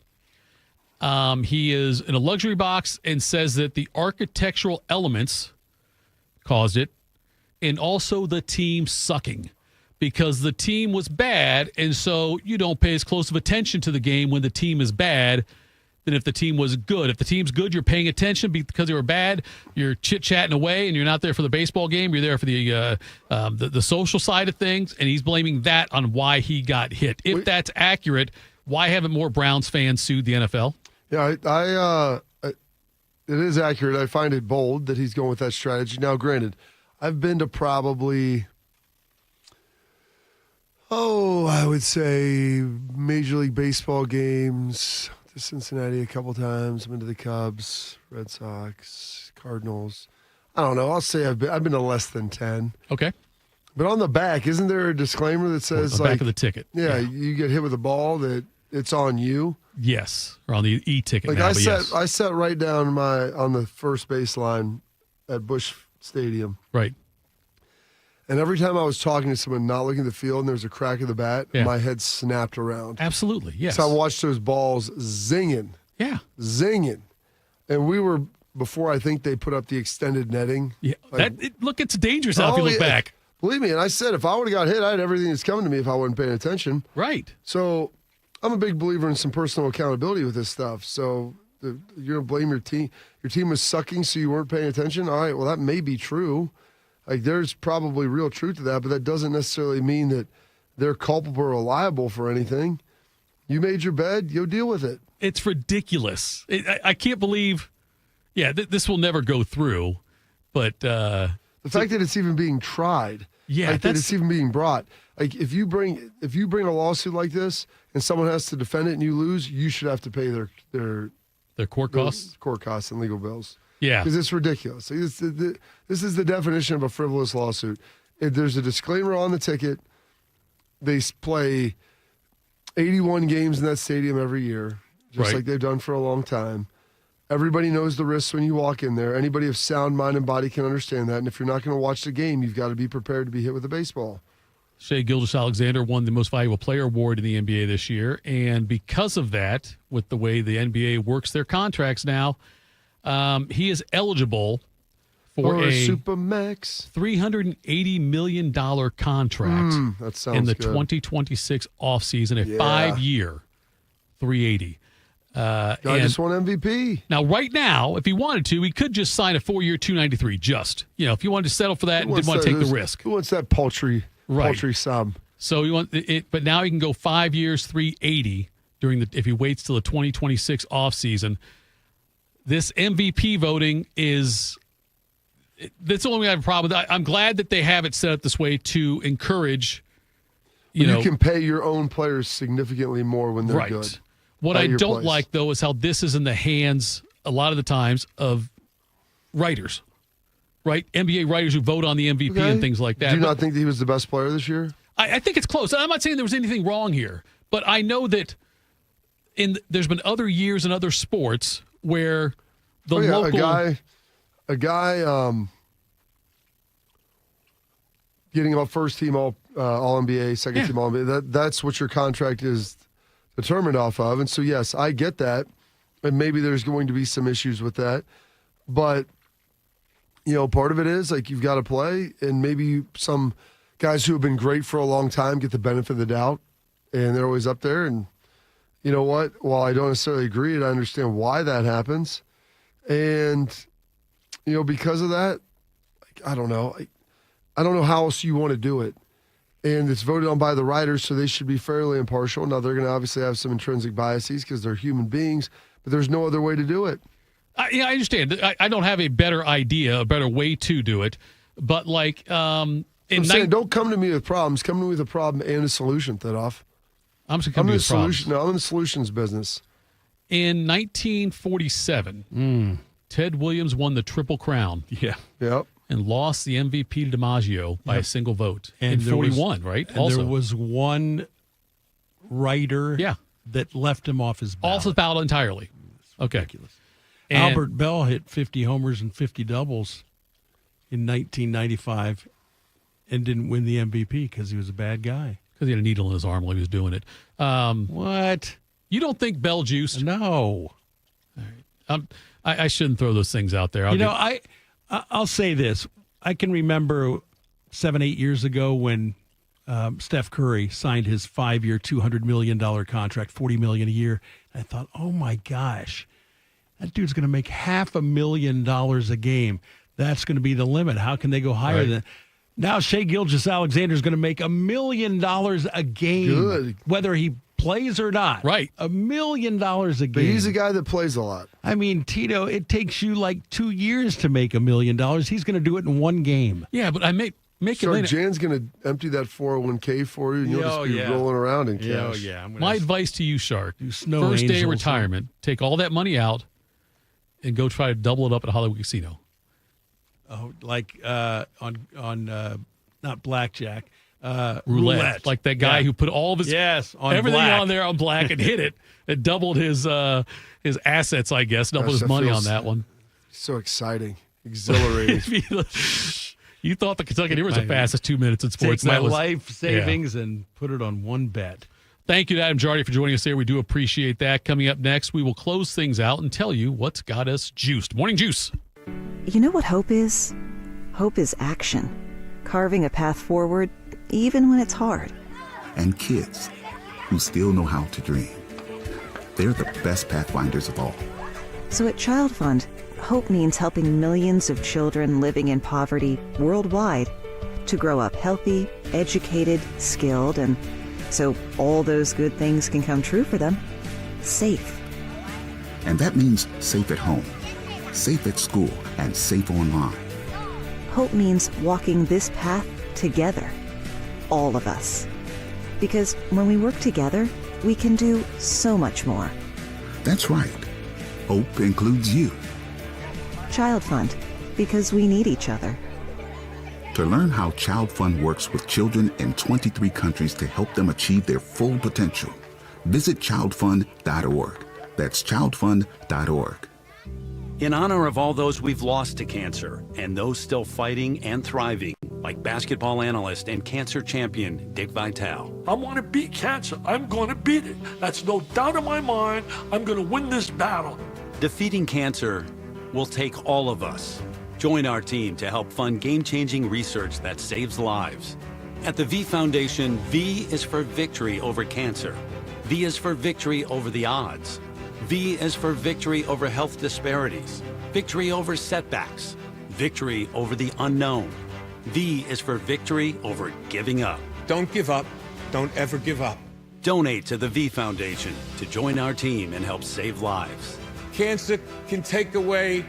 [SPEAKER 2] He is in a luxury box and says that the architectural elements caused it, and also the team sucking, because the team was bad, and so you don't pay as close of attention to the game when the team is bad than if the team was good. If the team's good, you're paying attention. Because they were bad, you're chit-chatting away, and you're not there for the baseball game. You're there for the social side of things, and he's blaming that on why he got hit. If that's accurate, why haven't more Browns fans sued the NFL?
[SPEAKER 3] Yeah, it is accurate. I find it bold that he's going with that strategy. Now, granted, I've been to probably, I would say Major League Baseball games to Cincinnati a couple times. I've been to the Cubs, Red Sox, Cardinals. I don't know. I'll say I've been to less than 10.
[SPEAKER 2] Okay.
[SPEAKER 3] But on the back, isn't there a disclaimer that says,
[SPEAKER 2] the back of the ticket?
[SPEAKER 3] Yeah, you get hit with a ball, that it's on you?
[SPEAKER 2] Yes, or on the e-ticket.
[SPEAKER 3] Like
[SPEAKER 2] now,
[SPEAKER 3] I sat right down on the first baseline at Busch Stadium.
[SPEAKER 2] Right.
[SPEAKER 3] And every time I was talking to someone not looking at the field and there was a crack in the bat, my head snapped around.
[SPEAKER 2] Absolutely, yes.
[SPEAKER 3] So I watched those balls zinging.
[SPEAKER 2] Yeah.
[SPEAKER 3] Zinging. And we were, before I think they put up the extended netting.
[SPEAKER 2] Yeah. Look, it's dangerous now if you look back.
[SPEAKER 3] Believe me, and I said if I would have got hit, I had everything that's coming to me if I wasn't paying attention.
[SPEAKER 2] Right.
[SPEAKER 3] So I'm a big believer in some personal accountability with this stuff. So you're going to blame your team. Your team was sucking, so you weren't paying attention? All right, well, that may be true. Like, there's probably real truth to that, but that doesn't necessarily mean that they're culpable or liable for anything. You made your bed, you'll deal with it.
[SPEAKER 2] It's ridiculous. I can't believe, this will never go through, but... the
[SPEAKER 3] fact that it's even being tried,
[SPEAKER 2] that
[SPEAKER 3] it's even being brought. Like, if you bring a lawsuit like this and someone has to defend it and you lose, you should have to pay their
[SPEAKER 2] court costs?
[SPEAKER 3] Court costs and legal bills.
[SPEAKER 2] Yeah.
[SPEAKER 3] Because it's ridiculous. This is the definition of a frivolous lawsuit. If there's a disclaimer on the ticket. They play 81 games in that stadium every year, just like they've done for a long time. Everybody knows the risks when you walk in there. Anybody of sound mind and body can understand that. And if you're not going to watch the game, you've got to be prepared to be hit with a baseball.
[SPEAKER 2] Shai Gilgeous-Alexander won the Most Valuable Player award in the NBA this year. And because of that, with the way the NBA works their contracts now, he is eligible for a
[SPEAKER 3] Supermax
[SPEAKER 2] $380 million contract
[SPEAKER 3] that sounds
[SPEAKER 2] in the
[SPEAKER 3] good.
[SPEAKER 2] 2026 offseason, a 5-year $380.
[SPEAKER 3] Guy just won MVP.
[SPEAKER 2] Now, right now, if he wanted to, he could just sign a 4-year $293. Just, if you wanted to settle for that and didn't want to take the risk.
[SPEAKER 3] Who wants that paltry sum?
[SPEAKER 2] So you want it, but now he can go 5 years, $380 if he waits till the 2026 offseason. This MVP voting is. That's the only way I have a problem with. I'm glad that they have it set up this way to encourage. You
[SPEAKER 3] can pay your own players significantly more when they're good.
[SPEAKER 2] What I don't like, though, is how this is in the hands, a lot of the times, of writers, right? NBA writers who vote on the MVP and things like that.
[SPEAKER 3] Do you not think that he was the best player this year?
[SPEAKER 2] I think it's close. I'm not saying there was anything wrong here, but I know that there's been other years in other sports where the local...
[SPEAKER 3] A guy getting a first team all NBA, second team all NBA. That's what your contract is determined off of. And so, yes, I get that. And maybe there's going to be some issues with that. But, part of it is like you've got to play. And maybe some guys who have been great for a long time get the benefit of the doubt. And they're always up there. And you know what? While I don't necessarily agree, I understand why that happens. And... because of that, I don't know. I don't know how else you want to do it. And it's voted on by the writers, so they should be fairly impartial. Now, they're going to obviously have some intrinsic biases because they're human beings, but there's no other way to do it.
[SPEAKER 2] I understand. I don't have a better idea, a better way to do it. But, I'm
[SPEAKER 3] saying, don't come to me with problems. Come to me with a problem and a solution, Thidoff.
[SPEAKER 2] I'm just coming to with problems.
[SPEAKER 3] No, I'm in the solutions business.
[SPEAKER 2] In 1947... Ted Williams won the Triple Crown.
[SPEAKER 4] Yeah.
[SPEAKER 3] Yep.
[SPEAKER 2] And lost the MVP to DiMaggio by a single vote.
[SPEAKER 4] And
[SPEAKER 2] in 41, right?
[SPEAKER 4] And there was one writer that left him off his ballot.
[SPEAKER 2] Off his ballot entirely. Okay.
[SPEAKER 4] Ridiculous. Albert Bell hit 50 homers and 50 doubles in 1995 and didn't win the MVP because he was a bad guy.
[SPEAKER 2] Because he had a needle in his arm while he was doing it.
[SPEAKER 4] What?
[SPEAKER 2] You don't think Bell juiced?
[SPEAKER 4] No.
[SPEAKER 2] All right. I shouldn't throw those things out there.
[SPEAKER 4] I'll say this. I can remember 7-8 years ago when Steph Curry signed his 5-year, $200 million contract, $40 million a year. And I thought, oh my gosh, that dude's going to make $500,000 a game. That's going to be the limit. How can they go higher than? Now Shai Gilgeous-Alexander is going to make $1 million a game, whether he plays or not.
[SPEAKER 2] Right.
[SPEAKER 4] $1 million a game.
[SPEAKER 3] But he's a guy that plays a lot.
[SPEAKER 4] I mean, Tito, it takes you like 2 years to make $1 million. He's going to do it in one game.
[SPEAKER 2] Yeah, but I make it later.
[SPEAKER 3] Jan's going to empty that 401k for you, and you'll just be rolling around in cash.
[SPEAKER 2] My advice to you, Shark, first
[SPEAKER 4] Angels,
[SPEAKER 2] day of retirement, take all that money out and go try to double it up at Hollywood Casino.
[SPEAKER 4] Oh, like on not blackjack.
[SPEAKER 2] Roulette. Like that guy who put all of his
[SPEAKER 4] on
[SPEAKER 2] everything
[SPEAKER 4] black.
[SPEAKER 2] on there on black and hit it. It doubled his assets, I guess. Doubled his money on that one.
[SPEAKER 3] So exciting, exhilarating.
[SPEAKER 2] You thought the Kentucky Derby was the fastest 2 minutes in sports.
[SPEAKER 4] Take my life savings and put it on one bet.
[SPEAKER 2] Thank you to Adam Jardy for joining us here. We do appreciate that. Coming up next, we will close things out and tell you what's got us juiced. Morning Juice.
[SPEAKER 5] You know what hope is? Hope is action. Carving a path forward, even when it's hard.
[SPEAKER 15] And kids who still know how to dream. They're the best pathfinders of all.
[SPEAKER 5] So at Child Fund, Hope means helping millions of children living in poverty worldwide to grow up healthy, educated, skilled, and so all those good things can come true for them, safe.
[SPEAKER 15] And that means safe at home, safe at school, and safe online.
[SPEAKER 5] Hope means walking this path together, all of us. Because when we work together, we can do so much more.
[SPEAKER 15] That's right. Hope includes you.
[SPEAKER 5] Child Fund, because we need each other.
[SPEAKER 15] To learn how Child Fund works with children in 23 countries to help them achieve their full potential, visit childfund.org. That's childfund.org.
[SPEAKER 16] In honor of all those we've lost to cancer and those still fighting and thriving, like basketball analyst and cancer champion Dick Vitale.
[SPEAKER 17] I want to beat cancer. I'm going to beat it. That's no doubt in my mind. I'm going to win this battle.
[SPEAKER 16] Defeating cancer will take all of us. Join our team to help fund game-changing research that saves lives. At the V Foundation, V is for victory over cancer. V is for victory over the odds. V is for victory over health disparities, victory over setbacks, victory over the unknown. V is for victory over giving up.
[SPEAKER 18] Don't give up. Don't ever give up.
[SPEAKER 16] Donate to the V Foundation to join our team and help save lives.
[SPEAKER 18] Cancer can take away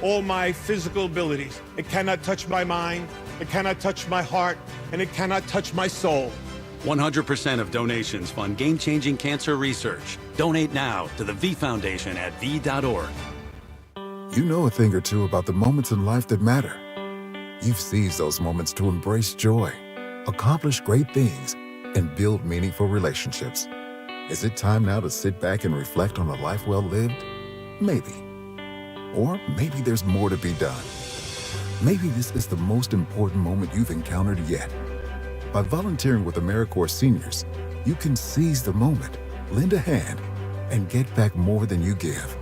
[SPEAKER 18] all my physical abilities. It cannot touch my mind, it cannot touch my heart, and it cannot touch my soul.
[SPEAKER 16] 100% of donations fund game-changing cancer research. Donate now to the V Foundation at v.org.
[SPEAKER 19] You know a thing or two about the moments in life that matter. You've seized those moments to embrace joy, accomplish great things, and build meaningful relationships. Is it time now to sit back and reflect on a life well lived? Maybe. Or maybe there's more to be done. Maybe this is the most important moment you've encountered yet. By volunteering with AmeriCorps Seniors, you can seize the moment, lend a hand, and get back more than you give.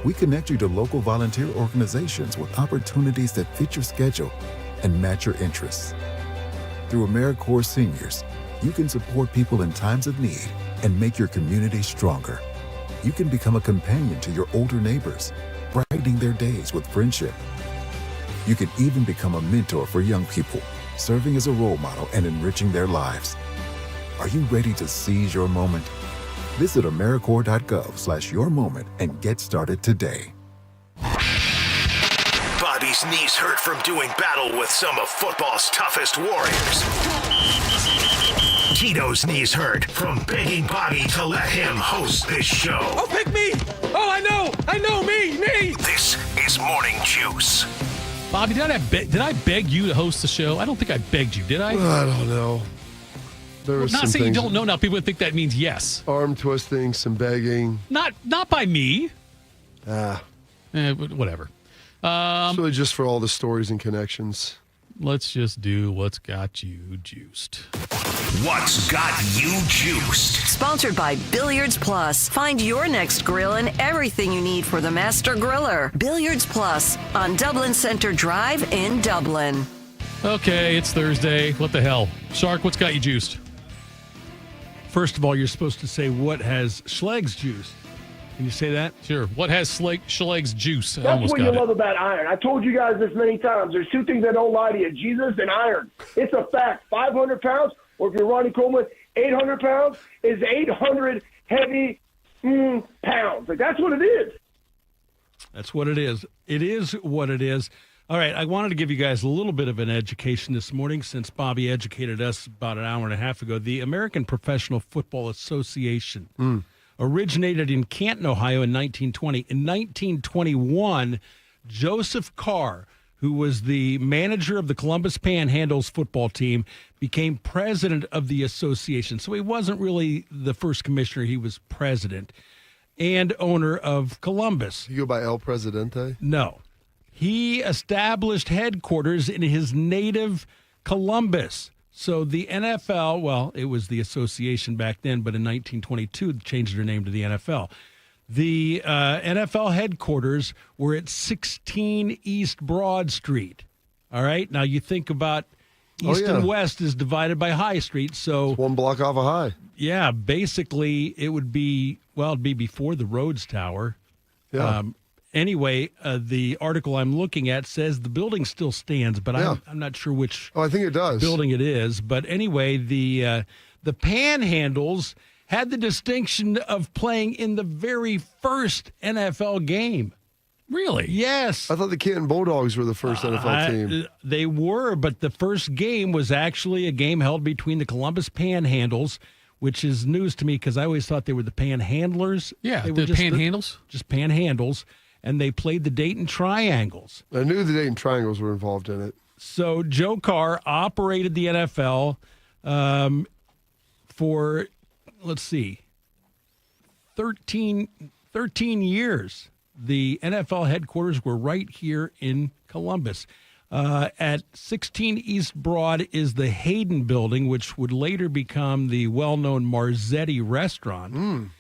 [SPEAKER 19] We connect you to local volunteer organizations with opportunities that fit your schedule and match your interests. Through AmeriCorps Seniors, you can support people in times of need and make your community stronger. You can become a companion to your older neighbors, brightening their days with friendship. You can even become a mentor for young people, serving as a role model and enriching their lives. Are you ready to seize your moment? Visit AmeriCorps.gov/yourmoment and get started today.
[SPEAKER 1] Bobby's knees hurt from doing battle with some of football's toughest warriors. Tito's knees hurt from begging Bobby to let him host this show.
[SPEAKER 17] Oh, pick me! Oh, I know, me!
[SPEAKER 1] This is Morning Juice.
[SPEAKER 2] Bobby, did I beg you to host the show? I don't think I begged you, did I?
[SPEAKER 3] I don't know. There was
[SPEAKER 2] not
[SPEAKER 3] some
[SPEAKER 2] saying you
[SPEAKER 3] things,
[SPEAKER 2] don't know now. People would think that means yes.
[SPEAKER 3] arm twisting, some begging.
[SPEAKER 2] Not by me.
[SPEAKER 3] Whatever. It's really just for all the stories and connections.
[SPEAKER 2] Let's just do what's got you juiced.
[SPEAKER 1] What's got you juiced?
[SPEAKER 26] Sponsored by Billiards Plus. Find your next grill and everything you need for the master griller. Billiards Plus on Dublin Center Drive in Dublin.
[SPEAKER 2] Okay, it's Thursday. What the hell? Shark, what's got you juiced?
[SPEAKER 4] First of all, you're supposed to say, what has Schleg's juiced? Can you say that?
[SPEAKER 2] Sure. What has Schleg's juice?
[SPEAKER 20] That's what you love about iron. I told you guys this many times. There's two things that don't lie to you, Jesus and iron. It's a fact. 500 pounds, or if you're Ronnie Coleman, 800 pounds is 800 heavy pounds. Like, that's what it is.
[SPEAKER 4] That's what it is. It is what it is. All right, I wanted to give you guys a little bit of an education this morning since Bobby educated us about an hour and a half ago. The American Professional Football Association originated in Canton, Ohio in 1920. In 1921, Joseph Carr, who was the manager of the Columbus Panhandles football team, became president of the association. So he wasn't really the first commissioner. He was president and owner of Columbus.
[SPEAKER 3] You go by El Presidente?
[SPEAKER 4] No. He established headquarters in his native Columbus. So the NFL, well, it was the association back then, but in 1922, it changed their name to the NFL. The NFL headquarters were at 16 East Broad Street. All right? Now, you think about East and West is divided by High Street, so...
[SPEAKER 3] It's one block off of High.
[SPEAKER 4] Yeah, basically, it would be, well, it'd be before the Rhodes Tower.
[SPEAKER 3] Yeah.
[SPEAKER 4] anyway, the article I'm looking at says the building still stands, but I'm not sure which
[SPEAKER 3] I think it does.
[SPEAKER 4] building it is. But anyway, the Panhandles had the distinction of playing in the very first NFL game.
[SPEAKER 2] Really?
[SPEAKER 4] Yes.
[SPEAKER 3] I thought the Canton Bulldogs were the first NFL team.
[SPEAKER 4] They were, but the first game was actually a game held between the Columbus Panhandles, which is news to me because I always thought they were the Panhandlers.
[SPEAKER 2] Yeah,
[SPEAKER 4] they
[SPEAKER 2] the
[SPEAKER 4] were just
[SPEAKER 2] Panhandles?
[SPEAKER 4] Just Panhandles, and they played the Dayton Triangles.
[SPEAKER 3] I knew the Dayton Triangles were involved in it.
[SPEAKER 4] So Joe Carr operated the NFL for, let's see, 13 years. The NFL headquarters were right here in Columbus. At 16 East Broad is the Hayden Building, which would later become the well-known Marzetti Restaurant.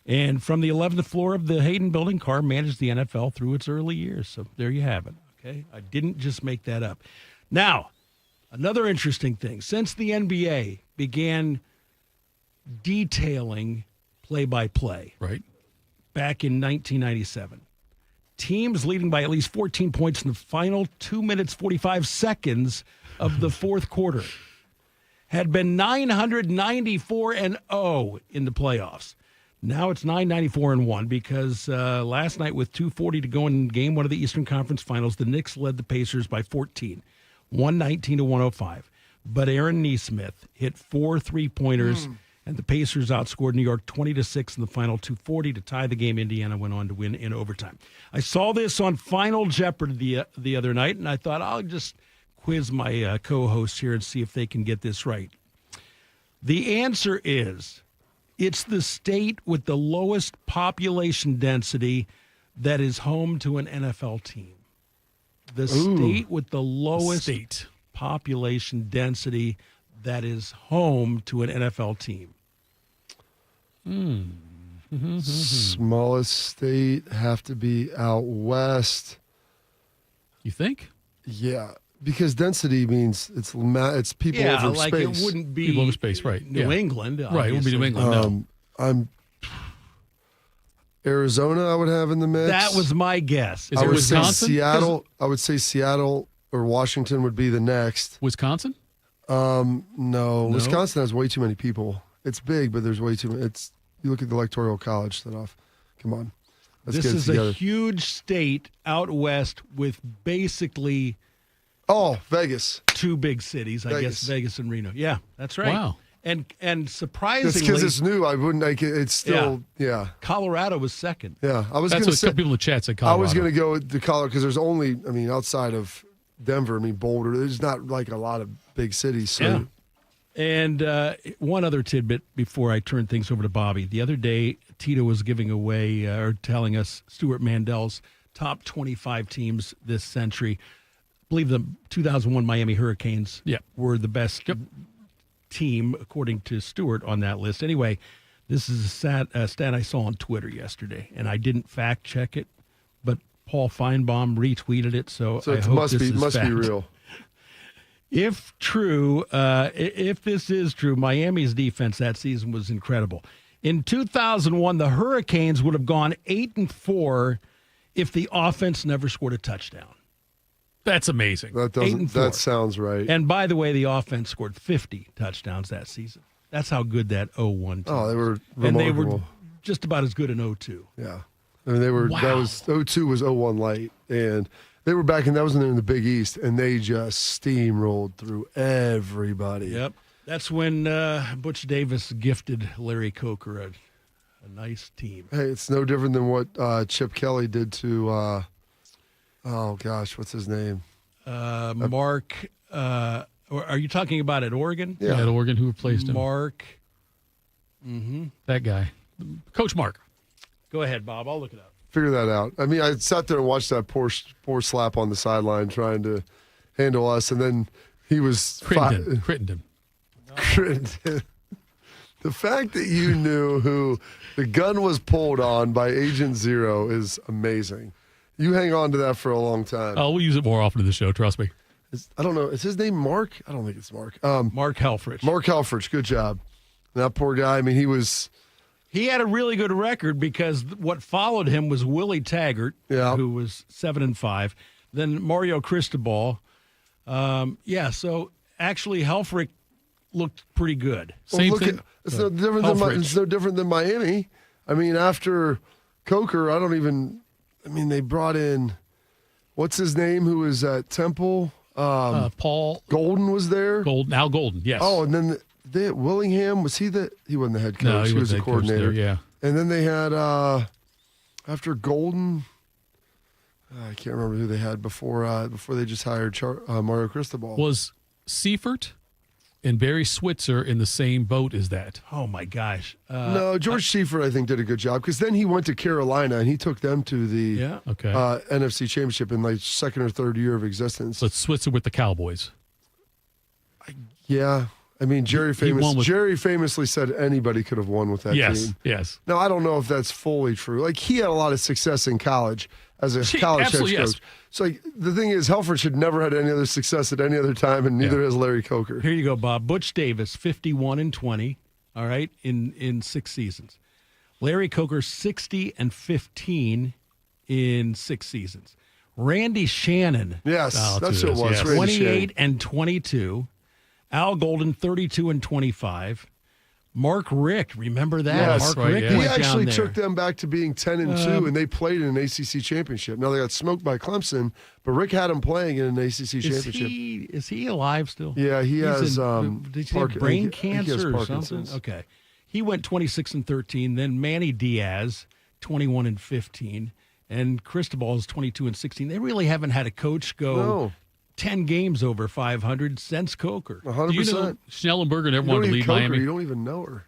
[SPEAKER 4] And from the 11th floor of the Hayden Building, Carr managed the NFL through its early years. So there you have it. Okay, I didn't just make that up. Now, another interesting thing. Since the NBA began detailing play-by-play back in 1997, teams leading by at least 14 points in the final 2 minutes, 45 seconds of the fourth quarter had been 994-0 in the playoffs. Now it's 994-1 because last night with 2:40 to go in game one of the Eastern Conference Finals, the Knicks led the Pacers by 14, 119-105. But Aaron Nesmith hit 4 3-pointers, and the Pacers outscored New York 20-6 in the final 2:40 to tie the game. Indiana went on to win in overtime. I saw this on Final Jeopardy the other night, and I thought I'll just quiz my co-hosts here and see if they can get this right. The answer is it's the state with the lowest population density that is home to an NFL team. The state with the lowest population density that is home to an NFL team.
[SPEAKER 3] Smallest state have to be out west.
[SPEAKER 2] You think?
[SPEAKER 3] Yeah, because density means it's people over
[SPEAKER 4] like
[SPEAKER 3] space.
[SPEAKER 4] It wouldn't be
[SPEAKER 2] people over space, right?
[SPEAKER 4] New England,
[SPEAKER 2] right? It would be New England. No.
[SPEAKER 3] I'm Arizona. I would have in the mix.
[SPEAKER 4] That was my guess.
[SPEAKER 2] Is it Wisconsin?
[SPEAKER 3] Seattle. I would say Seattle or Washington would be the next.
[SPEAKER 2] Wisconsin?
[SPEAKER 3] No. Wisconsin has way too many people. It's big, but there's way too many. You look at the Electoral College stuff. Come on. Let's
[SPEAKER 4] this
[SPEAKER 3] get it
[SPEAKER 4] is
[SPEAKER 3] together.
[SPEAKER 4] A huge state out west with basically
[SPEAKER 3] Vegas.
[SPEAKER 4] 2 big cities, I guess, Vegas and Reno. Yeah, that's right.
[SPEAKER 2] Wow.
[SPEAKER 4] And surprisingly,
[SPEAKER 3] it's because it's new. I wouldn't like it. It's still
[SPEAKER 4] Colorado was second.
[SPEAKER 3] Yeah, I was.
[SPEAKER 2] That's
[SPEAKER 3] gonna
[SPEAKER 2] what
[SPEAKER 3] say,
[SPEAKER 2] a couple people in the chat said. Colorado.
[SPEAKER 3] I was going to go to Colorado because there's only. I mean, outside of Denver, Boulder. There's not like a lot of big cities. So.
[SPEAKER 4] Yeah. And one other tidbit before I turn things over to Bobby. The other day, Tito was giving away or telling us Stuart Mandel's top 25 teams this century. I believe the 2001 Miami Hurricanes were the best team, according to Stuart, on that list. Anyway, this is a stat I saw on Twitter yesterday, and I didn't fact check it, but Paul Feinbaum retweeted it, so I
[SPEAKER 3] it
[SPEAKER 4] hope
[SPEAKER 3] must
[SPEAKER 4] this is
[SPEAKER 3] be
[SPEAKER 4] fact.
[SPEAKER 3] real.
[SPEAKER 4] If true, if this is true, Miami's defense that season was incredible. In 2001, the Hurricanes would have gone 8-4 if the offense never scored a touchdown.
[SPEAKER 2] That's amazing.
[SPEAKER 3] That sounds right.
[SPEAKER 4] And by the way, the offense scored 50 touchdowns that season. That's how good that 0-1 team.
[SPEAKER 3] Oh, they were remarkable.
[SPEAKER 4] And they were just about as good in 0-2.
[SPEAKER 3] Yeah, I mean they were.
[SPEAKER 2] Wow.
[SPEAKER 3] That was 0-2 was 0-1 light, and they were back in. That was in the Big East, and they just steamrolled through everybody.
[SPEAKER 4] Yep, that's when Butch Davis gifted Larry Coker a nice team.
[SPEAKER 3] Hey, it's no different than what Chip Kelly did to. Oh gosh, what's his name?
[SPEAKER 4] Mark. Are you talking about at Oregon?
[SPEAKER 3] Yeah,
[SPEAKER 2] at Oregon. Who replaced him?
[SPEAKER 4] Mark.
[SPEAKER 2] That guy, Coach Mark.
[SPEAKER 4] Go ahead, Bob. I'll look it up.
[SPEAKER 3] Figure that out. I mean, I sat there and watched that poor slap on the sideline trying to handle us, and then he was
[SPEAKER 2] Crittenden.
[SPEAKER 3] Crittenden. The fact that you knew who the gun was pulled on by Agent Zero is amazing. You hang on to that for a long time.
[SPEAKER 2] Oh, we'll use it more often in the show. Trust me.
[SPEAKER 3] I don't know. Is his name Mark? I don't think it's Mark.
[SPEAKER 4] Mark Helfrich.
[SPEAKER 3] Mark Helfrich. Good job. That poor guy. I mean, he was
[SPEAKER 4] He had a really good record because what followed him was Willie Taggart, who was 7-5. Then Mario Cristobal. So actually Helfrich looked pretty good.
[SPEAKER 3] Same thing. It's no different than Miami. I mean, after Coker, they brought in, what's his name, who was at Temple?
[SPEAKER 2] Paul
[SPEAKER 3] Golden was there.
[SPEAKER 2] Al Golden, yes.
[SPEAKER 3] Oh, and then Willingham, he wasn't the head coach.
[SPEAKER 2] No,
[SPEAKER 3] he was the coordinator.
[SPEAKER 2] There, yeah.
[SPEAKER 3] And then they had, after Golden, I can't remember who they had before they just hired Mario Cristobal.
[SPEAKER 2] Was Seifert and Barry Switzer in the same boat as that?
[SPEAKER 4] Oh, my gosh.
[SPEAKER 3] No, George Seifert, I think, did a good job because then he went to Carolina and he took them to the NFC Championship in like second or third year of existence.
[SPEAKER 2] But Switzer with the Cowboys.
[SPEAKER 3] Yeah. I mean, Jerry famously said anybody could have won with that team.
[SPEAKER 2] Yes.
[SPEAKER 3] Now, I don't know if that's fully true. Like, he had a lot of success in college as a college head coach.
[SPEAKER 2] Yes.
[SPEAKER 3] So, like, the thing is, Helfrich should never had any other success at any other time, and neither has Larry Coker.
[SPEAKER 4] Here you go, Bob. Butch Davis, 51-20, all right, in 6 seasons. Larry Coker, 60-15 in 6 seasons. Randy Shannon.
[SPEAKER 3] Yes, that's what it was.
[SPEAKER 4] 28-22. Al Golden, 32-25. Mark Richt, remember that?
[SPEAKER 3] Yes,
[SPEAKER 4] Mark Richt
[SPEAKER 3] he actually took them back to being 10-2, and they played in an ACC championship. Now they got smoked by Clemson, but Rick had them playing in an ACC championship.
[SPEAKER 4] Is he alive still?
[SPEAKER 3] Yeah, he has
[SPEAKER 4] did he have brain cancer or something? Okay, he went 26-13. Then Manny Diaz, 21-15, and Cristobal is 22-16. They really haven't had a coach go 10 games over 500 since Coker.
[SPEAKER 3] 100%.
[SPEAKER 2] Do you know Schnellenberger never wanted to leave Miami?
[SPEAKER 3] You don't even know her.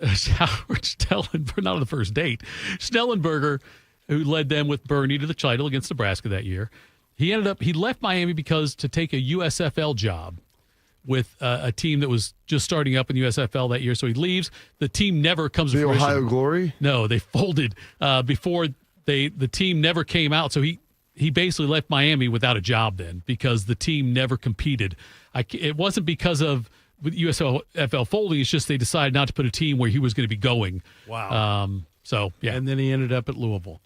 [SPEAKER 2] Howard Schnellenberger, not on the first date. Schnellenberger, who led them with Bernie to the title against Nebraska that year, he left Miami to take a USFL job with a team that was just starting up in the USFL that year. So he leaves. The team never comes to fruition.
[SPEAKER 3] The Ohio Glory?
[SPEAKER 2] No, they folded before the team never came out. So he basically left Miami without a job then because the team never competed. It wasn't because of USFL folding. It's just they decided not to put a team where he was going to be going.
[SPEAKER 4] Wow. And then he ended up at Louisville.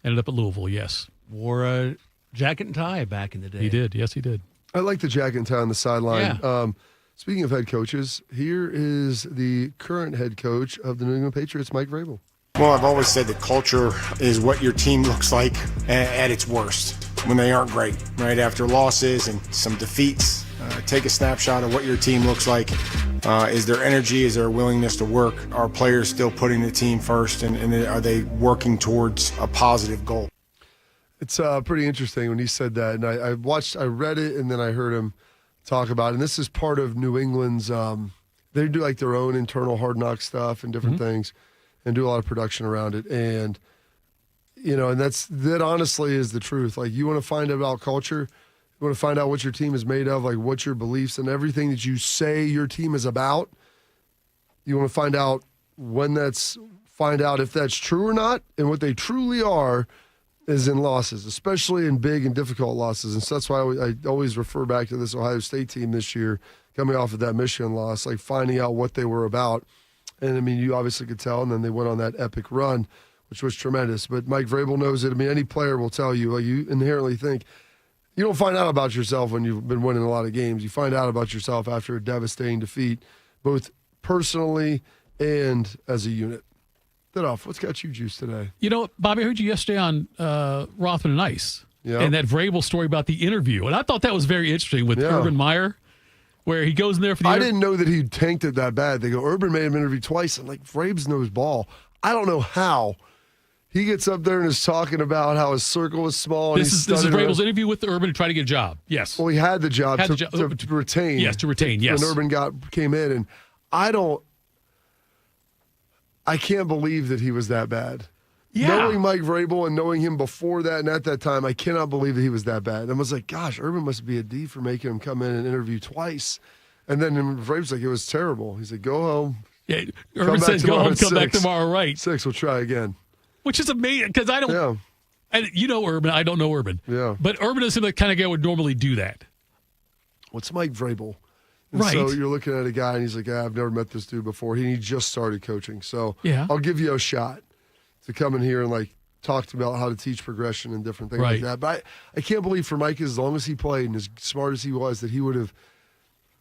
[SPEAKER 2] Yes.
[SPEAKER 4] Wore a jacket and tie back in the day.
[SPEAKER 2] He did. Yes, he did.
[SPEAKER 3] I like the jacket and tie on the sideline.
[SPEAKER 4] Yeah.
[SPEAKER 3] Speaking of head coaches, here is the current head coach of the New England Patriots, Mike Vrabel.
[SPEAKER 18] Well, I've always said that culture is what your team looks like at its worst when they aren't great, right? After losses and some defeats, take a snapshot of what your team looks like. Is there energy? Is there a willingness to work? Are players still putting the team first? And are they working towards a positive goal?
[SPEAKER 3] It's pretty interesting when he said that. And I read it, and then I heard him talk about it. And this is part of New England's, they do like their own internal Hard Knock stuff and different things and do a lot of production around it. And, and that honestly is the truth. Like, you want to find out about culture, you want to find out what your team is made of, like what your beliefs and everything that you say your team is about. You want to find out if that's true or not, and what they truly are is in losses, especially in big and difficult losses. And so that's why I always refer back to this Ohio State team this year, coming off of that Michigan loss, like finding out what they were about. And, I mean, you obviously could tell, and then they went on that epic run, which was tremendous. But Mike Vrabel knows it. I mean, any player will tell you, like, you inherently think, you don't find out about yourself when you've been winning a lot of games. You find out about yourself after a devastating defeat, both personally and as a unit. What's got you juiced today?
[SPEAKER 2] Bobby, I heard you yesterday on Rothman and Ice, and that Vrabel story about the interview. And I thought that was very interesting with Urban Meyer, where he goes in there for the
[SPEAKER 3] I didn't know that he tanked it that bad. They go, Urban made him interview twice. I'm like, Vrabes knows ball. I don't know how. He gets up there and is talking about how his circle is small.
[SPEAKER 2] This is Vrabel's interview with Urban to try to get a job. Yes.
[SPEAKER 3] Well, he had the job to retain.
[SPEAKER 2] Yes, to retain, yes.
[SPEAKER 3] When Urban came in. And I can't believe that he was that bad.
[SPEAKER 2] Yeah.
[SPEAKER 3] Knowing Mike Vrabel and knowing him before that and at that time, I cannot believe that he was that bad. And I was like, gosh, Urban must be a D for making him come in and interview twice. And then Vrabel's like, it was terrible. He's like, go home.
[SPEAKER 2] Yeah, Urban says, go home, come back tomorrow, right?
[SPEAKER 3] 6, we'll try again.
[SPEAKER 2] Which is amazing, because I don't...
[SPEAKER 3] Yeah.
[SPEAKER 2] And Urban, I don't know Urban.
[SPEAKER 3] Yeah.
[SPEAKER 2] But Urban is the kind of guy who would normally do that.
[SPEAKER 3] What's Mike Vrabel? And
[SPEAKER 2] Right.
[SPEAKER 3] So you're looking at a guy and he's like, I've never met this dude before. He just started coaching. So
[SPEAKER 2] Yeah.
[SPEAKER 3] I'll give you a shot to come in here and like talk about how to teach progression and different things like that. But I can't believe for Mike, as long as he played and as smart as he was, that he would have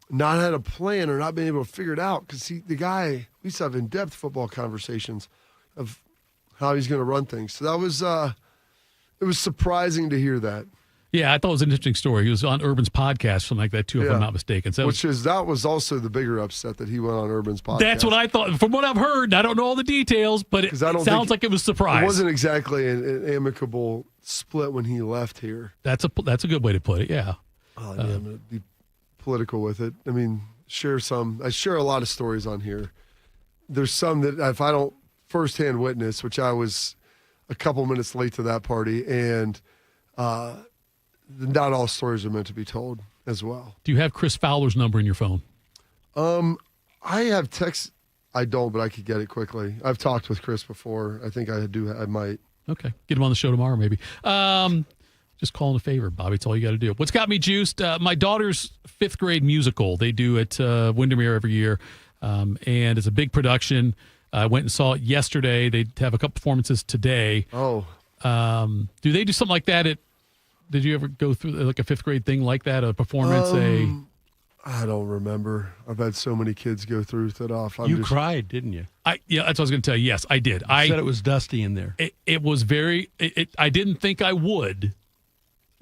[SPEAKER 3] not had a plan or not been able to figure it out. Because the guy, we used to have in-depth football conversations of how he's going to run things. So that was, it was surprising to hear that.
[SPEAKER 2] Yeah, I thought it was an interesting story. He was on Urban's podcast, something like that, too, if I'm not mistaken. So
[SPEAKER 3] that was also the bigger upset that he went on Urban's podcast.
[SPEAKER 2] That's what I thought. From what I've heard, I don't know all the details, but it sounds like it was a surprise.
[SPEAKER 3] It wasn't exactly an amicable split when he left here.
[SPEAKER 2] That's a good way to put it, yeah.
[SPEAKER 3] Oh, yeah, I'm going to be political with it. I mean, I share a lot of stories on here. There's some that if I don't firsthand witness, which I was a couple minutes late to that party, and not all stories are meant to be told as well.
[SPEAKER 2] Do you have Chris Fowler's number in your phone?
[SPEAKER 3] I have text. I don't, but I could get it quickly. I've talked with Chris before. I think I might.
[SPEAKER 2] Okay. Get him on the show tomorrow, maybe. Just calling a favor, Bobby. It's all you got to do. What's got me juiced? My daughter's 5th grade musical. They do it Windermere every year, and it's a big production. I went and saw it yesterday. They have a couple performances today.
[SPEAKER 3] Oh.
[SPEAKER 2] Do they do something like that? Did you ever go through like a 5th grade thing like that, a performance?
[SPEAKER 3] I don't remember. I've had so many kids go through that off.
[SPEAKER 4] You cried, didn't you?
[SPEAKER 2] Yeah, that's what I was going to tell you. Yes, I did.
[SPEAKER 4] I said it was dusty in there.
[SPEAKER 2] It was very. I didn't think I would,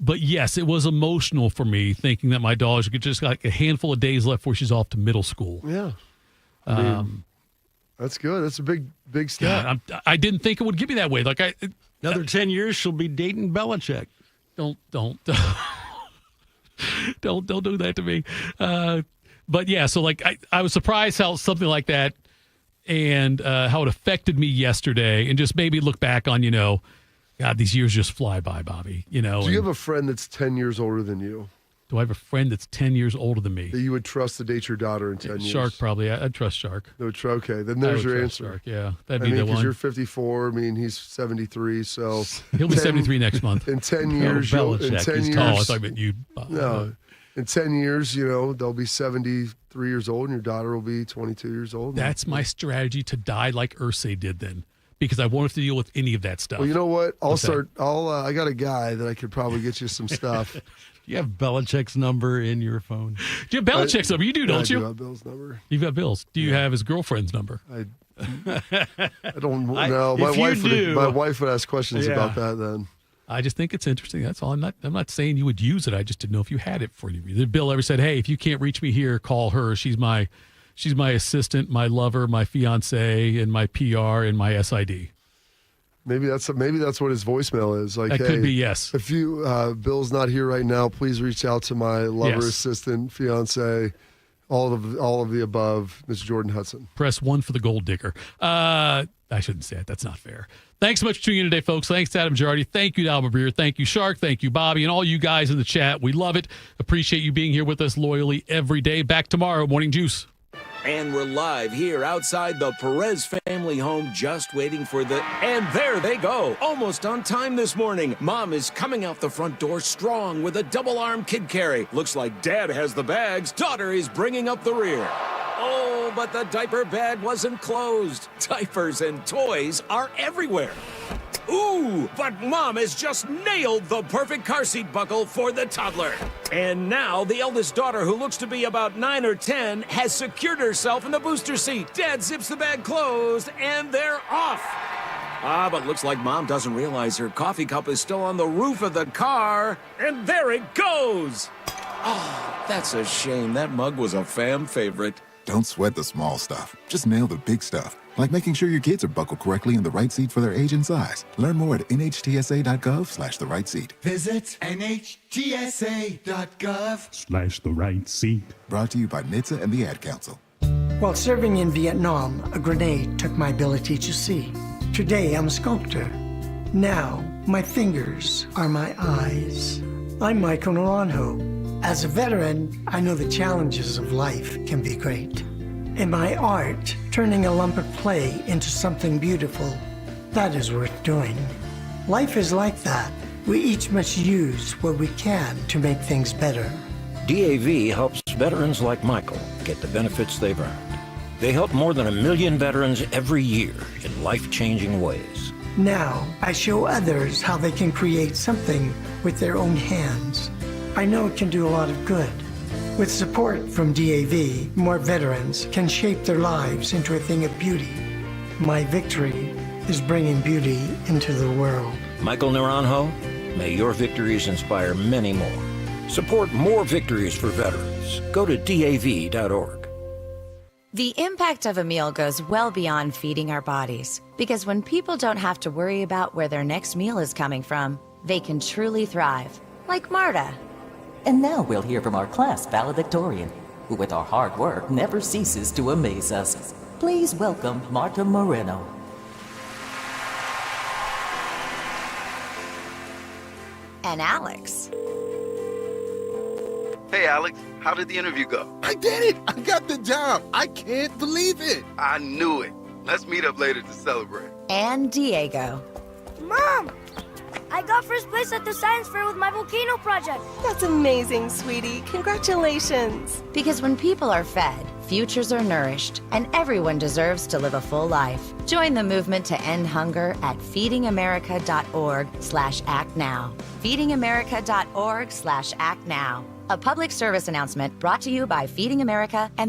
[SPEAKER 2] but yes, it was emotional for me thinking that my daughter could just got like a handful of days left before she's off to middle school.
[SPEAKER 3] Yeah, that's good. That's a big step.
[SPEAKER 2] Yeah, I didn't think it would give me that way. Like
[SPEAKER 4] another 10 years, she'll be dating Belichick.
[SPEAKER 2] Don't don't do that to me. But yeah, so like I was surprised how something like that and how it affected me yesterday, and just made me look back on, God, these years just fly by, Bobby.
[SPEAKER 3] Do you have a friend that's 10 years older than you?
[SPEAKER 2] Do I have a friend that's 10 years older than me?
[SPEAKER 3] That you would trust to date your daughter in 10 years?
[SPEAKER 2] Shark, probably. I'd trust Shark.
[SPEAKER 3] No, okay, then there's your answer.
[SPEAKER 2] Shark, yeah, that'd be the one.
[SPEAKER 3] Because you're 54. I mean, he's 73, so
[SPEAKER 2] he'll be 73 next month.
[SPEAKER 3] In 10 years,
[SPEAKER 2] he's tall. I thought about you.
[SPEAKER 3] No, in 10 years, they'll be 73 years old, and your daughter will be 22 years old.
[SPEAKER 2] That's my strategy to die like Irsay did then, because I won't have to deal with any of that stuff.
[SPEAKER 3] Well, you know what? I got a guy that I could probably get you some stuff.
[SPEAKER 4] You have Belichick's number in your phone.
[SPEAKER 2] Do you have Belichick's number? You do, don't you?
[SPEAKER 3] I do have Bill's number.
[SPEAKER 2] You've got Bill's. Do you have his girlfriend's number?
[SPEAKER 3] I don't know. My wife would ask questions about that then.
[SPEAKER 2] I just think it's interesting. That's all. I'm not saying you would use it. I just didn't know if you had it for any reason. Bill ever said, "Hey, if you can't reach me here, call her. She's my assistant, my lover, my fiance, and my PR and my SID."
[SPEAKER 3] Maybe that's what his voicemail is. Like,
[SPEAKER 2] that could be, yes.
[SPEAKER 3] If you Bill's not here right now, please reach out to my lover, assistant, fiance, all of the above, Miss Jordan Hudson.
[SPEAKER 2] Press 1 for the gold digger. I shouldn't say it. That's not fair. Thanks so much for tuning in today, folks. Thanks to Adam Jardy. Thank you to Albert Breer. Thank you, Shark. Thank you, Bobby, and all you guys in the chat. We love it. Appreciate you being here with us loyally every day. Back tomorrow, Morning Juice.
[SPEAKER 8] And we're live here outside the Perez family home, just waiting for and there they go. Almost on time this morning. Mom is coming out the front door strong with a double-arm kid carry. Looks like Dad has the bags. Daughter is bringing up the rear. Oh, but the diaper bag wasn't closed. Diapers and toys are everywhere. Ooh, but Mom has just nailed the perfect car seat buckle for the toddler. And now the eldest daughter, who looks to be about 9 or 10, has secured herself in the booster seat. Dad zips the bag closed, and they're off. But looks like Mom doesn't realize her coffee cup is still on the roof of the car. And there it goes. Oh, that's a shame. That mug was a fam favorite.
[SPEAKER 15] Don't sweat the small stuff. Just nail the big stuff. Like making sure your kids are buckled correctly in the right seat for their age and size. Learn more at nhtsa.gov/the right seat.
[SPEAKER 9] Visit nhtsa.gov/the right seat.
[SPEAKER 15] Brought to you by NHTSA and the Ad Council.
[SPEAKER 21] While serving in Vietnam, a grenade took my ability to see. Today, I'm a sculptor. Now, my fingers are my eyes. I'm Michael Naranjo. As a veteran, I know the challenges of life can be great. In my art, turning a lump of clay into something beautiful, that is worth doing. Life is like that. We each must use what we can to make things better.
[SPEAKER 6] DAV helps veterans like Michael get the benefits they've earned. They help more than 1 million veterans every year in life-changing ways.
[SPEAKER 21] Now, I show others how they can create something with their own hands. I know it can do a lot of good. With support from DAV, more veterans can shape their lives into a thing of beauty. My victory is bringing beauty into the world.
[SPEAKER 6] Michael Naranjo, may your victories inspire many more. Support more victories for veterans. Go to DAV.org.
[SPEAKER 10] The impact of a meal goes well beyond feeding our bodies, because when people don't have to worry about where their next meal is coming from, they can truly thrive, like Marta.
[SPEAKER 22] And now we'll hear from our class valedictorian, who with our hard work never ceases to amaze us. Please welcome Marta Moreno.
[SPEAKER 10] And Alex.
[SPEAKER 23] Hey, Alex, how did the interview go?
[SPEAKER 24] I did it! I got the job! I can't believe it!
[SPEAKER 23] I knew it. Let's meet up later to celebrate.
[SPEAKER 10] And Diego.
[SPEAKER 25] Mom! I got first place at the science fair with my volcano project.
[SPEAKER 27] That's amazing, sweetie. Congratulations.
[SPEAKER 10] Because when people are fed, futures are nourished, and everyone deserves to live a full life. Join the movement to end hunger at feedingamerica.org/actnow. feedingamerica.org/actnow. A public service announcement brought to you by Feeding America and the